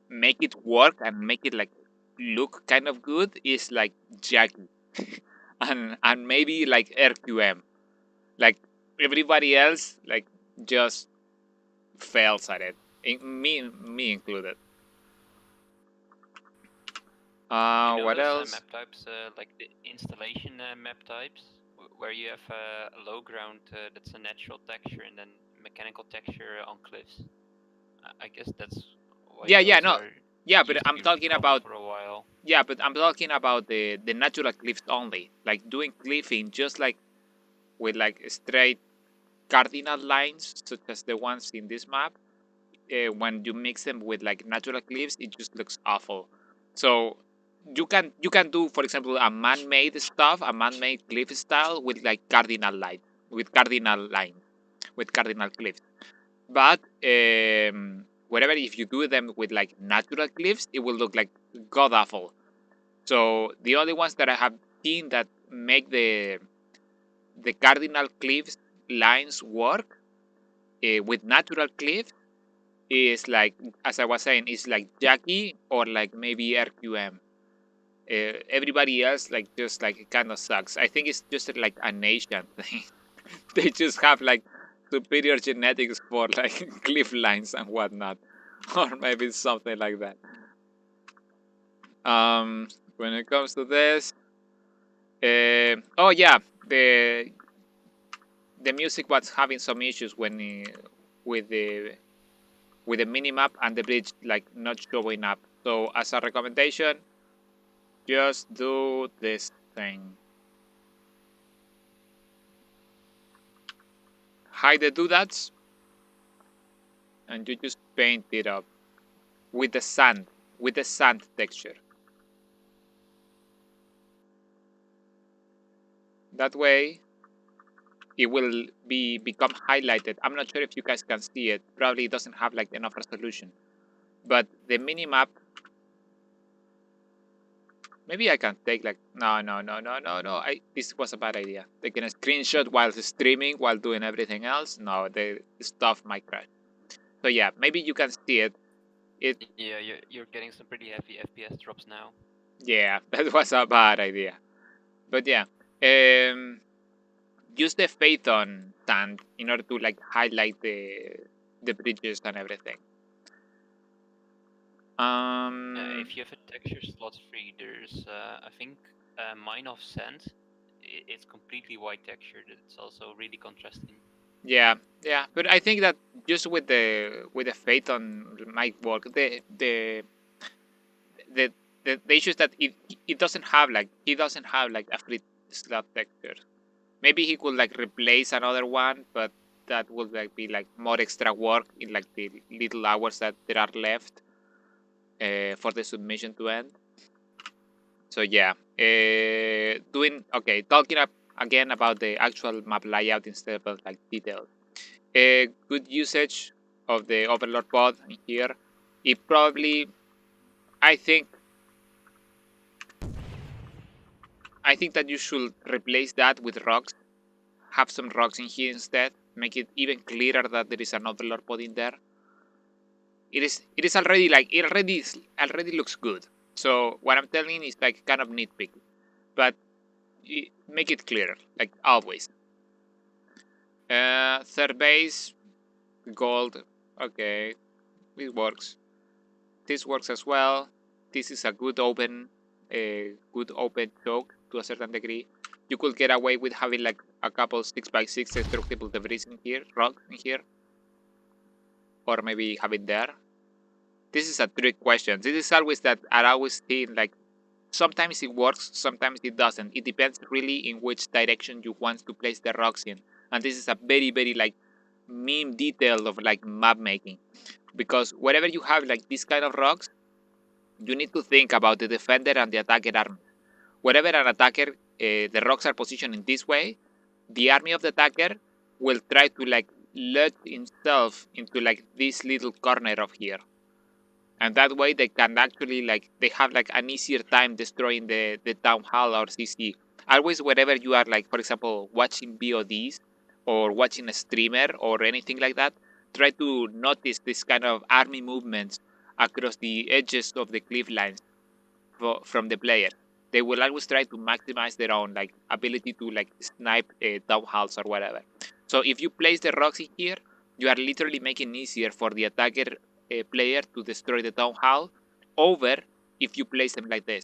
make it work and make it like look kind of good is like Jackie, and maybe like RQM. Like everybody else, like just fails at it. Me included. You know What those else? map types, like the installation map types, where you have a low ground that's a natural texture and then mechanical texture on cliffs. I guess that's why Yeah, yeah, those no, are yeah, but used to I'm be really talking common about for a while. yeah, but I'm talking about the natural cliffs only, like doing cliffing just like with like straight cardinal lines, such as the ones in this map. When you mix them with like natural cliffs, it just looks awful. So you can do, for example, a man-made stuff, a man-made cliff style with like cardinal light, with cardinal lines, with cardinal cliffs. But whatever, if you do them with like natural cliffs, it will look like god awful. So the only ones that I have seen that make the cardinal cliffs lines work with natural cliffs is like, as I was saying, is like Jackie or like maybe RQM. Everybody else like just like kind of sucks. I think it's just like an Asian thing. They just have like superior genetics for like cliff lines and whatnot, or maybe something like that. When it comes to this, oh yeah, the music was having some issues when with the minimap and the bridge like not showing up. So as a recommendation, just do this thing. Hide the doodads, and you just paint it up with the sand texture. That way, it will become highlighted. I'm not sure if you guys can see it. Probably it doesn't have like enough resolution. But the minimap, maybe I can take like no. This was a bad idea. Taking a screenshot while streaming, while doing everything else. No, the stuff might crash. So yeah, maybe you can see it. Yeah, you're getting some pretty heavy FPS drops now. Yeah, that was a bad idea. But yeah, use the Phaeton stand in order to like highlight the bridges and everything. If you have a texture slot free, there's I think Mine of Sand. It's completely white textured. It's also really contrasting. Yeah, but I think that just with the Phaeton might work. The the issue is that it doesn't have like a free slot texture. Maybe he could like replace another one, but that would like be like more extra work in like the little hours that there are left for the submission to end. So yeah, talking again about the actual map layout instead of like details. Good usage of the Overlord pod here. It probably, I think that you should replace that with rocks. Have some rocks in here instead. Make it even clearer that there is an Overlord pod in there. It is already like it already looks good. So what I'm telling is like kind of nitpicky, but make it clearer, like always. Third base, gold. Okay, it works. This works as well. This is a good open choke to a certain degree. You could get away with having like a couple 6x6 destructible debris in here, rocks in here, or maybe have it there. This is a trick question. This is always that I always think like sometimes it works, sometimes it doesn't. It depends really in which direction you want to place the rocks in. And this is a very, very like meme detail of like map making. Because wherever you have like this kind of rocks, you need to think about the defender and the attacker army. Wherever an attacker, the rocks are positioned in this way, the army of the attacker will try to like let himself into like this little corner of here. And that way they can actually like they have like an easier time destroying the town hall or CC. Always wherever you are like for example watching VODs or watching a streamer or anything like that, try to notice this kind of army movements across the edges of the cliff lines from the player. They will always try to maximize their own like ability to like snipe town halls or whatever. So if you place the rocks in here, you are literally making it easier for the attacker player to destroy the town hall over if you place them like this.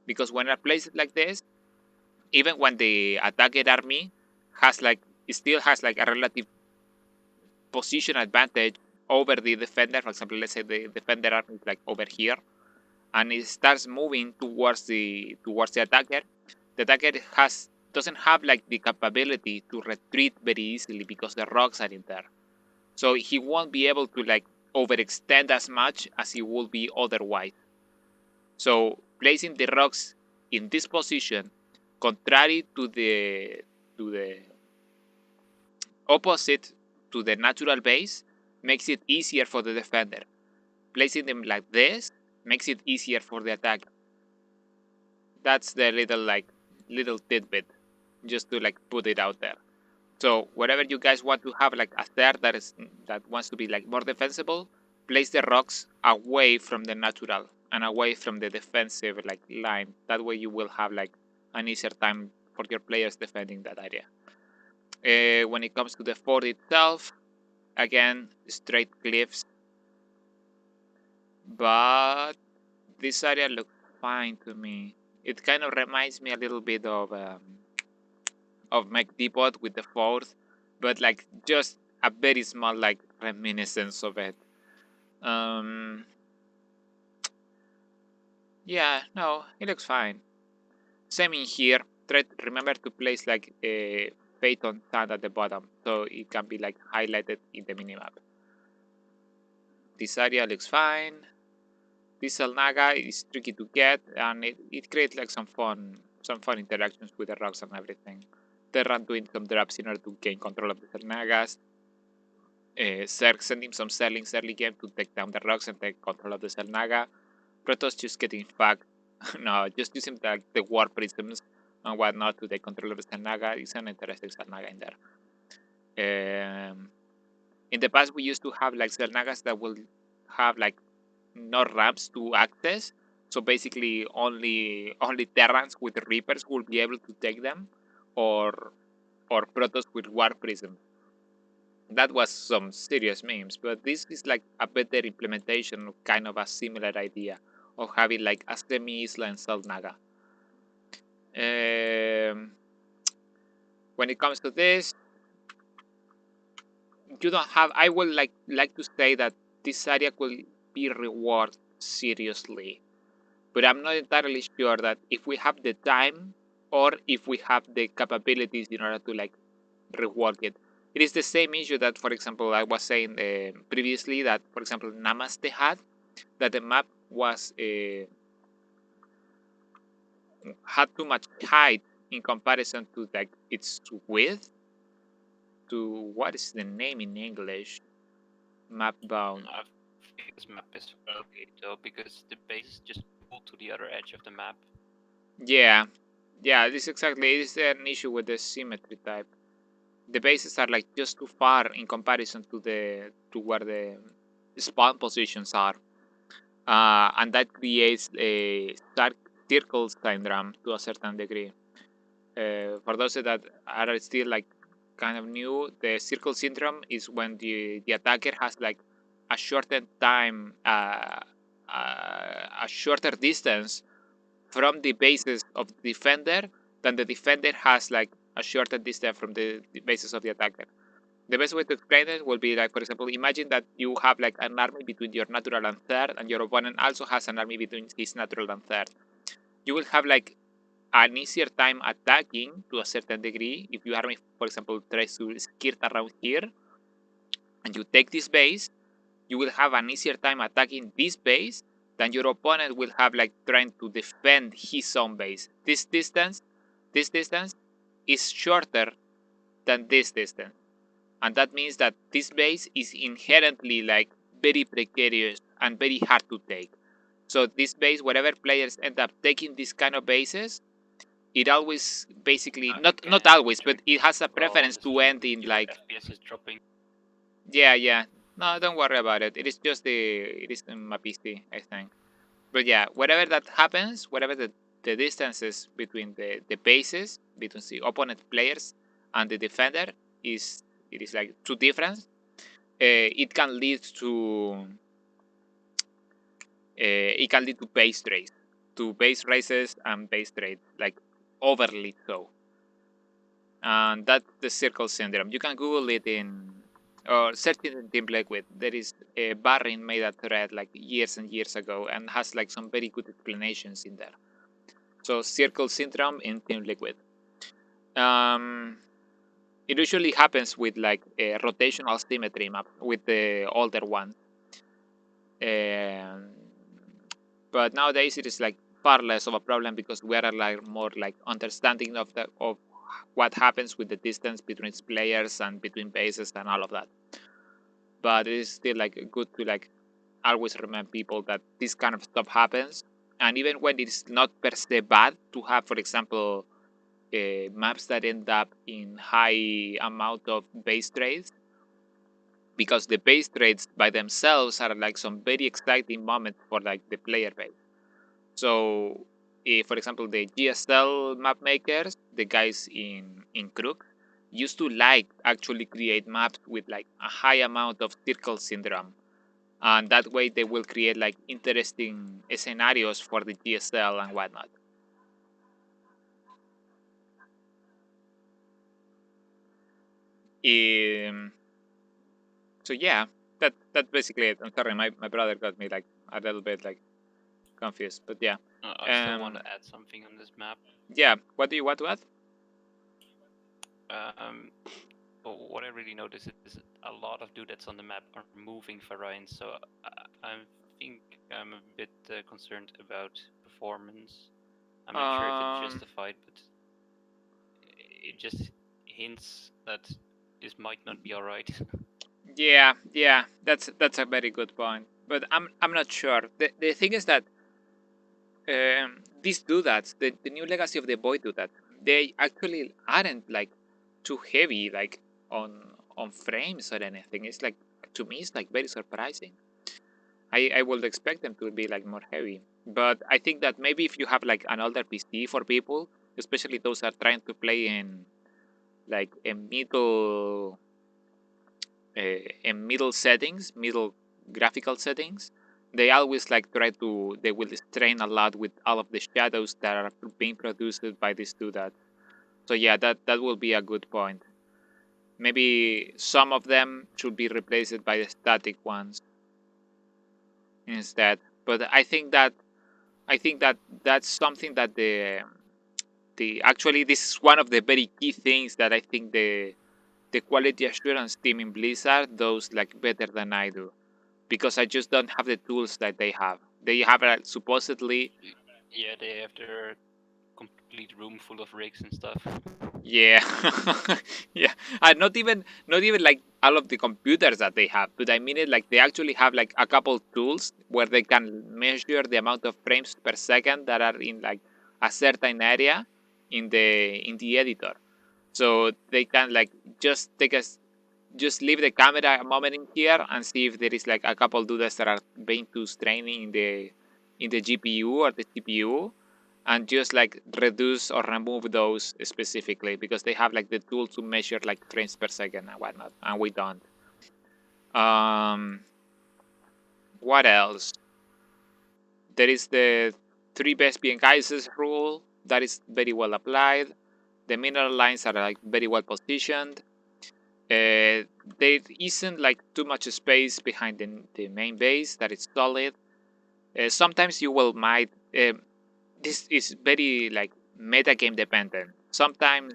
Because when I place it like this, even when the attacker army has like it still has like a relative position advantage over the defender. For example, let's say the defender army is like over here, and it starts moving towards the attacker. The attacker doesn't have like the capability to retreat very easily because the rocks are in there. So he won't be able to like overextend as much as he would be otherwise. So placing the rocks in this position, contrary to the opposite to the natural base, makes it easier for the defender. Placing them like this makes it easier for the attacker. That's the little tidbit, just to like put it out there. So wherever you guys want to have like a third that wants to be like more defensible, place the rocks away from the natural and away from the defensive like line. That way you will have like an easier time for your players defending that area. When it comes to the fort itself, again straight cliffs, but this area looks fine to me. It kind of reminds me a little bit of Mech Depot with the fourth, but like just a very small like reminiscence of it. Yeah, no, it looks fine. Same in here. Remember to place like a Phaeton sand at the bottom so it can be like highlighted in the minimap. This area looks fine. This Naga is tricky to get and it creates like some fun interactions with the rocks and everything. Terran doing some drops in order to gain control of the Nagas. Zerg sending some Zerlings early game to take down the rocks and take control of the Naga. Protoss just getting fucked. No, just using the war prisms and whatnot to take control of the Naga. It's an interesting Naga in there. In the past, we used to have like Nagas that will have like no ramps to access. So basically, only Terrans with Reapers will be able to take them, or Protoss with war prisms. That was some serious memes, but this is like a better implementation of kind of a similar idea of having like a semi-isla in Naga. When it comes to this, you don't have. I would like to say that this area will be rewarded seriously, but I'm not entirely sure that if we have the time or if we have the capabilities in order to like reward it. It is the same issue that, for example, I was saying previously that, for example, Namaste had, that the map was had too much height in comparison to like its width. To what is the name in English? Map bound. I think this map is okay though, because the base is just pulled to the other edge of the map. Yeah, yeah, this exactly is an issue with the symmetry type. The bases are like just too far in comparison to where the spawn positions are. And that creates a circle syndrome to a certain degree. For those that are still like kind of new, the circle syndrome is when the attacker has like a shortened time, a shorter distance from the bases of the defender than the defender has like a shorter distance from the bases of the attacker. The best way to explain it will be like, for example, imagine that you have like an army between your natural and third, and your opponent also has an army between his natural and third. You will have like an easier time attacking to a certain degree if your army, for example, tries to skirt around here, and you take this base. You will have an easier time attacking this base than your opponent will have like trying to defend his own base. This distance is shorter than this distance. And that means that this base is inherently like very precarious and very hard to take. So this base, wherever players end up taking these kind of bases, it always basically not always, but it has a preference to end in like FPS is dropping. yeah. No, don't worry about it. It is just it is in my PC, I think. But yeah, whatever that happens, whatever the distances between the bases between the opponent players and the defender is it is like too different. It can lead to base races and base trades, like overly so. And that's the circle syndrome. You can Google it or search it in Team Liquid. There is a Barrin made a thread like years and years ago and has like some very good explanations in there. So circle syndrome in Team Liquid. It usually happens with like a rotational symmetry map with the older one. But nowadays it is like far less of a problem because we are like more like understanding of what happens with the distance between players and between bases and all of that. But it is still like good to like always remind people that this kind of stuff happens, and even when it's not per se bad to have, for example, maps that end up in high amount of base trades, because the base trades by themselves are like some very exciting moments for like the player base. So, for example, the GSL map makers, the guys in Crook, used to like actually create maps with like a high amount of circle syndrome, and that way they will create like interesting scenarios for the GSL and whatnot. So yeah, that's basically it. I'm sorry, my brother got me like a little bit like confused, but yeah. I still want to add something on this map. Yeah, what do you want to add? What I really noticed is a lot of dudettes on the map are moving Varines, so I think I'm a bit concerned about performance. I'm not sure if it's justified, but it just hints that this might not be alright. Yeah, that's a very good point. But I'm not sure. The thing is that these doodads, the new legacy of the boy doodad, they actually aren't like too heavy like on frames or anything. It's like, to me it's like very surprising. I would expect them to be like more heavy. But I think that maybe if you have like an older PC for people, especially those that are trying to play in like a middle in middle settings, middle graphical settings, they always like they will strain a lot with all of the shadows that are being produced by these doodads. So yeah, that will be a good point. Maybe some of them should be replaced by the static ones instead. But I think that that's something that the actually this is one of the very key things that I think the quality assurance team in Blizzard does like better than I do, because I just don't have the tools that they have. They have supposedly. Yeah, they have their complete room full of rigs and stuff. Yeah, yeah, and not even like all of the computers that they have, but I mean it like they actually have like a couple tools where they can measure the amount of frames per second that are in like a certain area in the editor, so they can like just just leave the camera a moment in here and see if there is like a couple dudes that are being too straining in the GPU or the CPU, and just like reduce or remove those specifically because they have like the tool to measure like frames per second and whatnot, and we don't. What else? There is the three best being cases rule that is very well applied. The mineral lines are like very well positioned. There isn't like too much space behind the main base that is solid. Sometimes you will might this is very like meta game dependent. Sometimes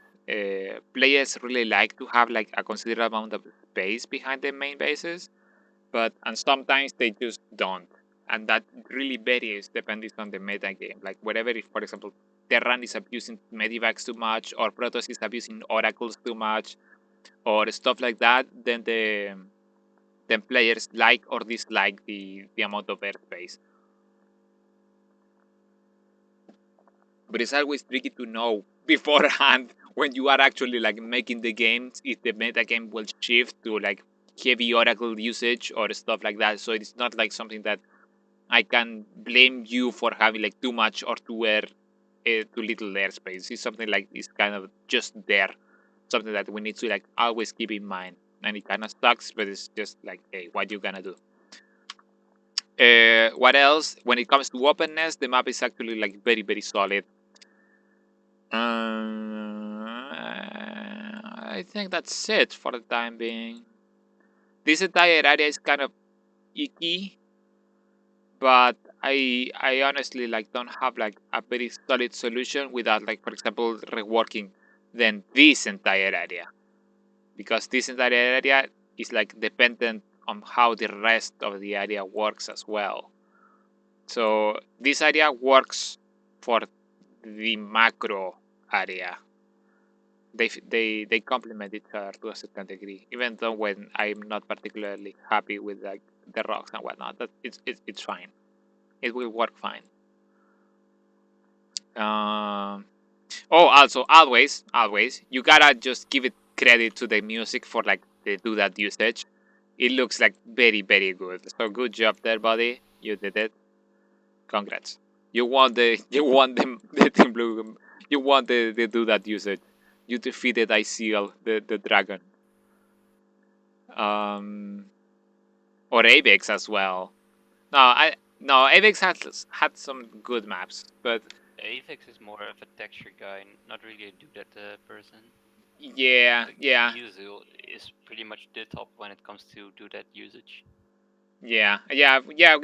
players really like to have like a considerable amount of space behind the main bases, but and sometimes they just don't, and that really varies depending on the meta game. Like wherever, if for example Terran is abusing Medivacs too much, or Protoss is abusing Oracles too much, or stuff like that, then players like or dislike the amount of airspace. But it's always tricky to know beforehand when you are actually like making the games if the meta game will shift to like heavy Oracle usage or stuff like that. So it's not like something that I can blame you for having like too much or too little airspace. It's something like it's kind of just there, something that we need to like always keep in mind. And it kind of sucks, but it's just like, hey, what you gonna do? What else? When it comes to openness, the map is actually like very solid. I think that's it for the time being. This entire area is kind of icky, but I honestly like don't have like a very solid solution without like, for example, reworking then this entire area, because this entire area is like dependent on how the rest of the area works as well. So this area works for the macro area. They complement each other to a certain degree, even though when I'm not particularly happy with like the rocks and whatnot, that it's fine. It will work fine. Also always you gotta just give it credit to the music for like they do that usage. It looks like very good. So good job there, buddy. You did it. Congrats. You won the team blue. You won the do that usage. You defeated ICL the dragon. Um, or Avex as well. No, Avex had some good maps, but Avex is more of a texture guy, not really a do that person. yeah, Like, yeah, Yuzu is pretty much the top when it comes to do that usage. yeah.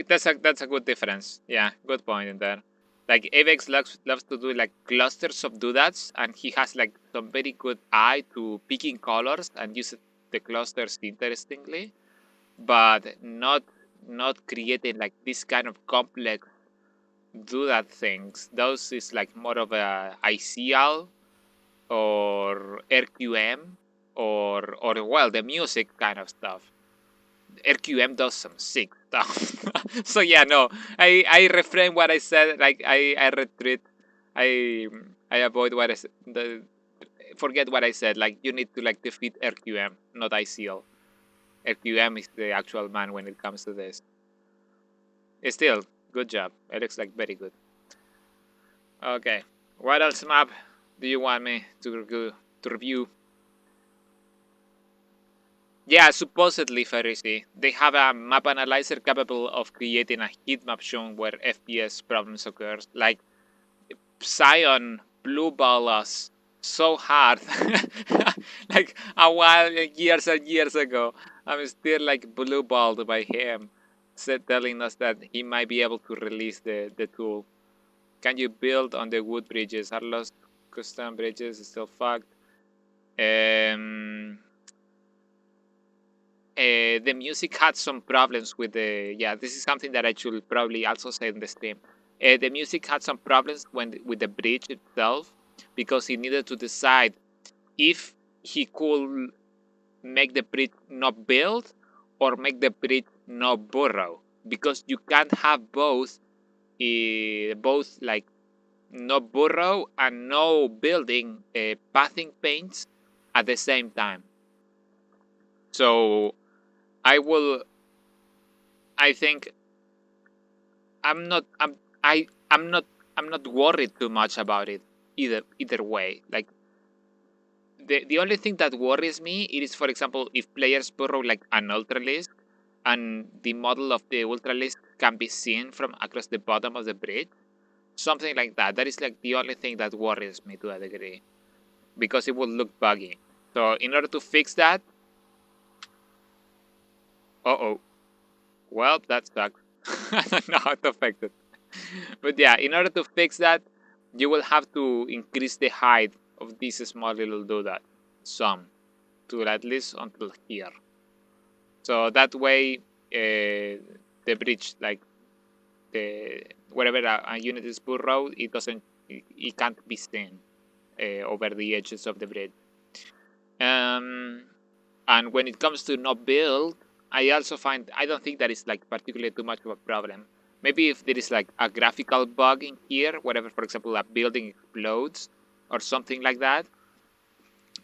That's a good difference. Yeah, good point in there. Like Avex loves to do like clusters of doodads, and he has like some very good eye to picking colors and use the clusters interestingly, but not creating like this kind of complex doodad things. Those is like more of a ICL or RQM or well the music kind of stuff. RQM does some sick stuff. So yeah, no, I refrain what I said. Like I retreat. I I avoid what I said. Forget what I said. Like you need to like defeat RQM, not ICL. RQM is the actual man when it comes to this. Still, good job. It looks like very good. Okay, what else map do you want me to review? Yeah, supposedly, Pharisee, they have a map analyzer capable of creating a heat map showing where FPS problems occur. Like Sion blue ball us so hard, like a while, years and years ago. I'm still like blue balled by him, said telling us that he might be able to release the tool. Can you build on the wood bridges? Are lost custom bridges still fucked? Um, the music had some problems with the. Yeah, this is something that I should probably also say in the stream. The music had some problems with the bridge itself because he needed to decide if he could make the bridge not build or make the bridge not burrow, because you can't have both like no burrow and no building pathing paints at the same time. So I will. I think I'm not. I'm not. I'm not worried too much about it either way. Like the only thing that worries me it is, for example, if players borrow like an ultralisk and the model of the ultralisk can be seen from across the bottom of the bridge, something like that. That is like the only thing that worries me to a degree, because it will look buggy. So in order to fix that, oh, well, that sucks. I don't know how to fix it. But yeah, in order to fix that, you will have to increase the height of this small little doodad some to at least until here. So that way, the bridge, like the wherever a unit is burrowed, it can't be seen over the edges of the bridge. And when it comes to not build, I also find I don't think that is like particularly too much of a problem. Maybe if there is like a graphical bug in here, whatever, for example, a building explodes or something like that,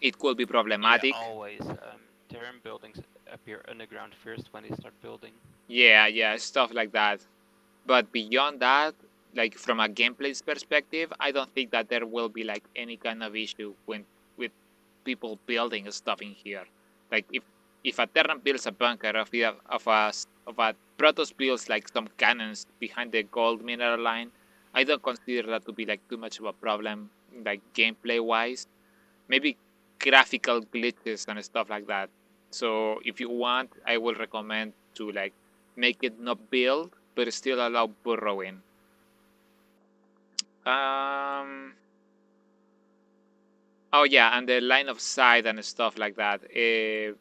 it could be problematic. Yeah, always. Terran buildings appear underground first when they start building. Yeah, stuff like that. But beyond that, like from a gameplay perspective, I don't think that there will be like any kind of issue with people building stuff in here. Like if a Terran builds a bunker, of a Protoss builds like some cannons behind the gold mineral line, I don't consider that to be like too much of a problem, like gameplay wise. Maybe graphical glitches and stuff like that. So if you want, I will recommend to like make it not build, but still allow burrowing. Um. Oh yeah, and the line of sight and stuff like that.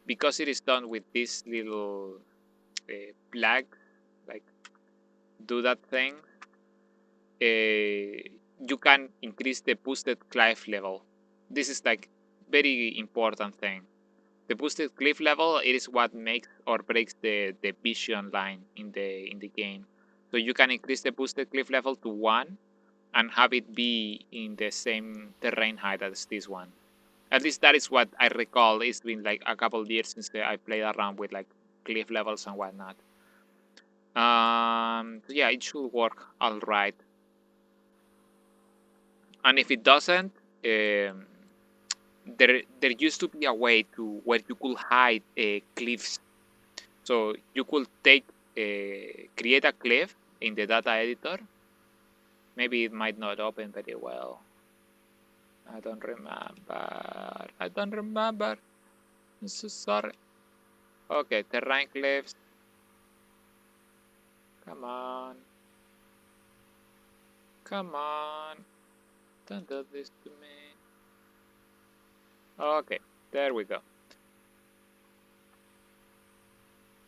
Because it is done with this little plug, like do that thing. You can increase the boosted cliff level. This is like very important thing. The boosted cliff level it is what makes or breaks the vision line in the game. So you can increase the boosted cliff level to 1 and have it be in the same terrain height as this one. At least that is what I recall. It's been like a couple of years since I played around with like cliff levels and whatnot. So yeah, it should work all right. And if it doesn't, there used to be a way to where you could hide cliffs. So you could create a cliff in the data editor. Maybe it might not open very well. I don't remember. I'm so sorry. Okay, terrain cliffs. Come on. Come on. Don't do this to me. Okay, there we go.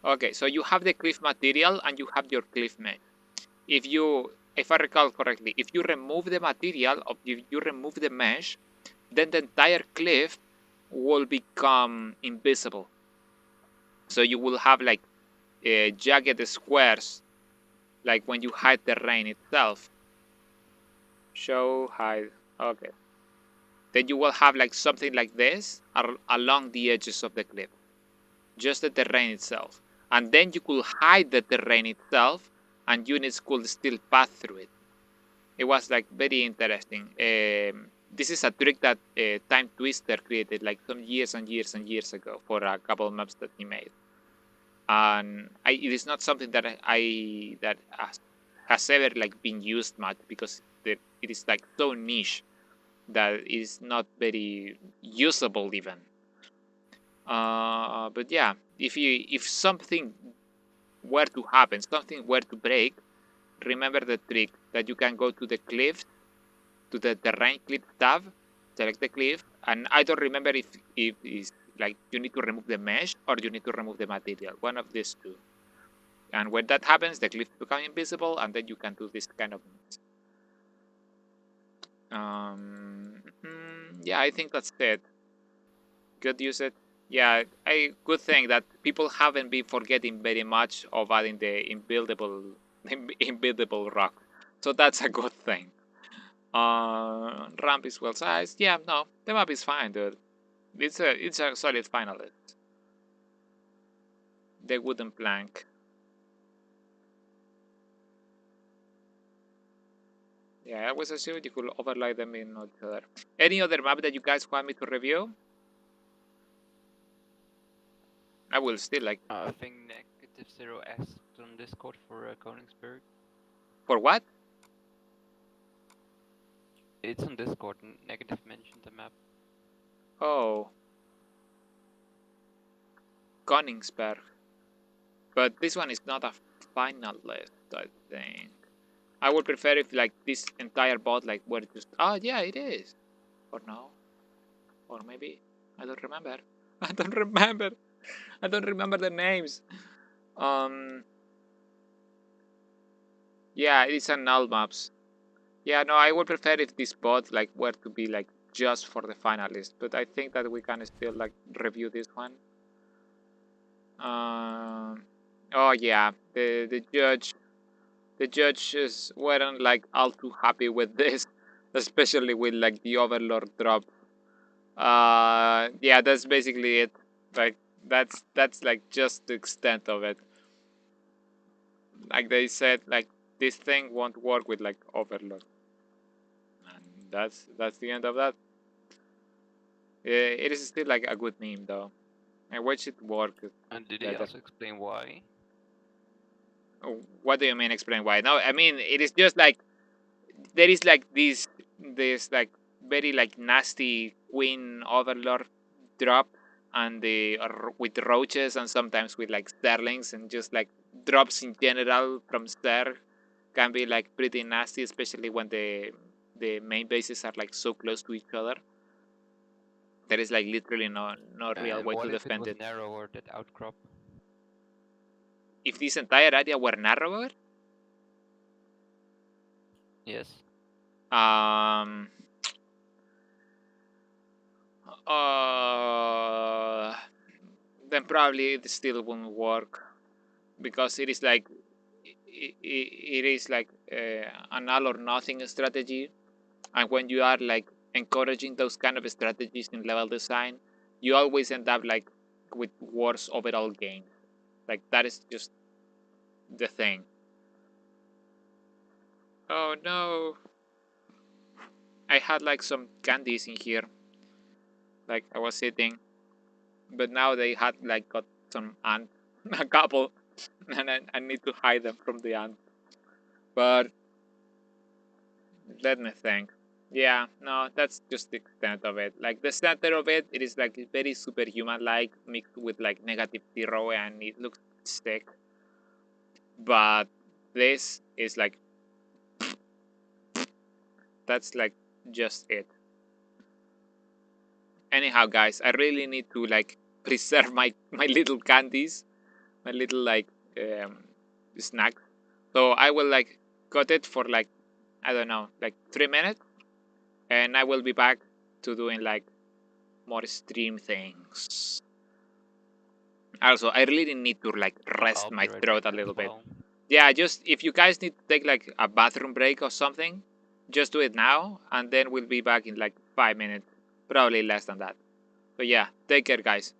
Okay, so you have the cliff material and you have your cliff mesh. If I recall correctly, if you remove the material, or if you remove the mesh, then the entire cliff will become invisible. So you will have like jagged squares, like when you hide the terrain itself. Show hide. Okay. Then you will have like something like this along the edges of the cliff, just the terrain itself. And then you could hide the terrain itself, and units could still pass through it. It was like very interesting. this is a trick that Time Twister created like some years and years and years ago for a couple of maps that he made. And it is not something that that has ever like been used much because it is like so niche that it is not very usable even. But yeah, if something were to happen, something were to break, remember the trick that you can go to the cliff, to the terrain clip tab, select the cliff, and I don't remember if it's like you need to remove the mesh or you need to remove the material, one of these two. And when that happens, the cliff becomes invisible, and then you can do this kind of moves. Yeah, I think that's it. Good use it. Yeah, good thing that people haven't been forgetting very much of adding the inbuildable rock. So that's a good thing. Ramp is well sized. Yeah, no, the map is fine, dude. It's a solid finalist. The wooden plank. Yeah, I always assumed you could overlay them in each other. Any other map that you guys want me to review? I will still like. I think -0 asked on Discord for Koningsberg. For what? It's on Discord. Negative mentioned the map. Oh. Koningsberg. But this one is not a finalist, I think. I would prefer if like this entire bot like were just yeah it is. Or no. Or maybe. I don't remember. I don't remember. I don't remember the names. Yeah, it's a null maps. Yeah, no, I would prefer if this bot like were to be like just for the finalists, but I think that we can still like review this one. Oh yeah, the judges weren't like all too happy with this, especially with like the Overlord drop. Yeah, that's basically it. Like that's like just the extent of it. Like they said, like this thing won't work with like Overlord, and that's the end of that. It is still like a good meme though. I watch it work. And did he also explain why? What do you mean? Explain why? No, I mean it is just like there is like this like very like nasty Queen Overlord drop, and the with roaches and sometimes with like sterlings, and just like drops in general from ster can be like pretty nasty, especially when the main bases are like so close to each other. There is like literally no real way to defend it. What if it was narrower, that outcrop? If this entire area were narrower, Yes. um, then probably it still won't work because it is like it is like an all or nothing strategy, and when you are like encouraging those kind of strategies in level design, you always end up like with worse overall games. Like that is just the thing. Oh no. I had like some candies in here. Like I was sitting. But now they had like got some ants. A couple. And I need to hide them from the ants. But let me think. Yeah, no, that's just the extent of it. Like the center of it, it is like very superhuman like mixed with like -0 and it looks sick. But this is like that's like just it. Anyhow, guys, I really need to like preserve my little candies, my little like snacks. So I will like cut it for like I don't know, like 3 minutes, and I will be back to doing like more stream things. Also, I really need to like rest I'll my be right throat a back as little bit. well. Yeah, just if you guys need to take like a bathroom break or something, just do it now, and then we'll be back in like 5 minutes, probably less than that. But yeah, take care, guys.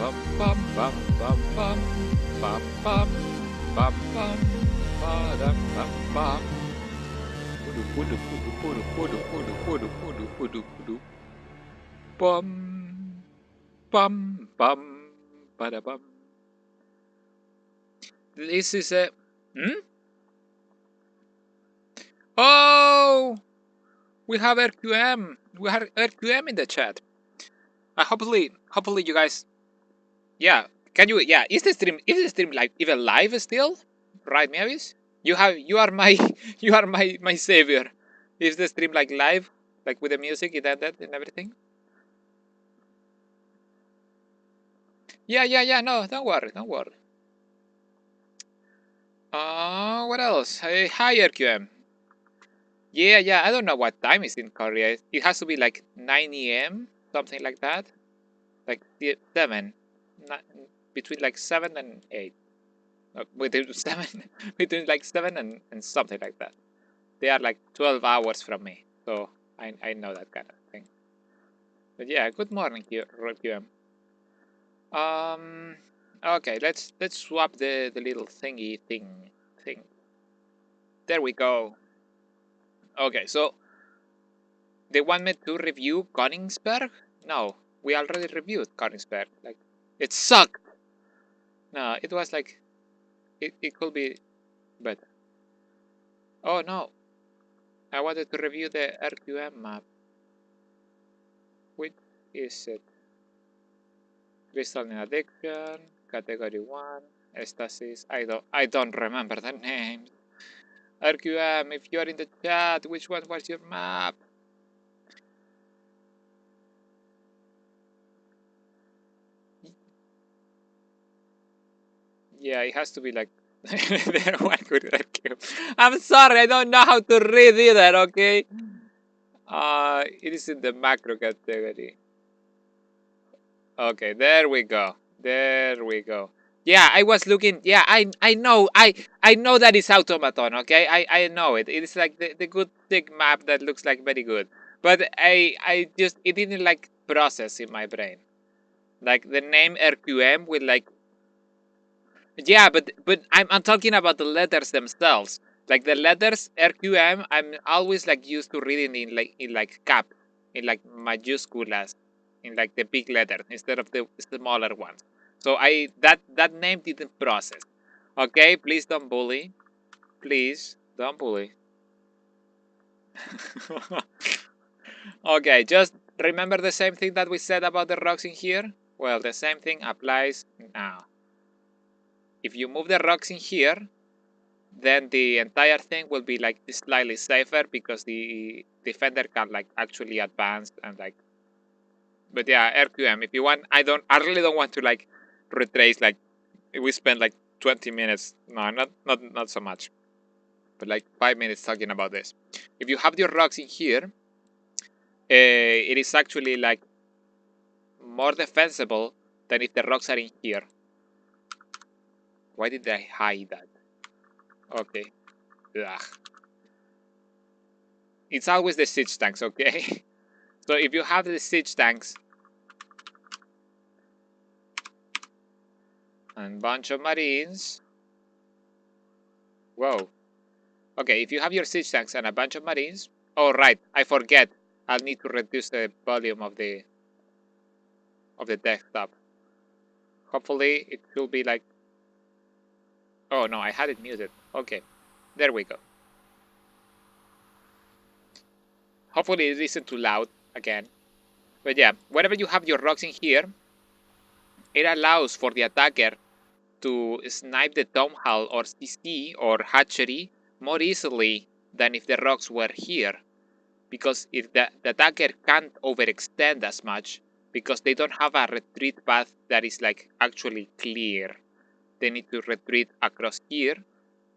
bum bum bum bum bum bum bum bum bum ba-dum bum bum. Pudu pudu pudu pudu pudu pudu pudu pudu pudu. Bum bum bum bada bum. This is a Oh, we have RQM. We have RQM in the chat. Hopefully you guys. Yeah, can you? Yeah, is the stream like even live still? Right, Mavis? You are my you are my savior. Is the stream like live, like with the music and that and everything? Yeah. No, don't worry. What else? Hey, hi RQM. Yeah. I don't know what time is in Korea. It has to be like 9 a.m. something like that. Like 7, between like 7 and 8. Between 7, between like 7 and something like that. They are like 12 hours from me, so I know that kind of thing. But yeah, good morning, QM. Okay, let's swap the little thingy thing. There we go. Okay, so they want me to review Königsberg? No, we already reviewed Königsberg. Like, it sucked. No, it was like it could be better. Oh no, I wanted to review the RQM map. Which is it? Crystalline Addiction, Category 1, Estasis. I don't remember the names. RQM, if you are in the chat, which one was your map? Yeah, it has to be like there one good RQM. I'm sorry, I don't know how to read either, okay? It is in the macro category. Okay, there we go. Yeah, I was looking. Yeah, I know. I know that it's automaton. Okay, I know it. It's like the good thick map that looks like very good. But I just it didn't like process in my brain. Like the name RQM with like. Yeah, but I'm talking about the letters themselves. Like the letters RQM, I'm always like used to reading in like cap, in like majusculas, in like the big letters instead of the smaller ones. So that name didn't process. Okay, please don't bully. Please don't bully. Okay, just remember the same thing that we said about the rocks in here. Well, the same thing applies now. If you move the rocks in here, then the entire thing will be like slightly safer because the defender can like actually advance and like. But yeah, RQM. If you want, I really don't want to like retrace like we spent like 20 minutes. No, not so much, but like 5 minutes talking about this. If you have your rocks in here, it is actually like more defensible than if the rocks are in here. Why did I hide that? Okay. Ugh. It's always the siege tanks, okay? So if you have the siege tanks and bunch of marines, whoa. Okay, if you have your siege tanks and a bunch of marines, oh right, I forget. I'll need to reduce the volume of the desktop. Hopefully it will be like. Oh no, I had it muted. Okay, there we go. Hopefully it isn't too loud again. But yeah, whenever you have your rocks in here, it allows for the attacker to snipe the dome hull or CC or hatchery more easily than if the rocks were here. Because if the attacker can't overextend as much, because they don't have a retreat path that is like actually clear. They need to retreat across here,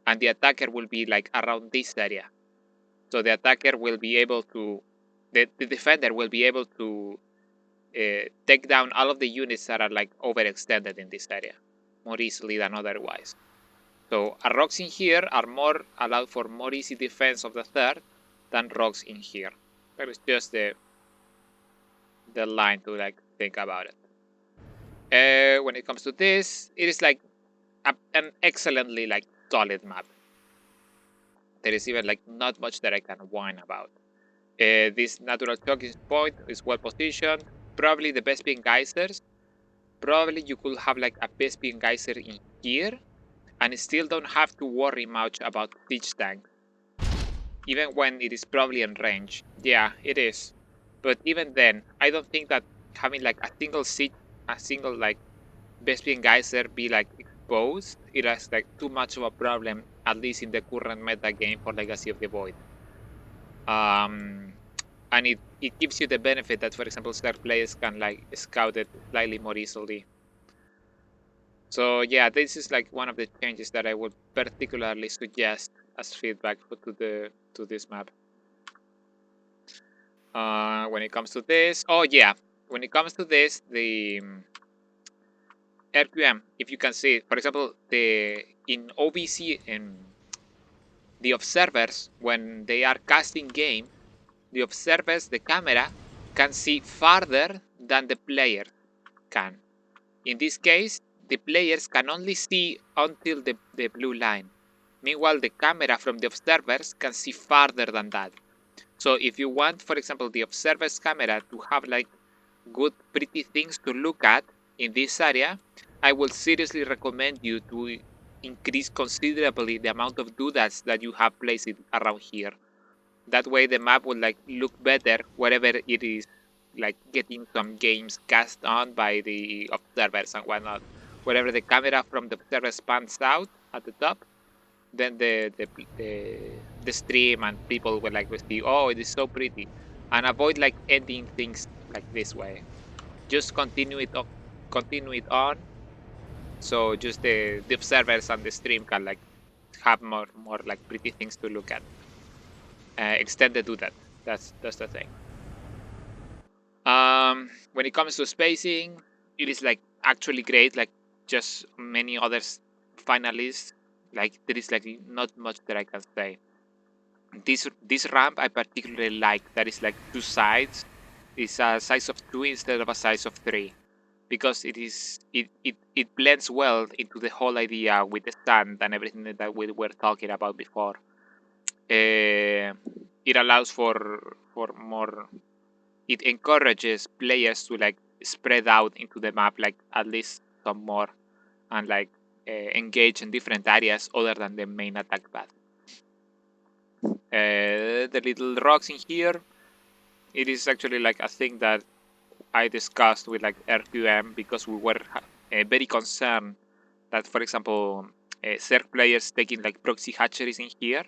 and the attacker will be like around this area. So the attacker will be able to, the defender will be able to take down all of the units that are like overextended in this area more easily than otherwise. So rocks in here are more allowed for more easy defense of the third than rocks in here. That is just the line to like think about it. When it comes to this, it is like an excellently like solid map. There is even like not much that I can whine about. This natural choking point is well positioned. Probably the best being geysers. Probably you could have like a best being geyser in here, and still don't have to worry much about siege tanks, even when it is probably in range. Yeah, it is. But even then, I don't think that having like a single like Vespian Geyser be like exposed, it has like too much of a problem, at least in the current meta game for Legacy of the Void. And it gives you the benefit that, for example, certain players can like scout it slightly more easily. So yeah, this is like one of the changes that I would particularly suggest as feedback to this map. When it comes to this, oh yeah, when it comes to this, the RQM, if you can see, for example, in OBC and the observers, when they are casting game, the observers, the camera, can see farther than the player can. In this case, the players can only see until the blue line. Meanwhile, the camera from the observers can see farther than that. So if you want, for example, the observer's camera to have like good, pretty things to look at in this area, I will seriously recommend you to increase considerably the amount of doodads that you have placed around here. That way the map will like look better wherever it is like getting some games cast on by the observers and whatnot. Wherever the camera from the observer spans out at the top, then the stream and people will like see, oh, it is so pretty, and avoid like ending things like this way. Just continue it on. So just the observers and the stream can like have more like pretty things to look at. Extended do that. That's the thing. When it comes to spacing, it is like actually great. Like just many others finalists, like there is like not much that I can say. This ramp I particularly like. That is like two sides. It's a size of 2 instead of a size of 3, because it blends well into the whole idea with the stand and everything that we were talking about before. It allows for more. It encourages players to like spread out into the map, like at least some more, and like engage in different areas other than the main attack path. The little rocks in here, it is actually like a thing that I discussed with like RQM, because we were very concerned that, for example, Zerg players taking like proxy hatcheries in here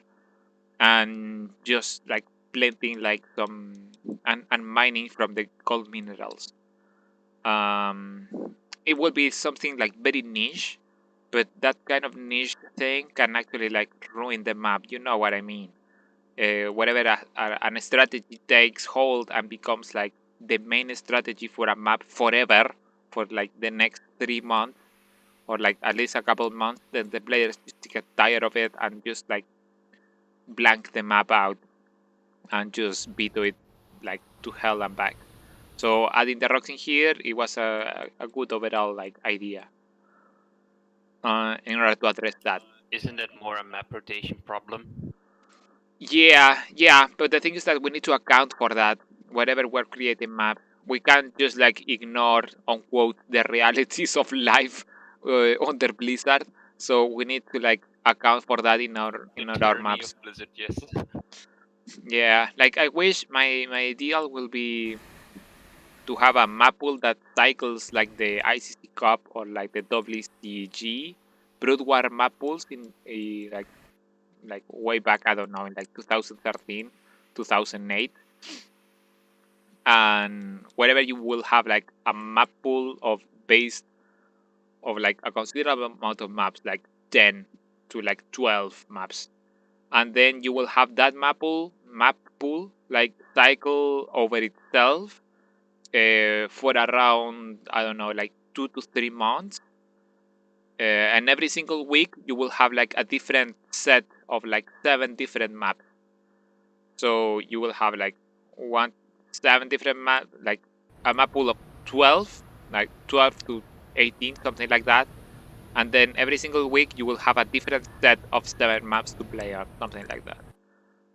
and just like planting like some and mining from the gold minerals. It will be something like very niche, but that kind of niche thing can actually like ruin the map. You know what I mean? Whatever a strategy takes hold and becomes like the main strategy for a map forever, for like the next 3 months or like at least a couple months, then the players just get tired of it and just like blank the map out and just veto it like to hell and back. So adding the rocks in here, it was a good overall like idea in order to address that. Isn't that more a map rotation problem? Yeah, but the thing is that we need to account for that whenever we're creating maps. We can't just like ignore, unquote, the realities of life under Blizzard. So we need to like account for that in our Tyranny maps. of Blizzard, yes. Yeah, like I wish my ideal will be to have a map pool that cycles like the ICC Cup or like the WCG Brood War map pools in a like way back, I don't know, in like 2013, 2008. And wherever you will have like a map pool of based of like a considerable amount of maps, like 10 to like 12 maps. And then you will have that map pool like cycle over itself for around, I don't know, like 2 to 3 months. And every single week you will have like a different set of like 7 different maps. So you will have like 7 different maps, like a map pool of 12, like 12 to 18, something like that. And then every single week you will have a different set of 7 maps to play on, something like that.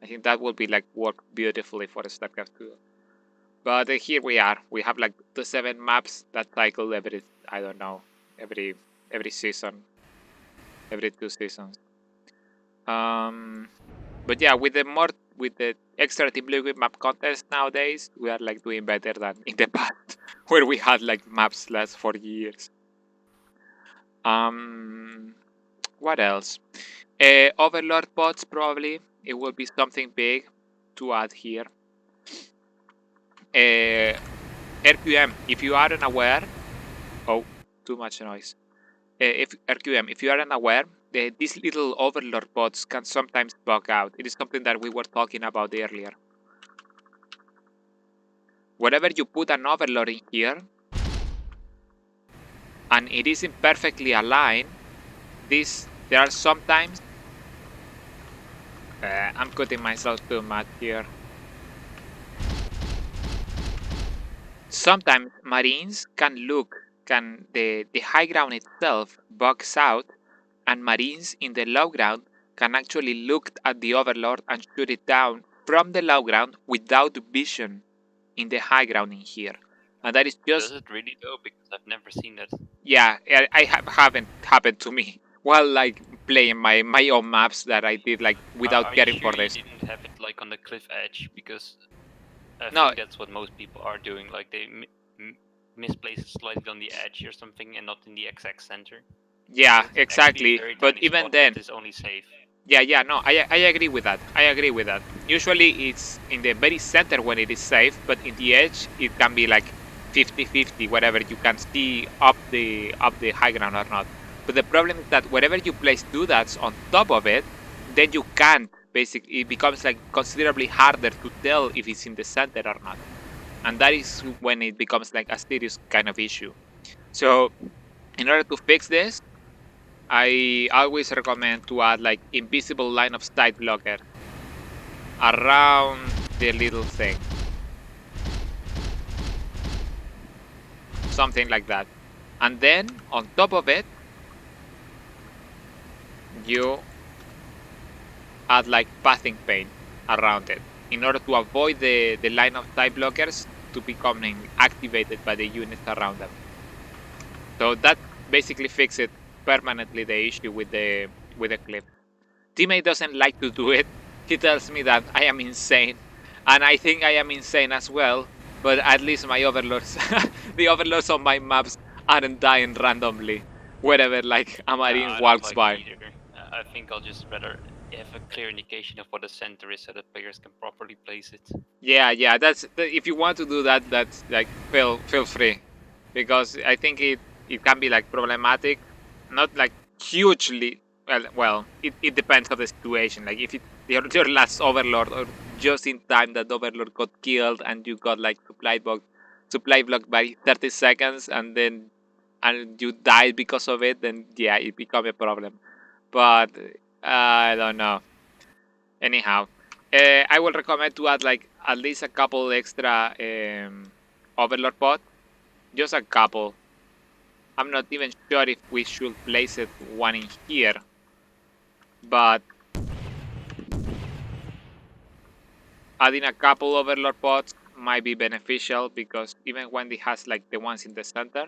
I think that will be like work beautifully for StarCraft 2. But here we are. We have like the 7 maps that cycle every, I don't know, every season, every 2 seasons. But yeah, with the extra Team Liquid map contest nowadays, we are like doing better than in the past, where we had like maps last for years. What else? Overlord bots, probably. It will be something big to add here. RQM, if you aren't aware... Oh, too much noise. If RQM, if you aren't aware, these little Overlord bots can sometimes bug out. It is something that we were talking about earlier. Whenever you put an Overlord in here, and it isn't perfectly aligned, there are sometimes... I'm cutting myself too much here. Sometimes Marines the high ground itself bugs out, and Marines in the low ground can actually look at the Overlord and shoot it down from the low ground without vision in the high ground in here. And that is just... Does it really though? Because I've never seen that. Yeah, haven't happened to me while like playing my own maps that I did like without Are caring you sure for this. you didn't have it like on the cliff edge? Because I No. think that's what most people are doing. Like they misplace it slightly on the edge or something, and not in the exact center. Yeah, It's exactly. a very But tiny even spot then, that is only safe. yeah, no, I agree with that. I agree with that. Usually it's in the very center when it is safe, but in the edge it can be like 50-50, whatever you can see up the high ground or not. But the problem is that wherever you place doodads on top of it, then you can't. Basically, it becomes like considerably harder to tell if it's in the center or not, and that is when it becomes like a serious kind of issue. So, in order to fix this, I always recommend to add like invisible line of sight blocker around the little thing. Something like that. And then on top of it, you add like pathing paint around it in order to avoid the line of sight blockers to becoming activated by the units around them. So that basically fixes permanently the issue with the clip. Teammate doesn't like to do it. He tells me that I am insane, and I think I am insane as well. But at least my overlords, the overlords on my maps, aren't dying randomly wherever like a marine I don't walks like by. it either. I think I'll just rather have a clear indication of what the center is so that players can properly place it. Yeah. That's if you want to do that, that's like feel free, because I think it can be like problematic, not like hugely. Well, it depends on the situation. Like if your last overlord, or just in time that overlord got killed and you got like supply blocked by 30 seconds, and you died because of it, then yeah, it become a problem. But I don't know. Anyhow, I will recommend to add like at least a couple extra overlord pods. Just a couple. I'm not even sure if we should place it one in here, but adding a couple overlord pods might be beneficial, because even when it has like the ones in the center,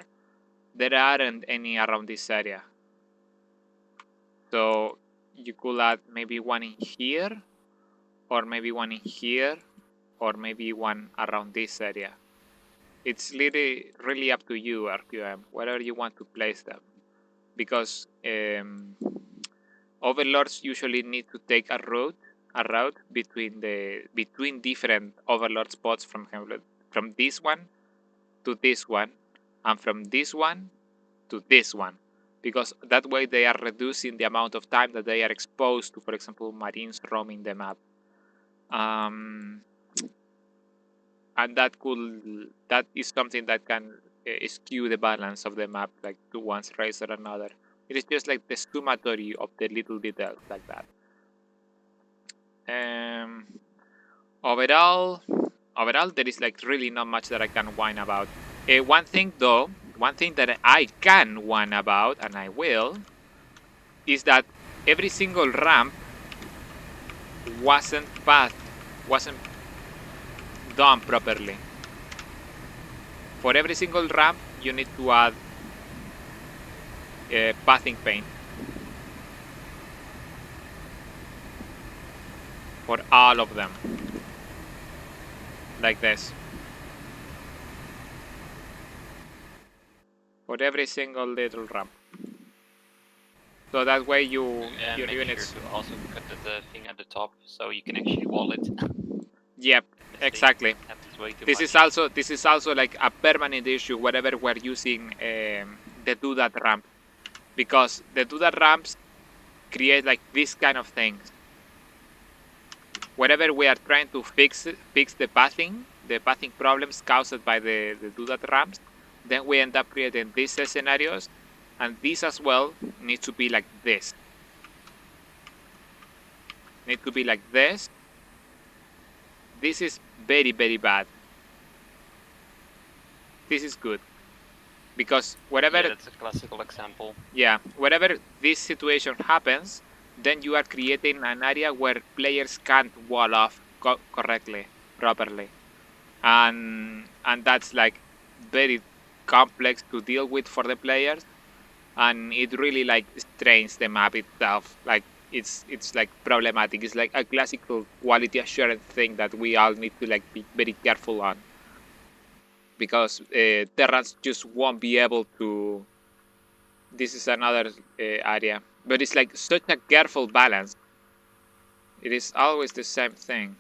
there aren't any around this area. So you could add maybe one in here, or maybe one in here, or maybe one around this area. It's really up to you, RQM, wherever you want to place them, because overlords usually need to take a route between different overlord spots, from this one to this one, and from this one to this one, because that way they are reducing the amount of time that they are exposed to, for example, marines roaming the map. And that is something that can skew the balance of the map, like to one race or another. It is just like the summatory of the little details like that. Overall, there is like really not much that I can whine about. One thing though, one thing that I can whine about, and I will, is that every single ramp wasn't done properly. For every single ramp, you need to add pathing paint. For all of them. Like this. For every single little ramp. So that way your make units... sure to also cut the thing at the top so you can actually wall it. Yep, exactly. This is also like a permanent issue whenever we're using the do that ramp, because the do that ramps create like this kind of things. Whenever we are trying to fix the pathing problems caused by the do that ramps, then we end up creating these scenarios, and this as well needs to be like this. Need to be like this. This is very, very bad. This is good. Because wherever... Yeah, that's a classical example. Yeah, wherever this situation happens, then you are creating an area where players can't wall off correctly, properly. And that's like very complex to deal with for the players. And it really like strains the map itself. Like it's like problematic. It's like a classical quality assurance thing that we all need to like be very careful on. Because Terrans just won't be able to... This is another area. But it's like such a careful balance. It is always the same thing.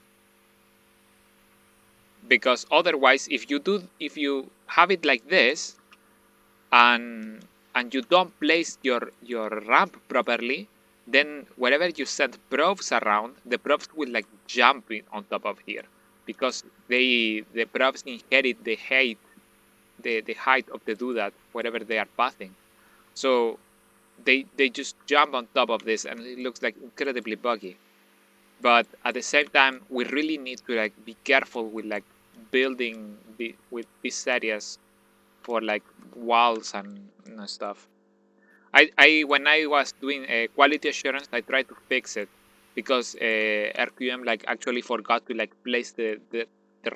Because otherwise, if you have it like this, and you don't place your ramp properly, then wherever you send probes around, the probes will like jump on top of here, because the probes inherit the height of the doodat wherever they are pathing. So they just jump on top of this, and it looks like incredibly buggy. But at the same time, we really need to like be careful with like building with these areas for like walls and stuff. I when I was doing quality assurance, I tried to fix it, because RQM like actually forgot to like place the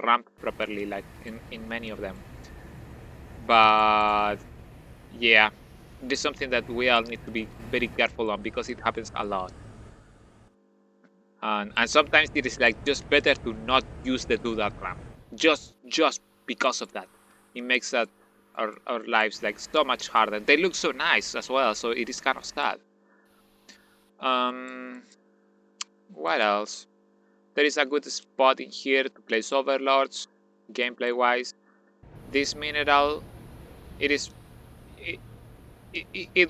ramp properly, like in many of them. But yeah, this is something that we all need to be very careful on, because it happens a lot. And sometimes it is like just better to not use the do that ramp, just because of that. It makes that our lives like so much harder. They look so nice as well, so it is kind of sad. What else? There is a good spot in here to place overlords, gameplay wise. This mineral, it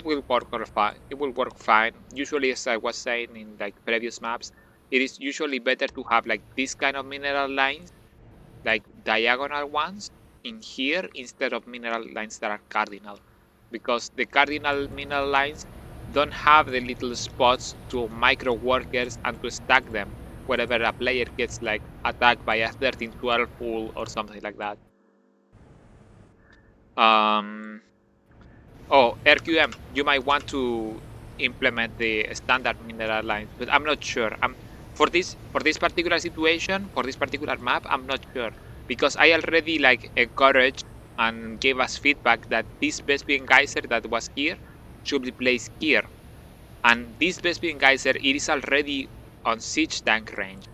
will work fine. It will work fine. Usually, as I was saying in like previous maps, it is usually better to have like this kind of mineral lines, like diagonal ones, in here instead of mineral lines that are cardinal, because the cardinal mineral lines don't have the little spots to micro workers and to stack them wherever a player gets like attacked by a 13-12 pool or something like that. Oh, RQM, you might want to implement the standard mineral lines, but I'm not sure. For this particular situation, for this particular map, I'm not sure, because I already like encouraged and gave us feedback that this Vespian geyser that was here should be placed here, and this Vespian geyser, it is already on siege tank range.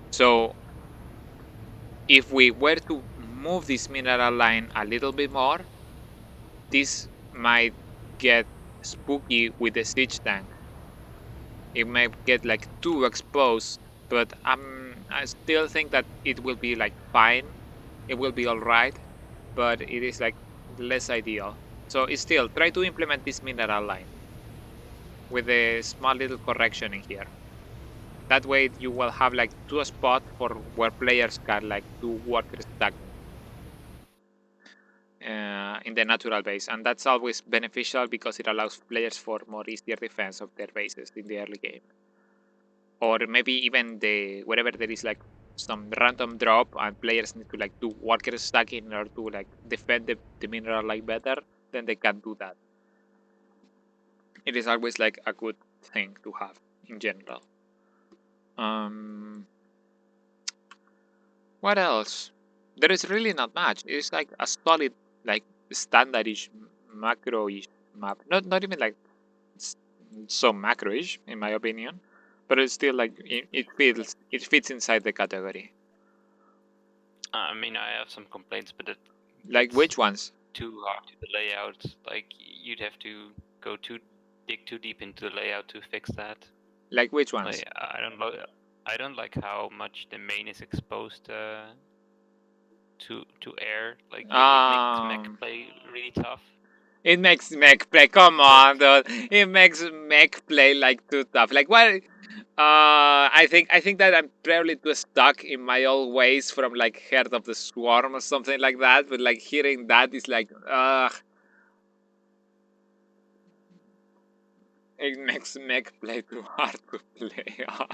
So if we were to move this mineral line a little bit more, this might get spooky with the siege tank. It might get like too exposed, but I still think that it will be like fine. It will be alright, but it is like less ideal. So it's still try to implement this mineral line with a small little correction in here. That way you will have like two spots for where players can like do workers stack in the natural base, and that's always beneficial because it allows players for more easier defense of their bases in the early game. or maybe even wherever there is like some random drop and players need to like do worker stacking in order to like defend the mineral like better, then they can do that. It is always like a good thing to have in general. What else? There is really not much. It's like a solid, like standardish macro-ish map. Not even like so macro-ish in my opinion, but it's still like it fits inside the category. I mean, I have some complaints, but Like it's which ones? too hard to the layout. Like you'd have to dig too deep into the layout to fix that. Like which ones? Like, I don't like how much the main is exposed to air. Like it makes mech play really tough. It makes mech play. Come on, dude. It makes mech play like too tough. Like what? I think that I'm probably too stuck in my old ways from like Heart of the Swarm or something like that. But like hearing that is like, it makes mech play too hard to play on.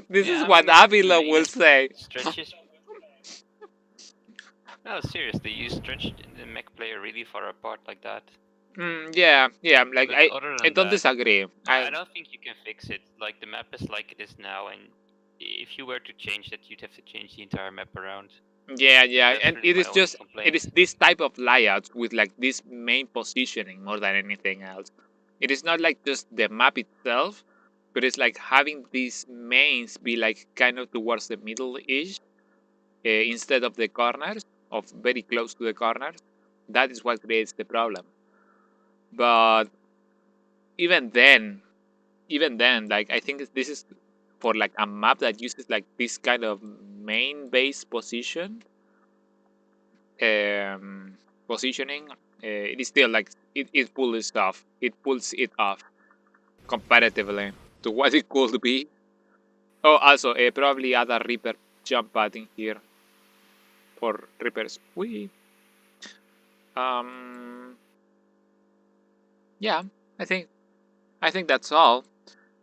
This is what Avila will say. Stretches. No, seriously, you stretched the mech player really far apart like that. Yeah. Like But I don't disagree. I don't think you can fix it. Like the map is like it is now, and if you were to change it, you'd have to change the entire map around. Yeah, That's and really it is my just only it is complaint. this type of layout with like this main positioning more than anything else. It is not like just the map itself, but it's like having these mains be like kind of towards the middle-ish instead of the corners, of very close to the corners. That is what creates the problem. But even then, like I think this is for like a map that uses like this kind of main base positioning, it is still like it pulls off. It pulls it off comparatively to what it could be. Oh, also, probably add a Reaper jump pad in here for Reapers. Yeah, I think that's all.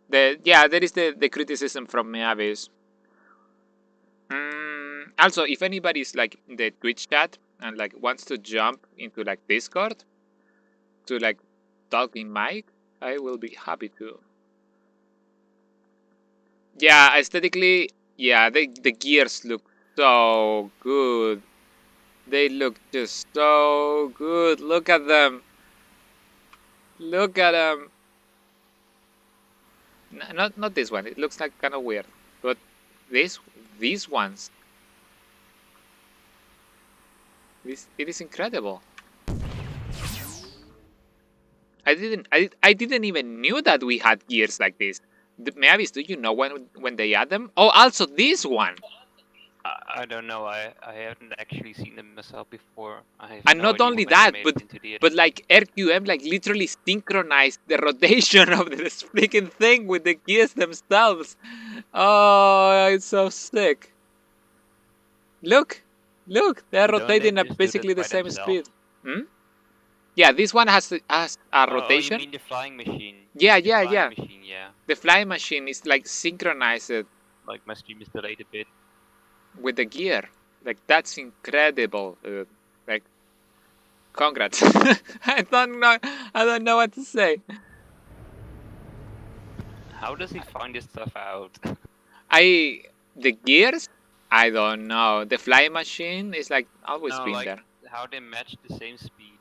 There is the criticism from Meavis. Also, if anybody's like in the Twitch chat and like wants to jump into like Discord to like talk in mic, I will be happy to. Yeah, aesthetically, yeah, the gears look so good. They look just so good. Look at them. Look at them. Not this one. It looks like kind of weird, but these ones. It is incredible. I didn't even knew that we had gears like this. Mavis, do you know when they add them? Oh, also this one. I don't know. I haven't actually seen them myself before. I have And no not idea only when they that, made it into the but like RQM like literally synchronized the rotation of this freaking thing with the gears themselves. Oh, it's so sick. Look, they're rotating at basically the same speed. Yeah, this one has a rotation. Oh, you mean the flying machine? Yeah. Machine, yeah. The flying machine is like synchronized. Like my stream is delayed a bit. With the gear. Like that's incredible. Like congrats. I don't know what to say. How does he find this stuff out? The gears? I don't know. The flying machine is like always been like, there. How they match the same speed?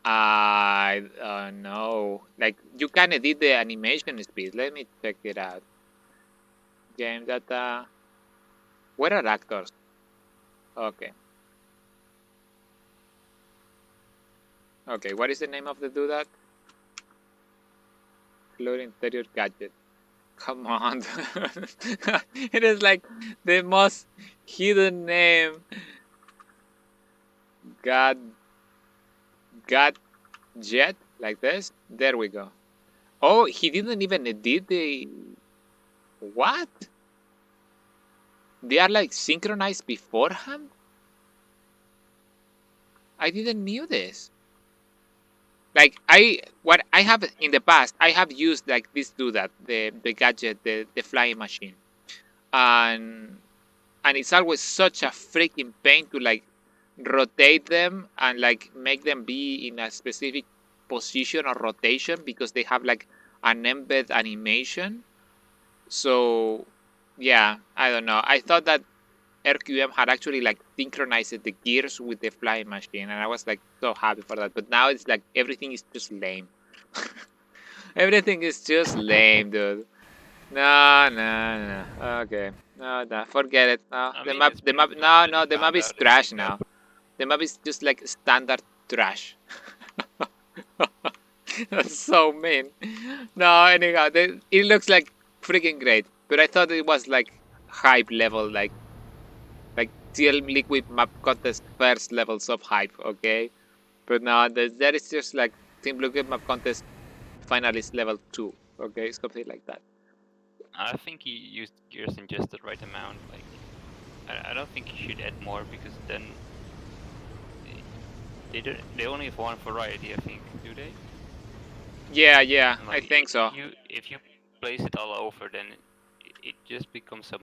I don't know. Like you can edit the animation speed. Let me check it out. Game data. Where are actors? Okay. Okay, what is the name of the doodad? Fluid interior gadget. Come on. It is like the most hidden name. Jet like this. There we go. Oh, he didn't even edit the. What? They are like synchronized beforehand? I didn't knew this. Like what I have in the past, I have used like this doodad, the gadget, the flying machine, and it's always such a freaking pain to like rotate them and like make them be in a specific position or rotation because they have like an embed animation. So yeah, I don't know. I thought that RQM had actually like synchronized the gears with the flying machine, and I was like so happy for that. But now it's like everything is just lame. Everything is just lame, dude. No, no, no. Okay, no, no. Forget it. No, I the mean, map, it's the pretty map. good No, that no, you the map found is out and trash picked now. up. The map is just like standard trash. That's so mean. No, anyhow, it looks like freaking great. But I thought it was like hype level, like TL Liquid map contest first levels of hype. Okay, but no, that is just like Team Liquid map contest finalist level 2. Okay, something like that. I think he used gears in just the right amount. Like, I don't think he should add more because then they only have one variety. I think, do they? Yeah, And I like, think so. if you place it all over, then it just becomes a